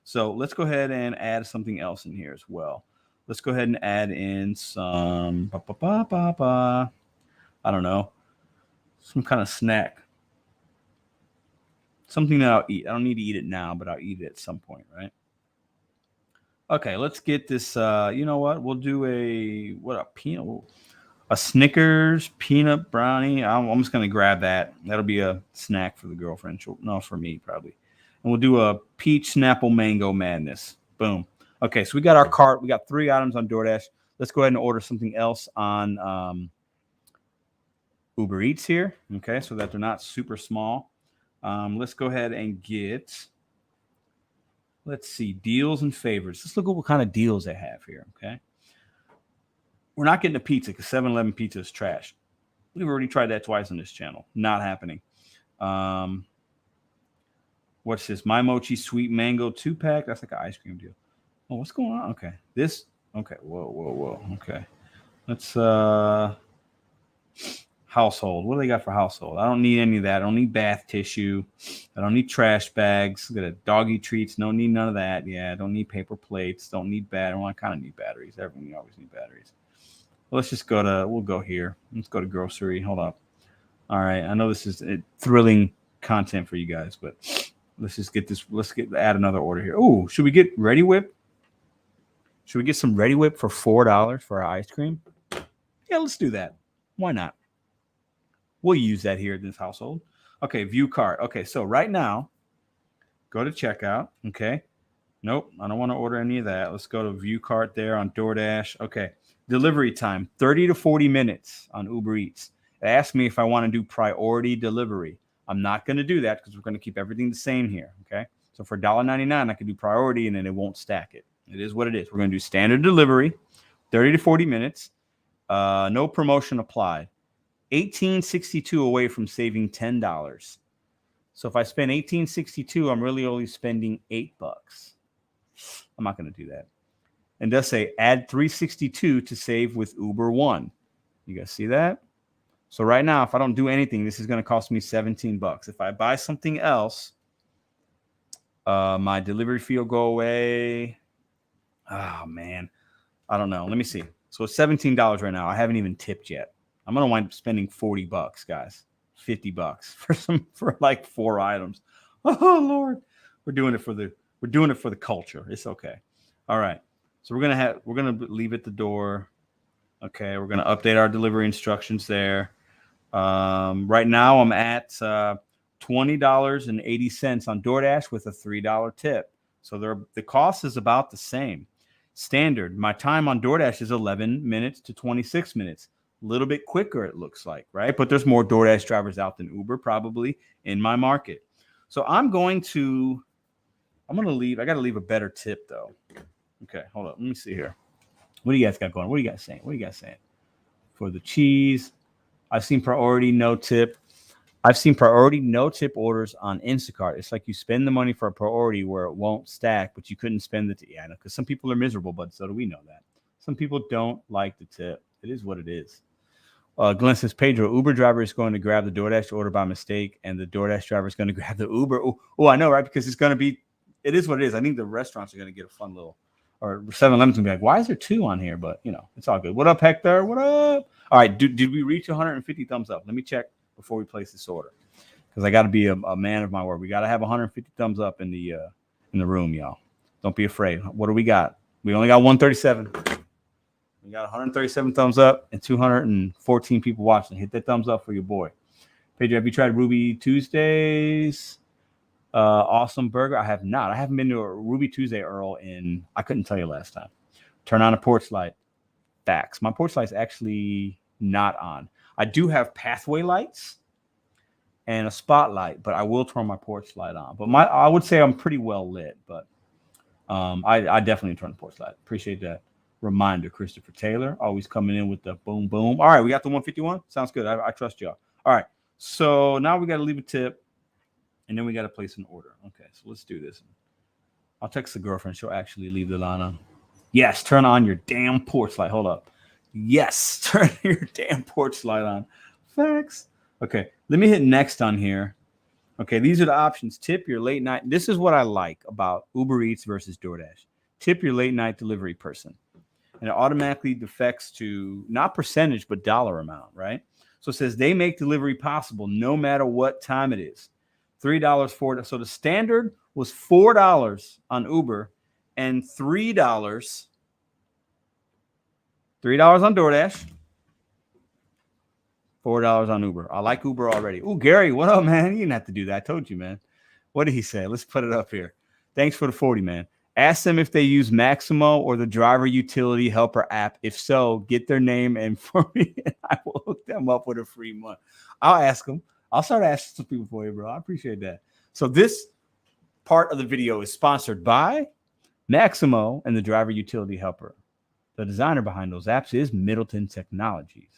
So let's go ahead and add something else in here as well. Let's go ahead and add in some, I don't know, some kind of snack. Something that I'll eat. I don't need to eat it now, but I'll eat it at some point, right? Okay, let's get this. You know what? We'll do a Snickers peanut brownie. I'm just going to grab that. That'll be a snack for the girlfriend. No, for me, probably. And we'll do a peach Snapple mango madness. Boom. Okay, so we got our cart. We got 3 items on DoorDash. Let's go ahead and order something else on Uber Eats here. Okay, so that they're not super small. Let's go ahead and get, let's see, deals and favorites. Let's look at what kind of deals they have here. Okay, we're not getting a pizza because 7-Eleven pizza is trash. We've already tried that twice on this channel. Not happening. What's this? My Mochi Sweet Mango 2-pack. That's like an ice cream deal. Oh, what's going on? Okay. This. Okay. Whoa. Okay. Let's household. What do they got for household? I don't need any of that. I don't need bath tissue. I don't need trash bags. Look at it. Doggy treats. Don't need none of that. Yeah. I don't need paper plates. Don't need batteries. Well, I kind of need batteries. Everyone always need batteries. Well, let's just we'll go here. Let's go to grocery. Hold up. All right. I know this is thrilling content for you guys, but let's just get this. Add another order here. Oh, should we get Ready Whip? Should we get some Ready Whip for $4 for our ice cream? Yeah, let's do that. Why not? We'll use that here in this household. Okay, view cart. Okay, so right now, go to checkout. Okay. Nope, I don't want to order any of that. Let's go to view cart there on DoorDash. Okay, delivery time, 30 to 40 minutes on Uber Eats. It asked me if I want to do priority delivery. I'm not going to do that because we're going to keep everything the same here. Okay, so for $1.99, I can do priority and then it won't stack it. It is what it is. We're going to do standard delivery, 30 to 40 minutes. No promotion applied. $18.62 away from saving $10. So if I spend $18.62, I'm really only spending $8. I'm not going to do that. And does say add $3.62 to save with Uber One. You guys see that? So right now, if I don't do anything, this is going to cost me $17. If I buy something else, my delivery fee will go away. Oh man, I don't know. Let me see. So it's $17 right now. I haven't even tipped yet. I'm gonna wind up spending $40, guys. $50 for like 4 items. Oh Lord, we're doing it for the culture. It's okay. All right. So we're gonna leave at the door. Okay, we're gonna update our delivery instructions there. Right now I'm at $20.80 on DoorDash with a $3 tip. So the cost is about the same. Standard. My time on DoorDash is 11 minutes to 26 minutes. A little bit quicker, it looks like, right? But there's more DoorDash drivers out than Uber probably in my market. So I'm going to leave. I got to leave a better tip though. Okay, hold up. Let me see here. What do you guys got going? What are you guys saying? For the cheese, I've seen priority no tip. I've seen priority no tip orders on Instacart. It's like you spend the money for a priority where it won't stack, but you couldn't spend the tip. Yeah, because some people are miserable, but so do we know that. Some people don't like the tip. It is what it is. Glenn says, Pedro, Uber driver is going to grab the DoorDash order by mistake, and the DoorDash driver is going to grab the Uber. Oh, I know, right? Because it is what it is. I think the restaurants are going to get a fun little or 7-Eleven's gonna be like, why is there 2 on here? But it's all good. What up, Hector? What up? All right, did we reach 150 thumbs up? Let me check before we place this order, because I got to be a man of my word. We got to have 150 thumbs up in the room, y'all. Don't be afraid. What do we got? We only got 137. We got 137 thumbs up and 214 people watching. Hit that thumbs up for your boy. Pedro, have you tried Ruby Tuesdays? Awesome burger. I have not. I haven't been to a Ruby Tuesday, Earl, I couldn't tell you last time. Turn on a porch light. Facts. My porch light's actually not on. I do have pathway lights and a spotlight, but I will turn my porch light on. But I would say I'm pretty well lit, but I definitely turn the porch light. Appreciate that reminder, Christopher Taylor, always coming in with the boom, boom. All right, we got the 151. Sounds good. I trust y'all. All right, so now we got to leave a tip, and then we got to place an order. Okay, so let's do this. I'll text the girlfriend. She'll actually leave the line on. Yes, turn on your damn porch light. Hold up. Yes, turn your damn porch light on. Facts. Okay, let me hit next on here. Okay, these are the options. Tip your late night. This is what I like about Uber Eats versus DoorDash. Tip your late night delivery person. And it automatically defects to not percentage, but dollar amount, right? So it says they make delivery possible no matter what time it is. $3, $4. So the standard was $4 on Uber and $3 on DoorDash, $4 on Uber. I like Uber already. Oh, Gary, what up, man? You didn't have to do that. I told you, man. What did he say? Let's put it up here. Thanks for the 40, man. Ask them if they use Maximo or the driver utility helper app. If so, get their name and for me, and I will hook them up with a free month. I'll ask them. I'll start asking some people for you, bro. I appreciate that. So this part of the video is sponsored by Maximo and the driver utility helper. The designer behind those apps is Middleton Technologies.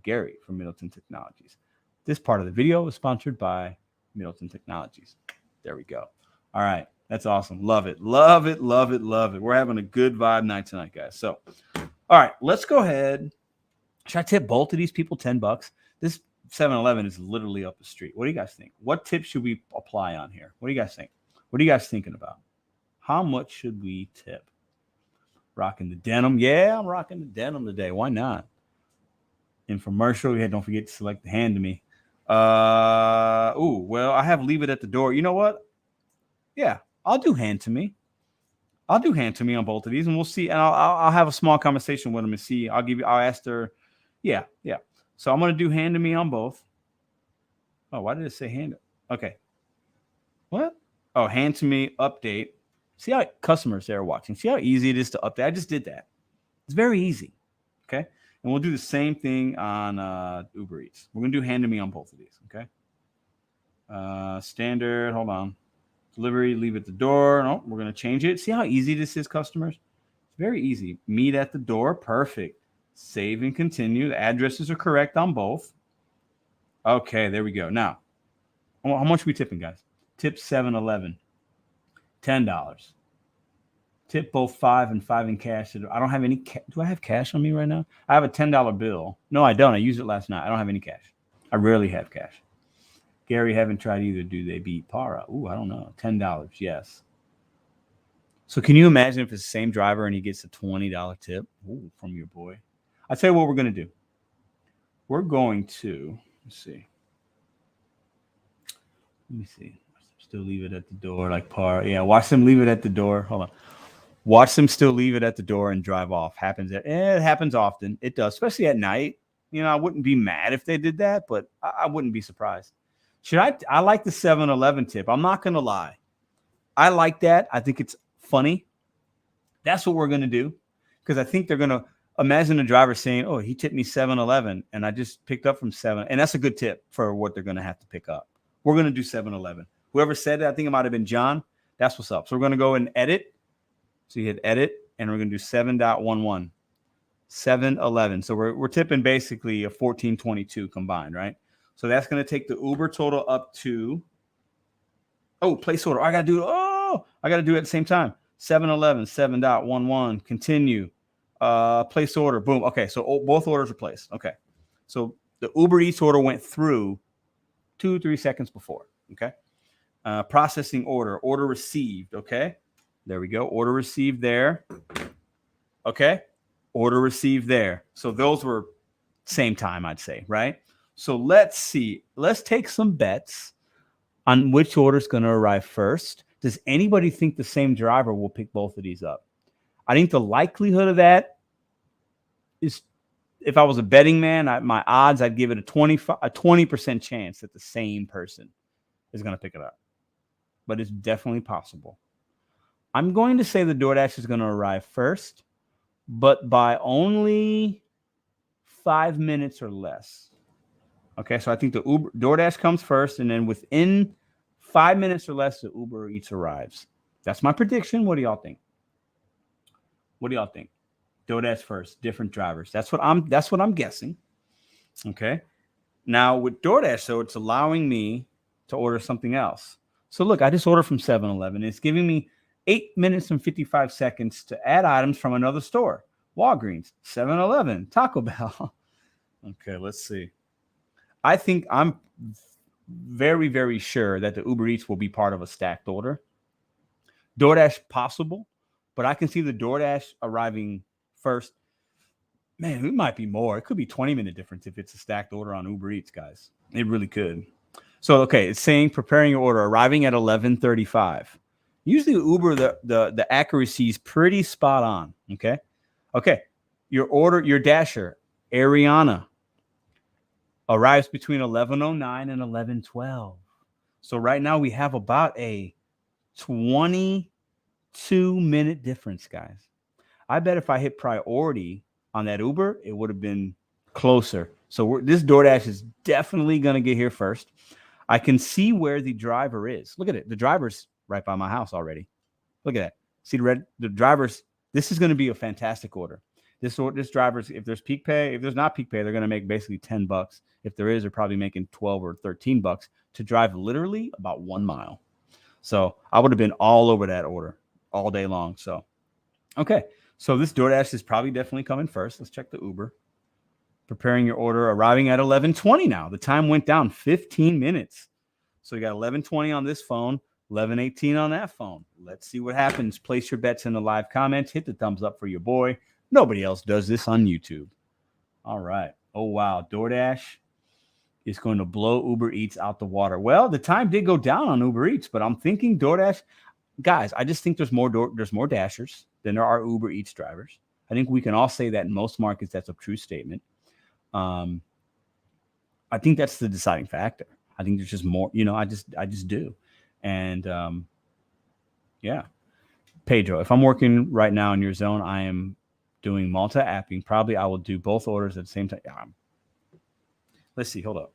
Gary from Middleton Technologies. This part of the video is sponsored by Middleton Technologies. There we go. All right. That's awesome. Love it. Love it. Love it. Love it. We're having a good vibe night tonight, guys. So, all right, let's go ahead. Should I tip both of these people $10? This 7-Eleven is literally up the street. What do you guys think? What tips should we apply on here? What do you guys think? What are you guys thinking about? How much should we tip? Rocking the denim. Yeah, I'm rocking the denim today. Why not? Infomercial. Yeah, don't forget to select the hand to me. Well, I have leave it at the door. You know what? Yeah, I'll do hand to me. I'll do hand to me on both of these, and we'll see. And I'll have a small conversation with them and see. I'll ask her. Yeah. So I'm gonna do hand to me on both. Oh, why did it say hand? Okay. What? Oh, hand to me update. See how customers there are watching. See how easy it is to update. I just did that. It's very easy. Okay. And we'll do the same thing on Uber Eats. We're going to do hand to me on both of these. Okay. Standard. Hold on. Delivery. Leave at the door. No, we're going to change it. See how easy this is, customers? It's very easy. Meet at the door. Perfect. Save and continue. The addresses are correct on both. Okay. There we go. Now, how much are we tipping, guys? Tip 7-Eleven. $10. Tip both $5 and $5 in cash. I don't have any. Do I have cash on me right now? I have a $10 bill. No, I don't. I used it last night. I don't have any cash. I rarely have cash. Gary, haven't tried either. Do they beat Para? Ooh, I don't know. $10. Yes. So can you imagine if it's the same driver and he gets a $20 tip from your boy? I'll tell you what we're going to do. We're going to, let's see. Let me see. Still leave it at the door like Par. Yeah, watch them leave it at the door. Hold on. Watch them still leave it at the door and drive off. It happens often. It does, especially at night. You know, I wouldn't be mad if they did that, but I wouldn't be surprised. I like the 7-Eleven tip. I'm not going to lie. I like that. I think it's funny. That's what we're going to do, because I think they're going to imagine the driver saying, oh, he tipped me 7-Eleven, and I just picked up from 7. And that's a good tip for what they're going to have to pick up. We're going to do 7-Eleven. Whoever said it, I think it might have been John. That's what's up. So we're going to go and edit. So you hit edit, and we're going to do 7.11. 7-Eleven. So we're tipping basically a 14.22 combined, right? So that's going to take the Uber total up to, place order. I got to do it at the same time. 7-Eleven, 7.11, continue. Place order, boom. Okay, so both orders are placed. Okay. So the Uber Eats order went through 2-3 seconds before. Okay. Processing order received. Okay. There we go. Order received there. Okay. Order received there. So those were same time, I'd say, right? So let's see. Let's take some bets on which order is going to arrive first. Does anybody think the same driver will pick both of these up? I think the likelihood of that is, if I was a betting man, my odds, I'd give it a 20% chance that the same person is going to pick it up. But it's definitely possible. I'm going to say the DoorDash is going to arrive first, but by only 5 minutes or less. Okay, so I think the DoorDash comes first, and then within 5 minutes or less, the Uber Eats arrives. That's my prediction. What do y'all think? What do y'all think? DoorDash first, different drivers. That's what I'm guessing. Okay. Now with DoorDash, so it's allowing me to order something else. So look, I just ordered from 7-Eleven. It's giving me 8 minutes and 55 seconds to add items from another store. Walgreens, 7-Eleven, Taco Bell. Okay, let's see. I think I'm very, very sure that the Uber Eats will be part of a stacked order. DoorDash possible, but I can see the DoorDash arriving first. Man, it might be more. It could be 20-minute difference if it's a stacked order on Uber Eats, guys. It really could. So, okay, it's saying preparing your order, arriving at 11:35. Usually Uber, the accuracy is pretty spot on, okay? Okay, your Dasher, Ariana, arrives between 11:09 and 11:12. So right now we have about a 22-minute difference, guys. I bet if I hit priority on that Uber, it would have been closer. So this DoorDash is definitely going to get here first. I can see where the driver is. Look at it. The driver's right by my house already. Look at that. See the driver's. This is going to be a fantastic order. This driver's, if there's peak pay, if there's not peak pay, they're going to make basically $10. If there is, they're probably making $12 or $13 to drive literally about 1 mile. So I would have been all over that order all day long. So, okay. So this DoorDash is probably definitely coming first. Let's check the Uber. Preparing your order, arriving at 11:20 now. The time went down 15 minutes. So you got 11:20 on this phone, 11:18 on that phone. Let's see what happens. Place your bets in the live comments. Hit the thumbs up for your boy. Nobody else does this on YouTube. All right. Oh, wow. DoorDash is going to blow Uber Eats out the water. Well, the time did go down on Uber Eats, but I'm thinking DoorDash. Guys, I just think there's more Dashers than there are Uber Eats drivers. I think we can all say that in most markets. That's a true statement. I think that's the deciding factor. I think there's just more, I just do. And yeah, Pedro, if I'm working right now in your zone, I am doing multi-apping. Probably I will do both orders at the same time. Let's see. Hold up.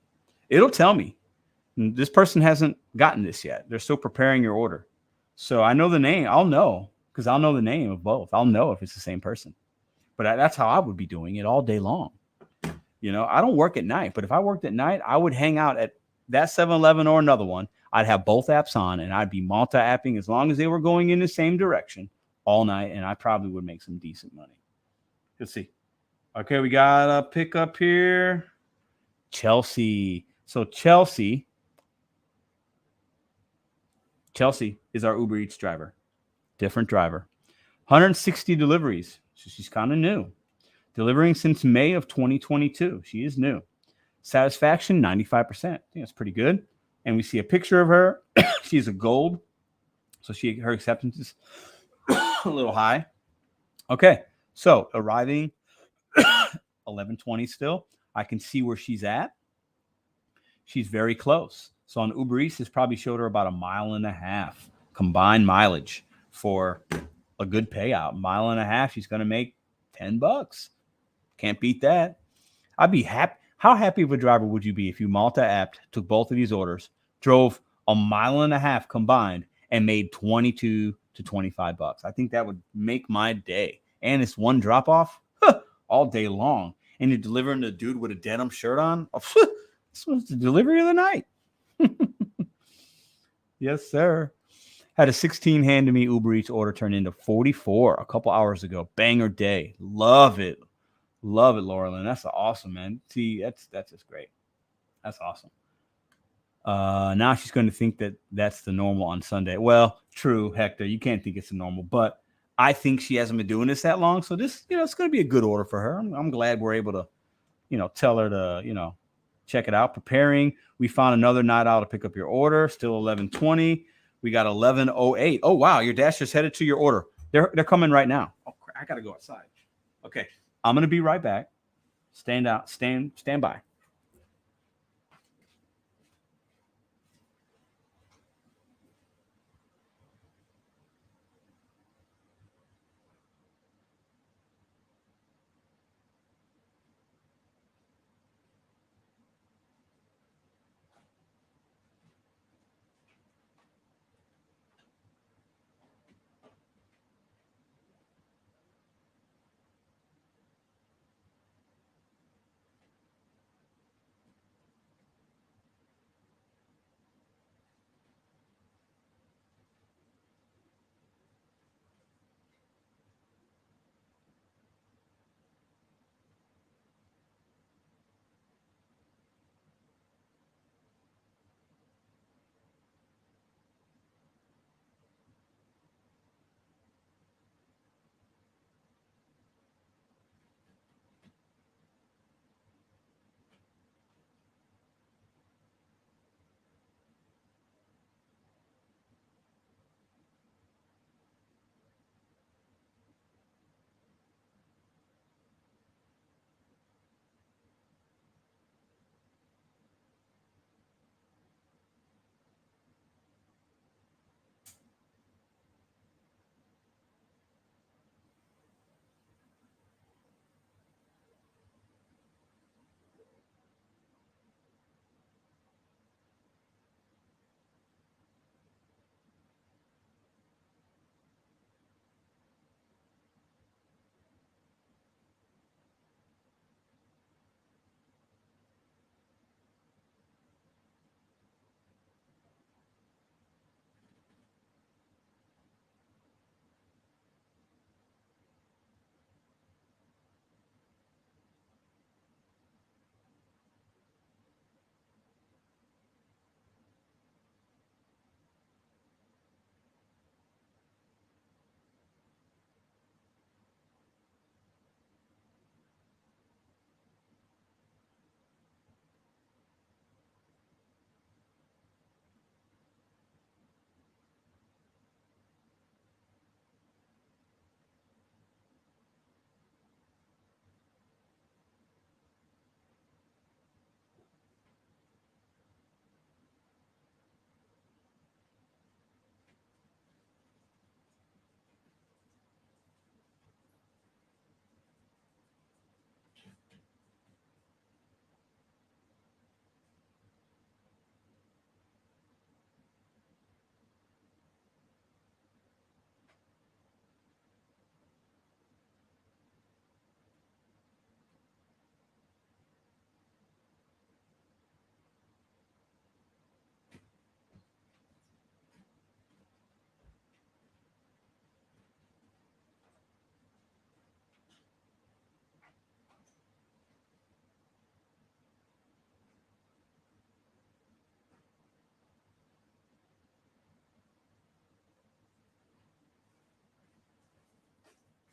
It'll tell me this person hasn't gotten this yet. They're still preparing your order. So I know the name. I'll know because I'll know the name of both. I'll know if it's the same person. But that's how I would be doing it all day long. I don't work at night, but if I worked at night, I would hang out at that 7-Eleven or another one. I'd have both apps on and I'd be multi-apping as long as they were going in the same direction all night. And I probably would make some decent money. Let's see. Okay, we got a pickup here. Chelsea. So Chelsea is our Uber Eats driver. Different driver. 160 deliveries. So she's kind of new. Delivering since May of 2022. She is new. Satisfaction, 95%. I think that's pretty good. And we see a picture of her. She's a gold. So her acceptance is a little high. Okay. So arriving 11:20 still. I can see where she's at. She's very close. So on Uber Eats, this probably showed her about 1.5 miles combined mileage for a good payout. 1.5 miles. She's going to make $10. Can't beat that. I'd be happy. How happy of a driver would you be if you multi-apped, took both of these orders, drove 1.5 miles combined, and made $22 to $25? I think that would make my day. And it's one drop off all day long. And you're delivering the dude with a denim shirt on. This was the delivery of the night. Yes, sir. Had a 16 hand to me Uber Eats order turned into 44 a couple hours ago. Banger day. Love it. Love it, Laurelyn. That's awesome, man. See, that's just great. That's awesome. Now she's going to think that that's the normal on Sunday. Well, True, Hector. You can't think it's a normal, but I think she hasn't been doing this that long. So this, it's going to be a good order for her. I'm glad we're able to, tell her to, check it out. Preparing. We found another night out to pick up your order. Still 11:20. We got 11:08. Oh, wow. Your Dasher's headed to your order. They're coming right now. Oh, I got to go outside. Okay. I'm going to be right back. Stand by.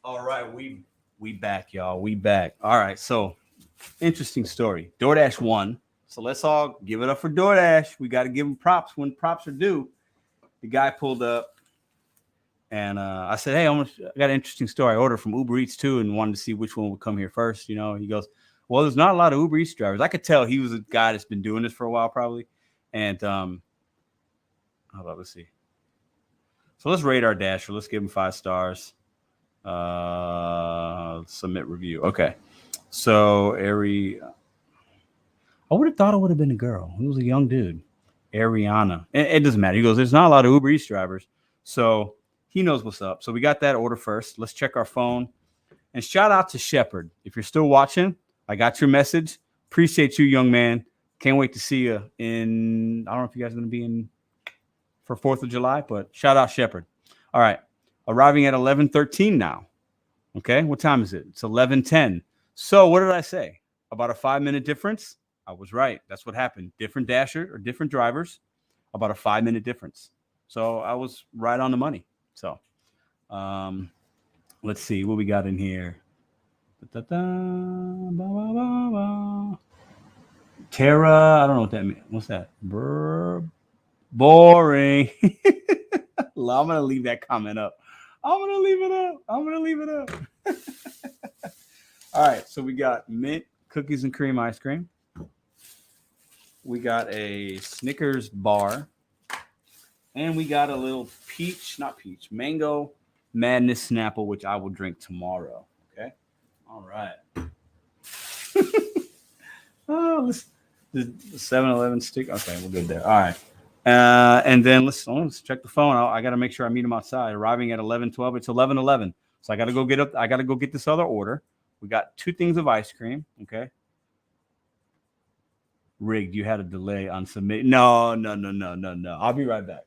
All right, we back, y'all. We back. All right, so interesting story. DoorDash won, so let's all give it up for DoorDash. We got to give them props when props are due. The guy pulled up, and I said, "Hey, I got an interesting story. I ordered from Uber Eats too, and wanted to see which one would come here first." He goes, "Well, there's not a lot of Uber Eats drivers." I could tell he was a guy that's been doing this for a while, probably. And hold on, let's see. So let's rate our Dasher. Let's give him 5 stars. Submit review. Okay. So I would have thought it would have been a girl. He was a young dude. Ariana. It doesn't matter. He goes, there's not a lot of Uber Eats drivers. So he knows what's up. So we got that order first. Let's check our phone. And shout out to Shepard. If you're still watching, I got your message. Appreciate you, young man. Can't wait to see you I don't know if you guys are going to be in for 4th of July, but shout out Shepard. All right. Arriving at 11:13 now. Okay. What time is it? It's 11:10. So what did I say? About a 5-minute difference? I was right. That's what happened. Different Dasher or different drivers. About a 5-minute difference. So I was right on the money. So let's see what we got in here. Terra, I don't know what that means. What's that? Boring. I'm gonna leave that comment up. I'm gonna leave it up. All right, so we got mint cookies and cream ice cream. We got a Snickers bar. And we got a little mango madness Snapple, which I will drink tomorrow. Okay. All right. Oh, the 7-Eleven stick. Okay, we're good there. All right. And then let's check the phone. I got to make sure I meet him outside. Arriving at 11:12. It's 11:11. So I got to go get up. I got to go get this other order. We got 2 things of ice cream. Okay. Rigged. You had a delay on submit. No. I'll be right back.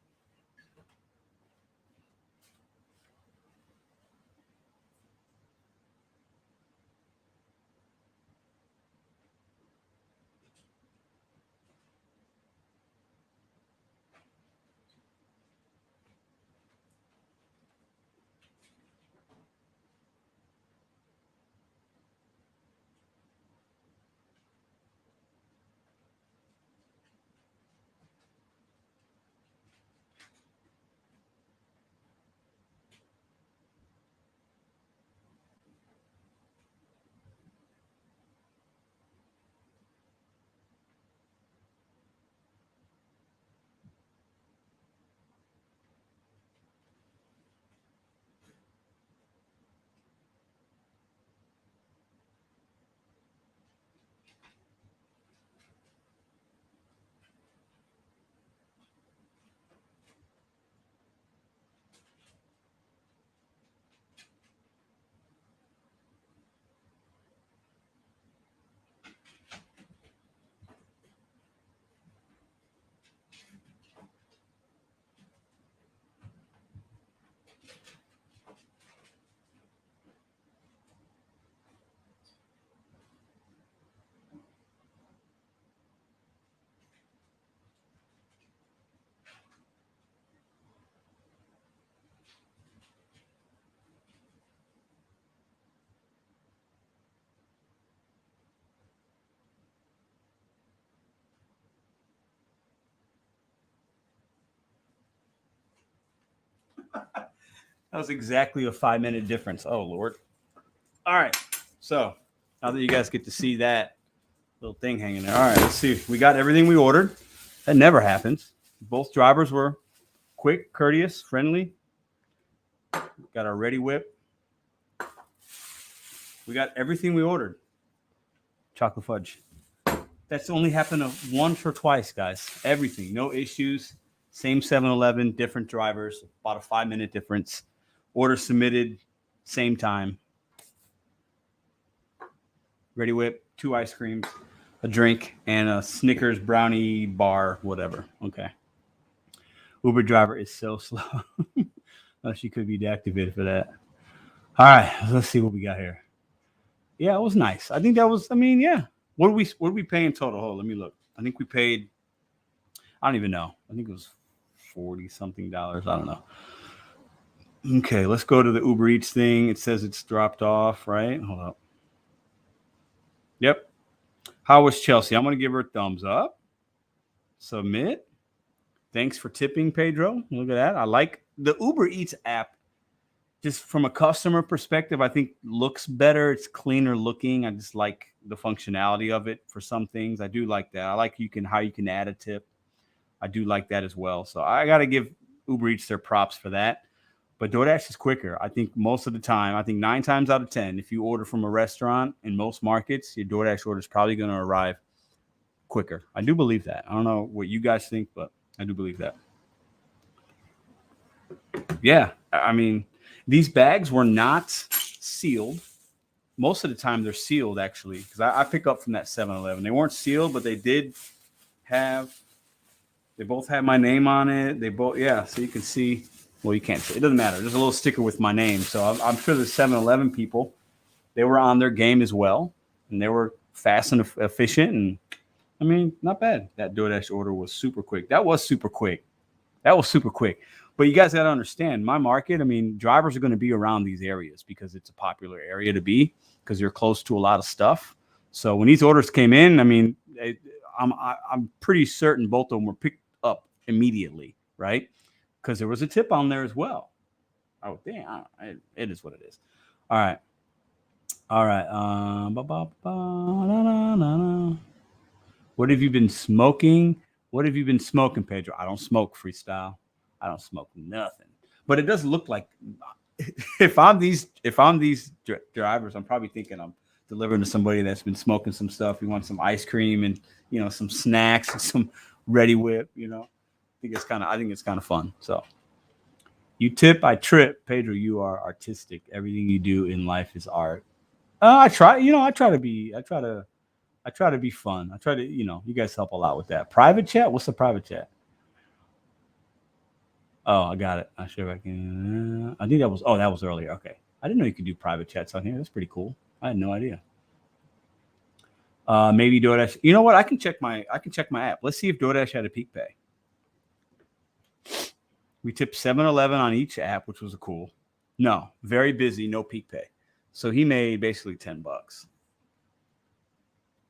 That was exactly a 5-minute difference. Oh, Lord. All right. So now that you guys get to see that little thing hanging there. All right, let's see. We got everything we ordered. That never happens. Both drivers were quick, courteous, friendly. Got our ready whip. We got everything we ordered. Chocolate fudge. That's only happened once or twice, guys. Everything. No issues. Same 7-Eleven, different drivers. About a 5-minute difference. Order submitted, same time. Ready whip, 2 ice creams, a drink, and a Snickers brownie bar, whatever. Okay. Uber driver is so slow. She could be deactivated for that. All right, let's see what we got here. Yeah, it was nice. I think that was. I mean, yeah. What did we pay in total? Hold on, let me look. I think we paid. I don't even know. I think it was $40-something. I don't know. Okay, let's go to the Uber Eats thing. It says it's dropped off, right? Hold up. Yep. How was Chelsea? I'm going to give her a thumbs up. Submit. Thanks for tipping, Pedro. Look at that. I like the Uber Eats app. Just from a customer perspective, I think looks better. It's cleaner looking. I just like the functionality of it for some things. I do like that. I like how you can add a tip. I do like that as well. So I got to give Uber Eats their props for that. But DoorDash is quicker. I think most of the time, 9 times out of 10, if you order from a restaurant in most markets, your DoorDash order is probably going to arrive quicker. I do believe that. I don't know what you guys think, but I do believe that. Yeah. I mean, these bags were not sealed. Most of the time, they're sealed, actually, because I pick up from that 7-Eleven. They weren't sealed, but they both had my name on it. So you can see. Well, you can't see. It doesn't matter. There's a little sticker with my name. So I'm sure the 7-Eleven people, they were on their game as well. And they were fast and efficient. And, I mean, not bad. That DoorDash order was super quick. That was super quick. That was super quick. But you guys got to understand, my market, I mean, drivers are going to be around these areas because it's a popular area to be because you're close to a lot of stuff. So when these orders came in, I mean, I'm pretty certain both of them were picked up immediately, right? Because there was a tip on there as well. Oh, damn. It is what it is. All right. All right. What have you been smoking? What have you been smoking, Pedro? I don't smoke, Freestyle. I don't smoke nothing. But it does look like if I'm these drivers, I'm probably thinking I'm delivering to somebody that's been smoking some stuff. We want some ice cream and some snacks and some Ready Whip. I think it's kind of fun. So you tip, I trip. Pedro, you are artistic. Everything you do in life is art. I try to be fun. I try to, you guys help a lot with that. Private chat? What's the private chat? Oh, I got it. Not sure if I can. I think that was earlier. Okay. I didn't know you could do private chats on here. That's pretty cool. I had no idea. Maybe DoorDash. You know what? I can check my app. Let's see if DoorDash had a peak pay. We tipped 7-11 on each app, which was cool. No, very busy, no peak pay. So he made basically $10.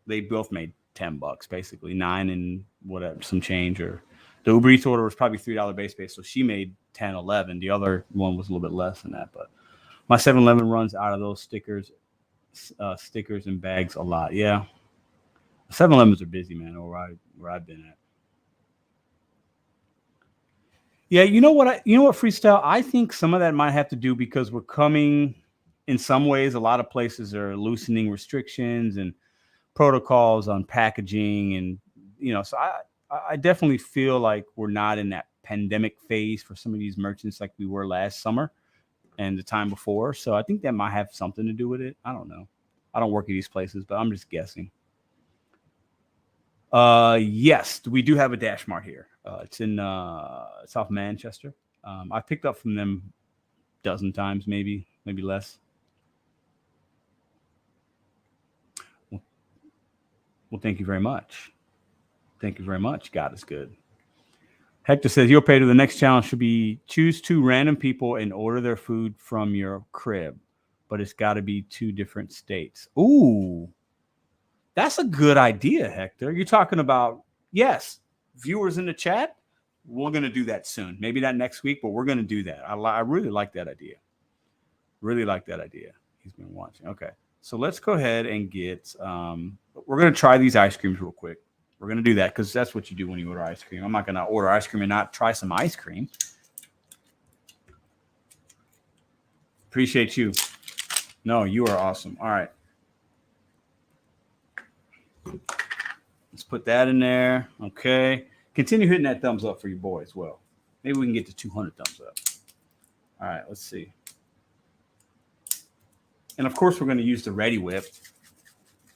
They both made $10, basically 9 and whatever, some change. Or the Uber Eats order was probably $3 base pay, so she made 10, 11. The other one was a little bit less than that, but my 7-11 runs out of those stickers and bags a lot. Yeah, 7-Elevens are busy, man. Where I've been at. Yeah, you know what, Freestyle? I think some of that might have to do because we're coming. In some ways, a lot of places are loosening restrictions and protocols on packaging, and so I definitely feel like we're not in that pandemic phase for some of these merchants like we were last summer and the time before. So I think that might have something to do with it. I don't know. I don't work at these places, but I'm just guessing. Yes, we do have a Dash Mart here. It's in South Manchester. I picked up from them a dozen times, maybe less. Well, thank you very much. Thank you very much. God is good. Hector says, Yo, Pedro, the next challenge should be choose 2 random people and order their food from your crib, but it's got to be 2 different states. Ooh, that's a good idea, Hector. You're talking about, yes, viewers in the chat. We're going to do that soon. Maybe not next week, but we're going to do that. I really like that idea. Really like that idea. He's been watching. Okay. So let's go ahead and get, we're going to try these ice creams real quick. We're going to do that because that's what you do when you order ice cream. I'm not going to order ice cream and not try some ice cream. Appreciate you. No, you are awesome. All right. Let's put that in there. Okay. Continue hitting that thumbs up for your boy as well. Maybe we can get to 200 thumbs up. All right. Let's see. And of course, we're going to use the Ready Whip.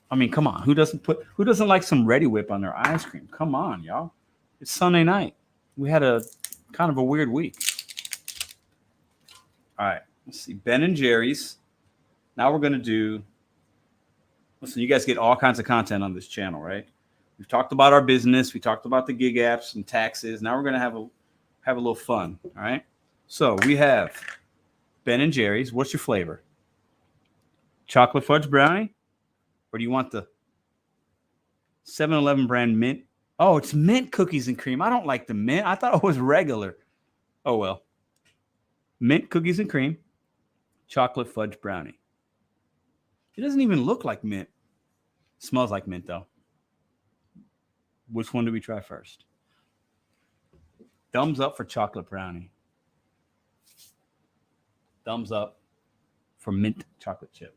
I mean, come on. Who doesn't like some Ready Whip on their ice cream? Come on, y'all. It's Sunday night. We had a kind of a weird week. All right. Let's see. Ben & Jerry's. Now we're going to do. Listen, you guys get all kinds of content on this channel, right? We've talked about our business. We talked about the gig apps and taxes. Now we're going to have a little fun. All right. So we have Ben & Jerry's. What's your flavor? Chocolate fudge brownie? Or do you want the 7-Eleven brand mint? Oh, it's mint cookies and cream. I don't like the mint. I thought it was regular. Oh, well. Mint cookies and cream. Chocolate fudge brownie. It doesn't even look like mint. It smells like mint, though. Which one do we try first? Thumbs up for chocolate brownie. Thumbs up for mint chocolate chip.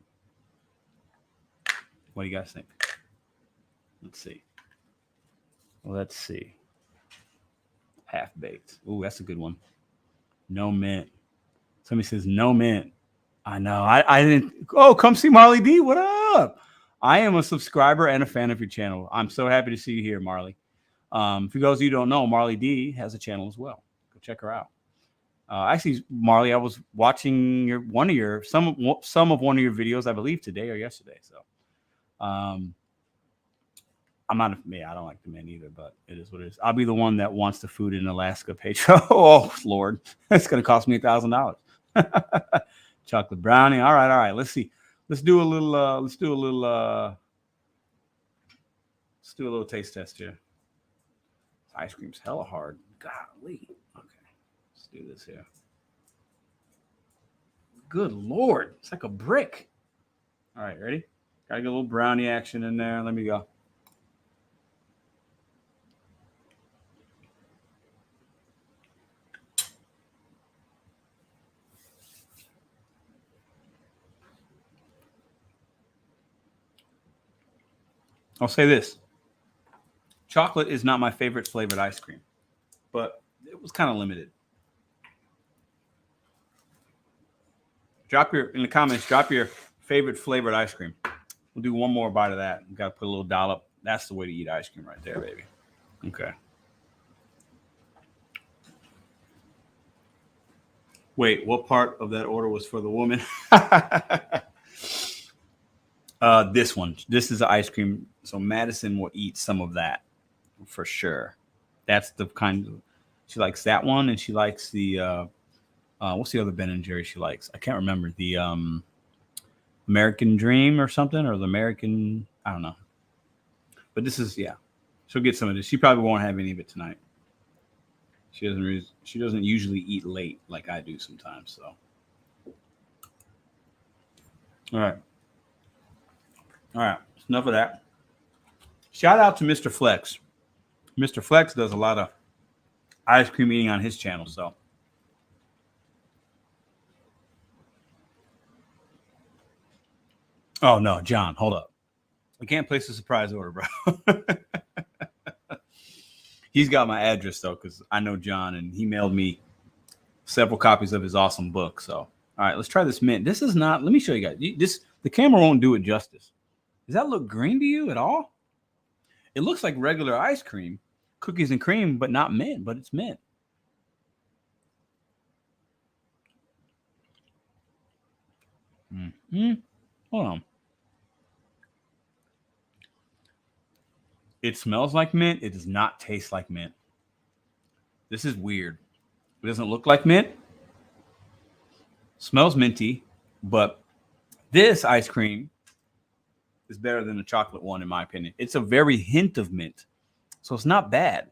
What do you guys think? Let's see. Let's see. Half baked. Ooh, that's a good one. No mint. Somebody says no mint. I know. I didn't. Oh, come see Marley D. What up? I am a subscriber and a fan of your channel. I'm so happy to see you here, Marley. For those of you who don't know, Marley D has a channel as well. Go check her out. Actually, Marley, I was watching some of one of your videos, I believe today or yesterday. So, I'm not. I don't like the mint either, but it is what it is. I'll be the one that wants the food in Alaska, Pedro. Oh Lord, it's gonna cost me $1,000. Chocolate brownie. All right. Let's see. Let's do a little. Let's do a little taste test here. Ice cream's hella hard. Golly. Okay, let's do this here. Good Lord, it's like a brick. All right, ready? Gotta get a little brownie action in there. Let me go. I'll say this. Chocolate is not my favorite flavored ice cream, but it was kind of limited. In the comments, drop your favorite flavored ice cream. We'll do one more bite of that. Got to put a little dollop. That's the way to eat ice cream right there, baby. Okay. Wait, what part of that order was for the woman? This one. This is the ice cream. So Madison will eat some of that for sure. That's the kind of, she likes that one, and she likes the what's the other Ben & Jerry she likes? I can't remember. The American Dream or something, or the American, I don't know. But this is, yeah. She'll get some of this. She probably won't have any of it tonight. She doesn't usually eat late like I do sometimes, so. All right. Enough of that. Shout out to Mr. Flex. Mr. Flex does a lot of ice cream eating on his channel, so. Oh, no, John, hold up. We can't place a surprise order, bro. He's got my address, though, because I know John, and he mailed me several copies of his awesome book. So, all right, let's try this mint. This is not, let me show you guys. The camera won't do it justice. Does that look green to you at all? It looks like regular ice cream, cookies and cream, but not mint, but it's mint. Hold on. It smells like mint. It does not taste like mint. This is weird. It doesn't look like mint. Smells minty, but this ice cream is better than the chocolate one, in my opinion. It's a very hint of mint, so it's not bad.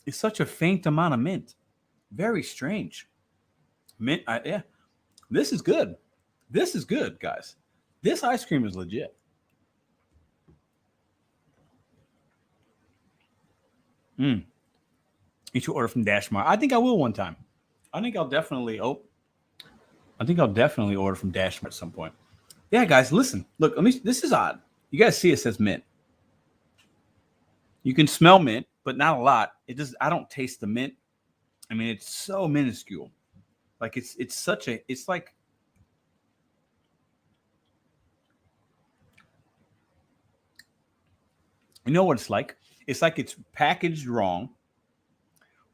It's such a faint amount of mint. Very strange. Mint, yeah. This is good. This is good, guys. This ice cream is legit. You should order from Dashmart. I think I will one time. I think I'll definitely order from Dashmart at some point. Yeah, guys, listen. Look, this is odd. You guys see it says mint. You can smell mint, but not a lot. I don't taste the mint. I mean, it's so minuscule. Like it's like, you know what it's like? It's like it's packaged wrong,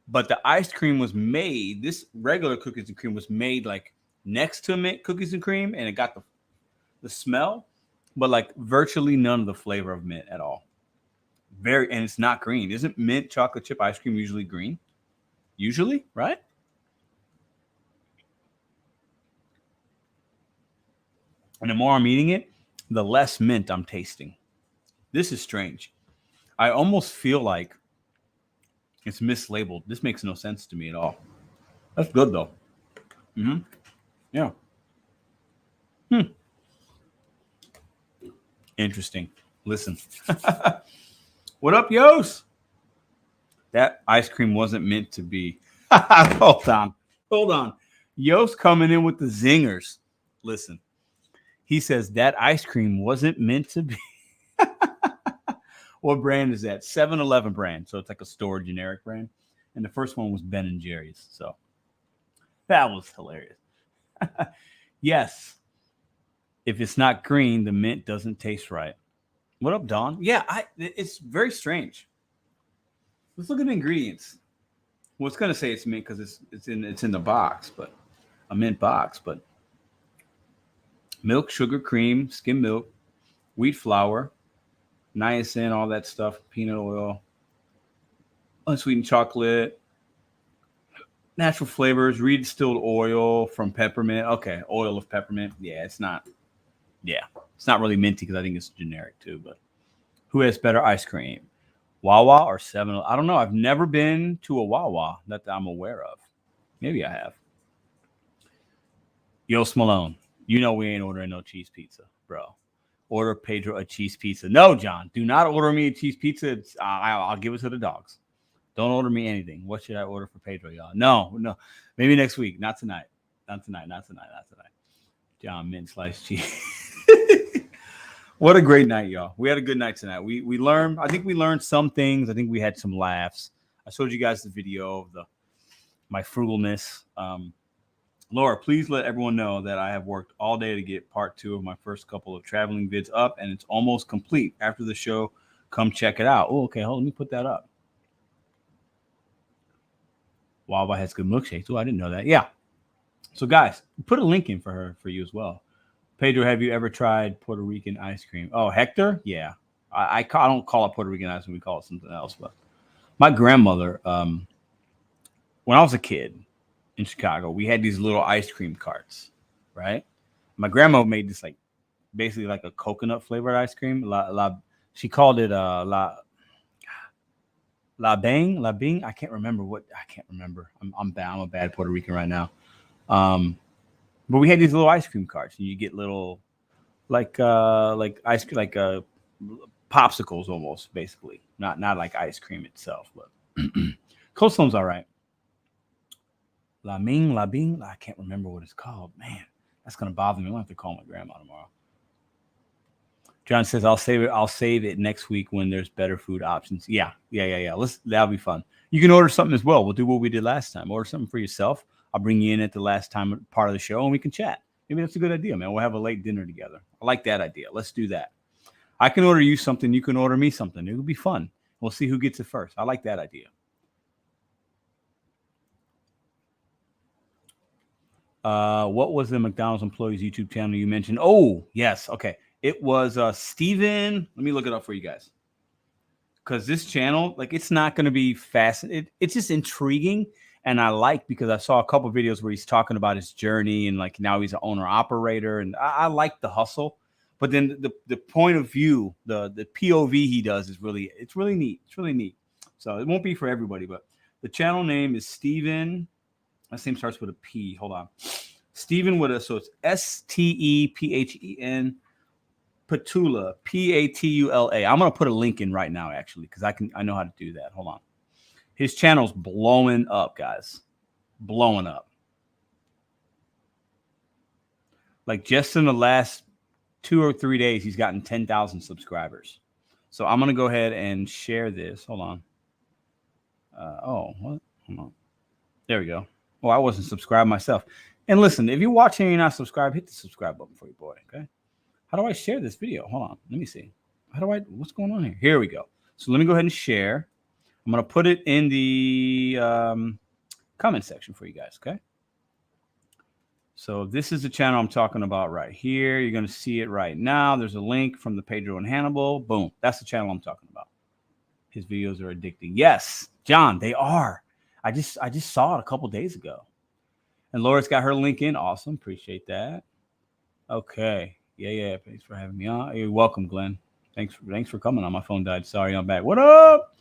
but the ice cream was made, this regular cookies and cream was made like next to mint cookies and cream, and it got the smell, but like virtually none of the flavor of mint at all. And it's not green. Isn't mint chocolate chip ice cream usually green? Usually, right? And the more I'm eating it, the less mint I'm tasting. This is strange. I almost feel like it's mislabeled. This makes no sense to me at all. That's good, though. Yeah. Interesting. Listen. What up, Yos? That ice cream wasn't meant to be. Hold on. Yos coming in with the zingers. Listen. He says that ice cream wasn't meant to be. What brand is that? 7-Eleven brand. So it's like a store generic brand. And the first one was Ben & Jerry's. So that was hilarious. Yes. If it's not green, the mint doesn't taste right. What up, Dawn? Yeah, it's very strange. Let's look at the ingredients. Well, it's gonna say it's mint because it's in the box, but a mint box. But milk, sugar, cream, skim milk, wheat flour, niacin, all that stuff, peanut oil, unsweetened chocolate, natural flavors, redistilled oil from peppermint. Okay, oil of peppermint. Yeah, it's not really minty because I think it's generic too. But who has better ice cream? Wawa or 7? I don't know. I've never been to a Wawa that I'm aware of. Maybe I have. Yo, Smallone, you know we ain't ordering no cheese pizza, bro. Order Pedro a cheese pizza. No, John, do not order me a cheese pizza. I'll give it to the dogs. Don't order me anything. What should I order for Pedro, y'all? No. Maybe next week. Not tonight. Not tonight. John, mint sliced cheese. What a great night, y'all. We had a good night tonight. We learned, I think we learned some things. I think we had some laughs. I showed you guys the video of my frugalness. Laura, please let everyone know that I have worked all day to get part 2 of my first couple of traveling vids up, and it's almost complete. After the show, come check it out. Oh, okay. Hold on, let me put that up. Wawa has good milkshakes. Oh, I didn't know that. Yeah. So, guys, put a link in for you as well. Pedro, have you ever tried Puerto Rican ice cream? Oh, Hector? Yeah. I don't call it Puerto Rican ice cream. We call it something else. But my grandmother, when I was a kid in Chicago, we had these little ice cream carts, right? My grandma made this basically like a coconut flavored ice cream. She called it La Bang. I can't remember. I'm a bad Puerto Rican right now. But we had these little ice cream carts, and you get little like ice cream, popsicles almost, basically. Not like ice cream itself, but Cold Stone's all right. La Bing, I can't remember what it's called. Man, that's gonna bother me. I'm gonna have to call my grandma tomorrow. John says I'll save it next week when there's better food options. Yeah. That'll be fun. You can order something as well. We'll do what we did last time. Order something for yourself. I'll bring you in at the last time part of the show, and we can chat. Maybe that's a good idea, man. We'll have a late dinner together. I like that idea. Let's do that. I can order you something. You can order me something. It'll be fun. We'll see who gets it first. I like that idea. What was the McDonald's employees YouTube channel you mentioned? Oh, yes. Okay. It was Steven. Let me look it up for you guys. Because this channel, it's not going to be fascinating. It's just intriguing. And I like, because I saw a couple of videos where he's talking about his journey and now he's an owner operator. And I like the hustle. But then the point of view, the POV he does it's really neat. It's really neat. So it won't be for everybody, but the channel name is Steven. Last name starts with a P. Hold on. Steven so it's STEPHEN Patula, PATULA. I'm going to put a link in right now, actually, because I know how to do that. Hold on. His channel's blowing up, guys. Blowing up. Just in the last 2 or 3 days, he's gotten 10,000 subscribers. So I'm going to go ahead and share this. Hold on. What? Hold on. There we go. Oh, I wasn't subscribed myself. And listen, if you're watching and you're not subscribed, hit the subscribe button for your boy, okay? How do I share this video? Hold on. Let me see. What's going on here? Here we go. So let me go ahead and share. I'm going to put it in the comment section for you guys, okay? So this is the channel I'm talking about right here. You're going to see it right now. There's a link from the Pedro and Hannibal. Boom. That's the channel I'm talking about. His videos are addicting. Yes, John, they are. I just saw it a couple days ago. And Laura's got her link in. Awesome. Appreciate that. Okay. Yeah. Thanks for having me on. You're welcome, Glenn. Thanks for coming on. My phone died. Sorry, I'm back. What up?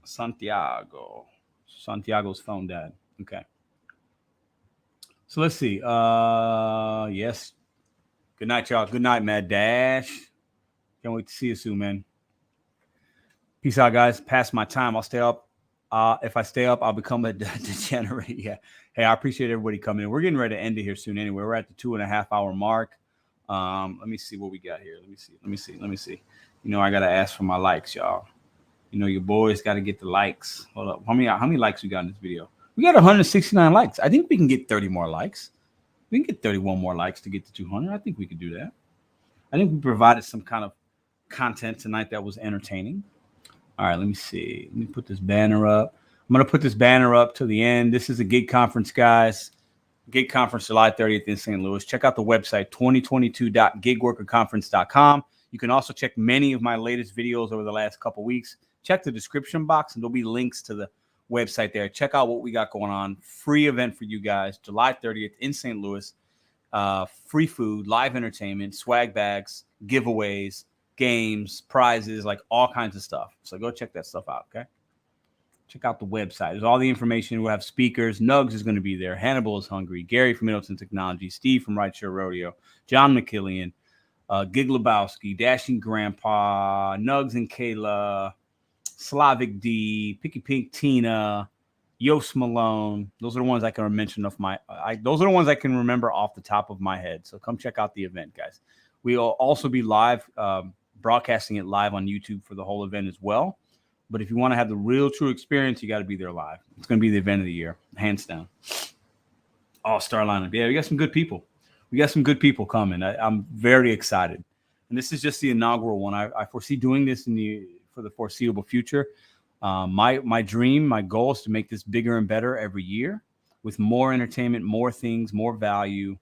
Santiago's phone died. Okay. So let's see. Yes. Good night, y'all. Good night, Mad Dash. Can't wait to see you soon, man. Peace out, guys. Past my time. I'll stay up. If I stay up, I'll become a degenerate. Yeah. Hey, I appreciate everybody coming in. We're getting ready to end it here soon anyway. We're at the 2.5 hour mark. Let me see what we got here. Let me see. You know, I got to ask for my likes, y'all. You know, your boys got to get the likes. Hold up. How many likes we got in this video? We got 169 likes. I think we can get 30 more likes. We can get 31 more likes to get to 200. I think we could do that. I think we provided some kind of content tonight that was entertaining. All right, let me see. Let me put this banner up. I'm going to put this banner up to the end. This is a gig conference, guys. Gig conference July 30th in St. Louis. Check out the website, 2022.gigworkerconference.com. You can also check many of my latest videos over the last couple weeks. Check the description box, and there'll be links to the website there. Check out what we got going on. Free event for you guys, July 30th in St. Louis. Free food, live entertainment, swag bags, giveaways, games, prizes, like all kinds of stuff. So go check that stuff out, okay? Check out the website. There's all the information. We'll have speakers. Nugs is going to be there. Hannibal is hungry. Gary from Middleton Technology. Steve from Rideshare Rodeo. John McKillian. Gig Lebowski. Dashing Grandpa. Nugs and Kayla. Slavic D. Picky Pink Tina. Yost Malone. Those are the ones I can mention off my. Those are the ones I can remember off the top of my head. So come check out the event, guys. We'll also be live, broadcasting it live on YouTube for the whole event as well. But if you want to have the real true experience, you got to be there live. It's going to be the event of the year, hands down. All-star lineup. Yeah, we got some good people. We got some good people coming. I'm very excited. And this is just the inaugural one. I foresee doing this for the foreseeable future. My dream, my goal is to make this bigger and better every year with more entertainment, more things, more value.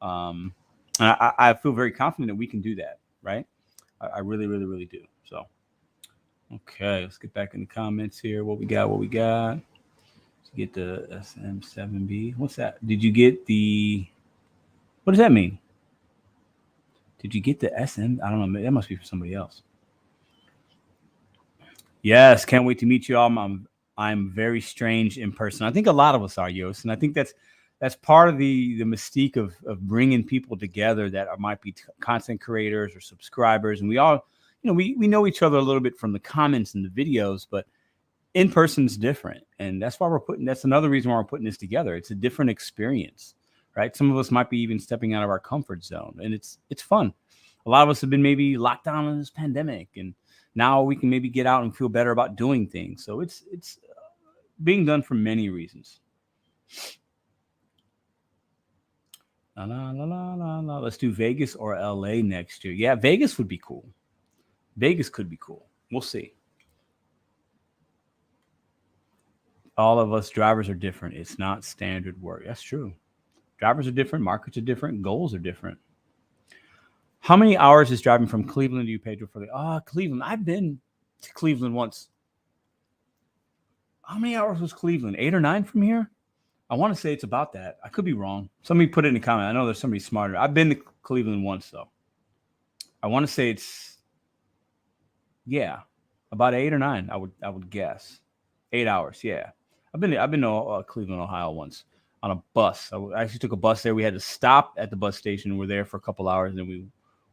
And I feel very confident that we can do that, right? I really, really, really do. So. Okay, let's get back in the comments here. What we got? Did you get the SM7B? What's that? Did you get the... What does that mean? Did you get the SM? I don't know. That must be for somebody else. Yes, can't wait to meet you all. I'm very strange in person. I think a lot of us are, Yost, and I think that's part of the mystique of bringing people together that might be content creators or subscribers, and we all... we know each other a little bit from the comments and the videos, but in person is different. And that's why that's another reason why we're putting this together. It's a different experience, right? Some of us might be even stepping out of our comfort zone, and it's fun. A lot of us have been maybe locked down in this pandemic, and now we can maybe get out and feel better about doing things. So it's being done for many reasons. La, la, la, la, la. Let's do Vegas or LA next year. Yeah, Vegas would be cool. Vegas could be cool. We'll see. All of us drivers are different. It's not standard work. That's true. Drivers are different. Markets are different. Goals are different. How many hours is driving from Cleveland to you, Pedro? Cleveland. I've been to Cleveland once. How many hours was Cleveland? 8 or 9 from here? I want to say it's about that. I could be wrong. Somebody put it in the comment. I know there's somebody smarter. I've been to Cleveland once, though. I want to say it's... Yeah, about 8 or 9. I would guess 8 hours. Yeah, I've been to Cleveland, Ohio once on a bus. I actually took a bus there. We had to stop at the bus station. We're there for a couple hours, and then we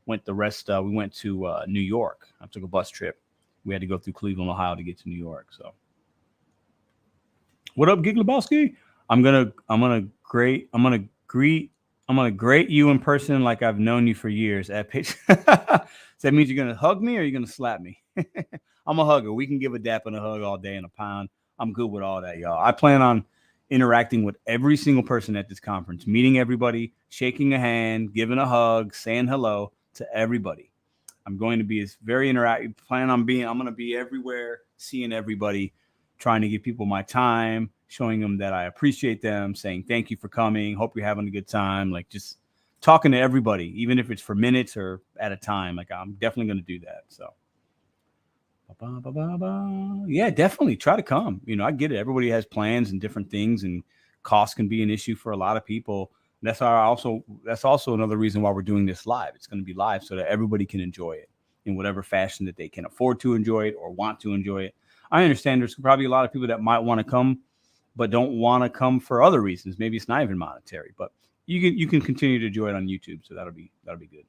went the rest. We went to New York. I took a bus trip. We had to go through Cleveland, Ohio to get to New York. So, what up, Gig Lebowski? I'm gonna greet you in person like I've known you for years. At pitch. So that means you're gonna hug me or you're gonna slap me? I'm a hugger. We can give a dap and a hug all day and a pound. I'm good with all that, y'all. I plan on interacting with every single person at this conference, meeting everybody, shaking a hand, giving a hug, saying hello to everybody. I'm going to be very interactive. I'm going to be everywhere, seeing everybody, trying to give people my time, showing them that I appreciate them, saying thank you for coming. Hope you're having a good time. Like just talking to everybody, even if it's for minutes or at a time. Like I'm definitely going to do that. So, yeah, definitely try to come. I get it. Everybody has plans and different things, and cost can be an issue for a lot of people. That's also another reason why we're doing this live. It's going to be live so that everybody can enjoy it in whatever fashion that they can afford to enjoy it or want to enjoy it. I understand there's probably a lot of people that might want to come, but don't want to come for other reasons. Maybe it's not even monetary, but you can continue to enjoy it on YouTube. So that'll be good.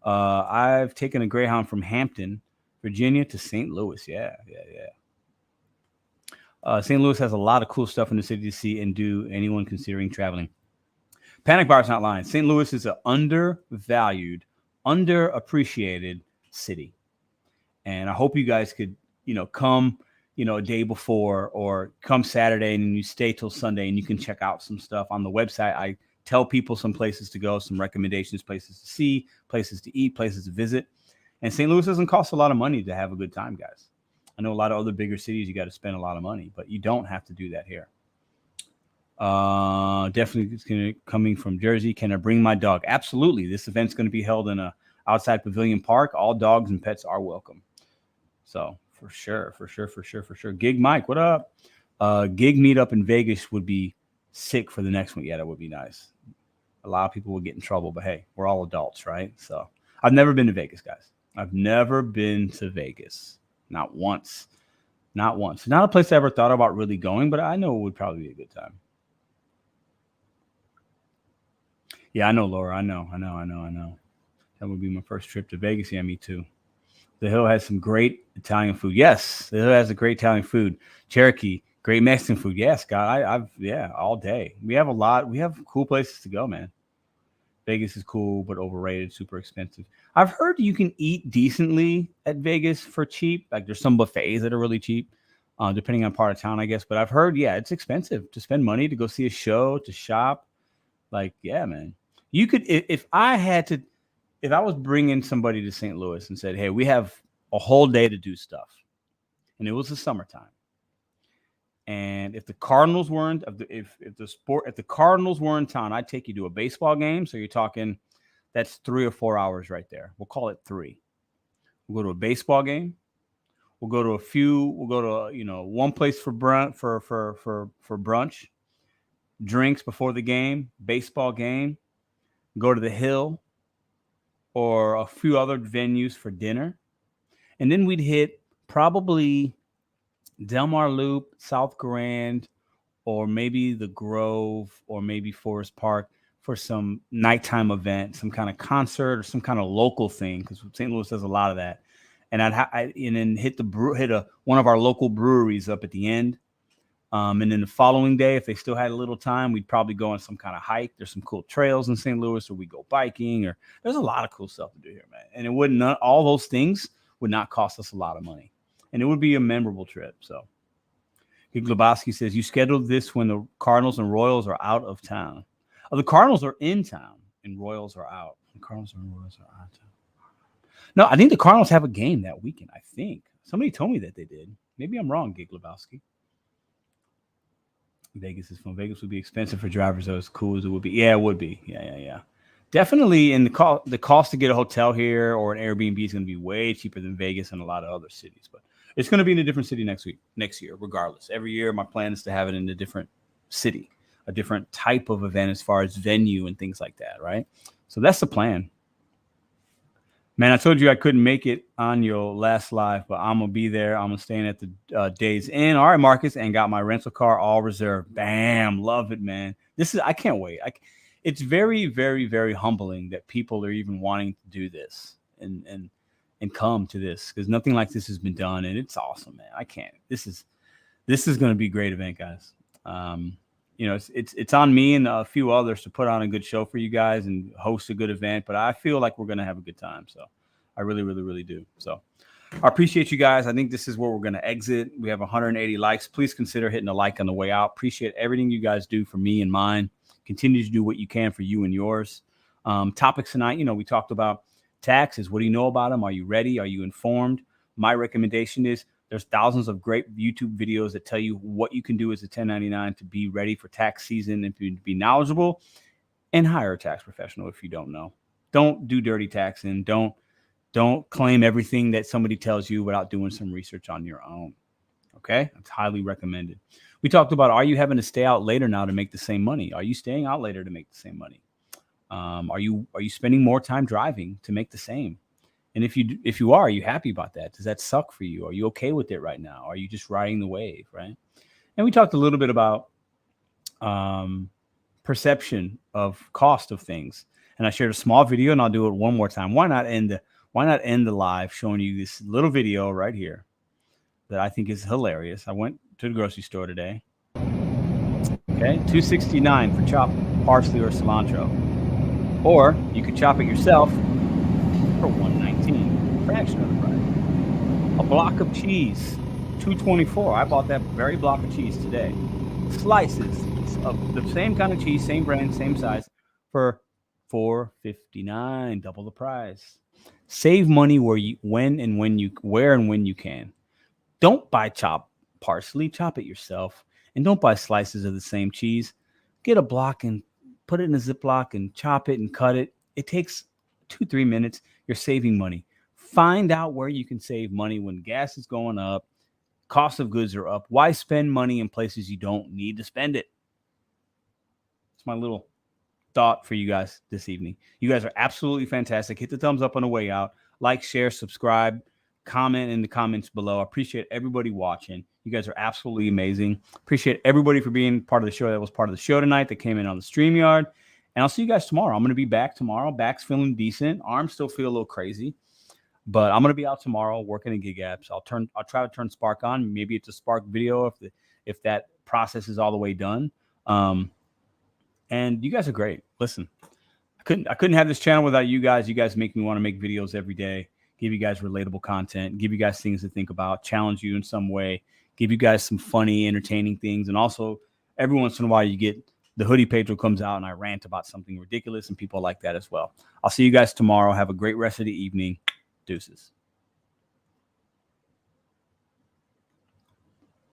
I've taken a Greyhound from Hampton, Virginia to St. Louis. Yeah. St. Louis has a lot of cool stuff in the city to see and do. Anyone considering traveling. Panic Bar's not lying. St. Louis is an undervalued, underappreciated city. And I hope you guys could, come, a day before or come Saturday and you stay till Sunday and you can check out some stuff on the website. I tell people some places to go, some recommendations, places to see, places to eat, places to visit. And St. Louis doesn't cost a lot of money to have a good time, guys. I know a lot of other bigger cities, you got to spend a lot of money, but you don't have to do that here. Definitely it's coming from Jersey. Can I bring my dog? Absolutely. This event's going to be held in a outside pavilion park. All dogs and pets are welcome. So for sure. Gig Mike, what up? Gig meetup in Vegas would be sick for the next one. Yeah, that would be nice. A lot of people would get in trouble, but hey, we're all adults, right? So I've never been to Vegas, guys. I've never been to Vegas. Not once. Not a place I ever thought about really going, but I know it would probably be a good time. Yeah, I know, Laura. I know. That would be my first trip to Vegas. Yeah, me too. The Hill has some great Italian food. Yes, the Hill has a great Italian food. Cherokee, great Mexican food. Yes, God, all day. We have a lot. We have cool places to go, man. Vegas is cool, but overrated, super expensive. I've heard you can eat decently at Vegas for cheap. Like there's some buffets that are really cheap, depending on part of town, I guess. But I've heard, yeah, it's expensive to spend money to go see a show, to shop. Like, yeah, man. You could, if I was bringing somebody to St. Louis and said, hey, we have a whole day to do stuff, and it was the summertime, and if the Cardinals weren't, if the Cardinals were in town, I'd take you to a baseball game. So you're talking, that's 3 or 4 hours right there. We'll call it 3. We'll go to a baseball game. We'll go to one place for brunch, drinks before the game, baseball game, go to the Hill or a few other venues for dinner. And then we'd hit probably Del Mar Loop, South Grand, or maybe the Grove, or maybe Forest Park for some nighttime event, some kind of concert or some kind of local thing, because St. Louis does a lot of that. And and then hit one of our local breweries up at the end. And then the following day, if they still had a little time, we'd probably go on some kind of hike. There's some cool trails in St. Louis, or we go biking, or there's a lot of cool stuff to do here, man. And it wouldn't, all those things would not cost us a lot of money, and it would be a memorable trip. So Globowski says, you scheduled this when the Cardinals and Royals are out of town. Oh, the Cardinals are in town and Royals are out. The Cardinals and Royals are out of town. No, I think the Cardinals have a game that weekend. I think somebody told me that they did. Maybe I'm wrong, Gig Globowski. Vegas is fun. Vegas would be expensive for drivers, though, as cool as it would be. Yeah, it would be. Yeah. Definitely. And the cost to get a hotel here or an Airbnb is going to be way cheaper than Vegas and a lot of other cities. But it's going to be in a different city next year, regardless. Every year, my plan is to have it in a different city, a different type of event as far as venue and things like that, right? So that's the plan. Man, I told you I couldn't make it on your last live, but I'm going to be there. I'm going to stay at the Days Inn. All right, Marcus, and got my rental car all reserved. Bam. Love it, man. I can't wait. It's very, very, very humbling that people are even wanting to do this and come to this, because nothing like this has been done, and it's awesome, man. I can't. This is going to be a great event, guys. It's on me and a few others to put on a good show for you guys and host a good event, but I feel like we're going to have a good time. So I really, really, really do. So I appreciate you guys. I think this is where we're going to exit. We have 180 likes. Please consider hitting a like on the way out. Appreciate everything you guys do for me and mine. Continue to do what you can for you and yours. Topics tonight, we talked about taxes. What do you know about them? Are you ready? Are you informed? My recommendation is there's thousands of great YouTube videos that tell you what you can do as a 1099 to be ready for tax season and to be knowledgeable, and hire a tax professional if you don't know. Don't do dirty taxing. Don't claim everything that somebody tells you without doing some research on your own. Okay? It's highly recommended. We talked about, are you having to stay out later now to make the same money? Are you staying out later to make the same money? Are you spending more time driving to make the same? And if you are you happy about that? Does that suck for you? Are you okay with it right now? Are you just riding the wave, right? And we talked a little bit about perception of cost of things. And I shared a small video, and I'll do it one more time. Why not end the live showing you this little video right here that I think is hilarious. I went to the grocery store today. Okay, $2.69 for chopped parsley or cilantro. Or you could chop it yourself for $1.19, fraction of the price. A block of cheese, $2.24. I bought that very block of cheese today. Slices of the same kind of cheese, same brand, same size, for $4.59, double the price. Save money where and when you can. Don't buy chopped parsley, chop it yourself. And don't buy slices of the same cheese. Get a block and put it in a Ziploc and chop it and cut it. It takes 2-3 minutes. You're saving money. Find out where you can save money when gas is going up, cost of goods are up. Why spend money in places you don't need to spend it? It's my little thought for you guys this evening. You guys are absolutely fantastic. Hit the thumbs up on the way out. Like, share, subscribe, comment in the comments below. I appreciate everybody watching. You guys are absolutely amazing. Appreciate everybody for being part of the show that was part of the show tonight that came in on the StreamYard. And I'll see you guys tomorrow. I'm going to be back tomorrow. Back's feeling decent. Arms still feel a little crazy. But I'm going to be out tomorrow working in gig apps. I'll try to turn Spark on. Maybe it's a Spark video if that process is all the way done. And you guys are great. Listen, I couldn't have this channel without you guys. You guys make me want to make videos every day, give you guys relatable content, give you guys things to think about, challenge you in some way, give you guys some funny, entertaining things. And also every once in a while you get the hoodie Pedro comes out and I rant about something ridiculous and people like that as well. I'll see you guys tomorrow. Have a great rest of the evening. Deuces.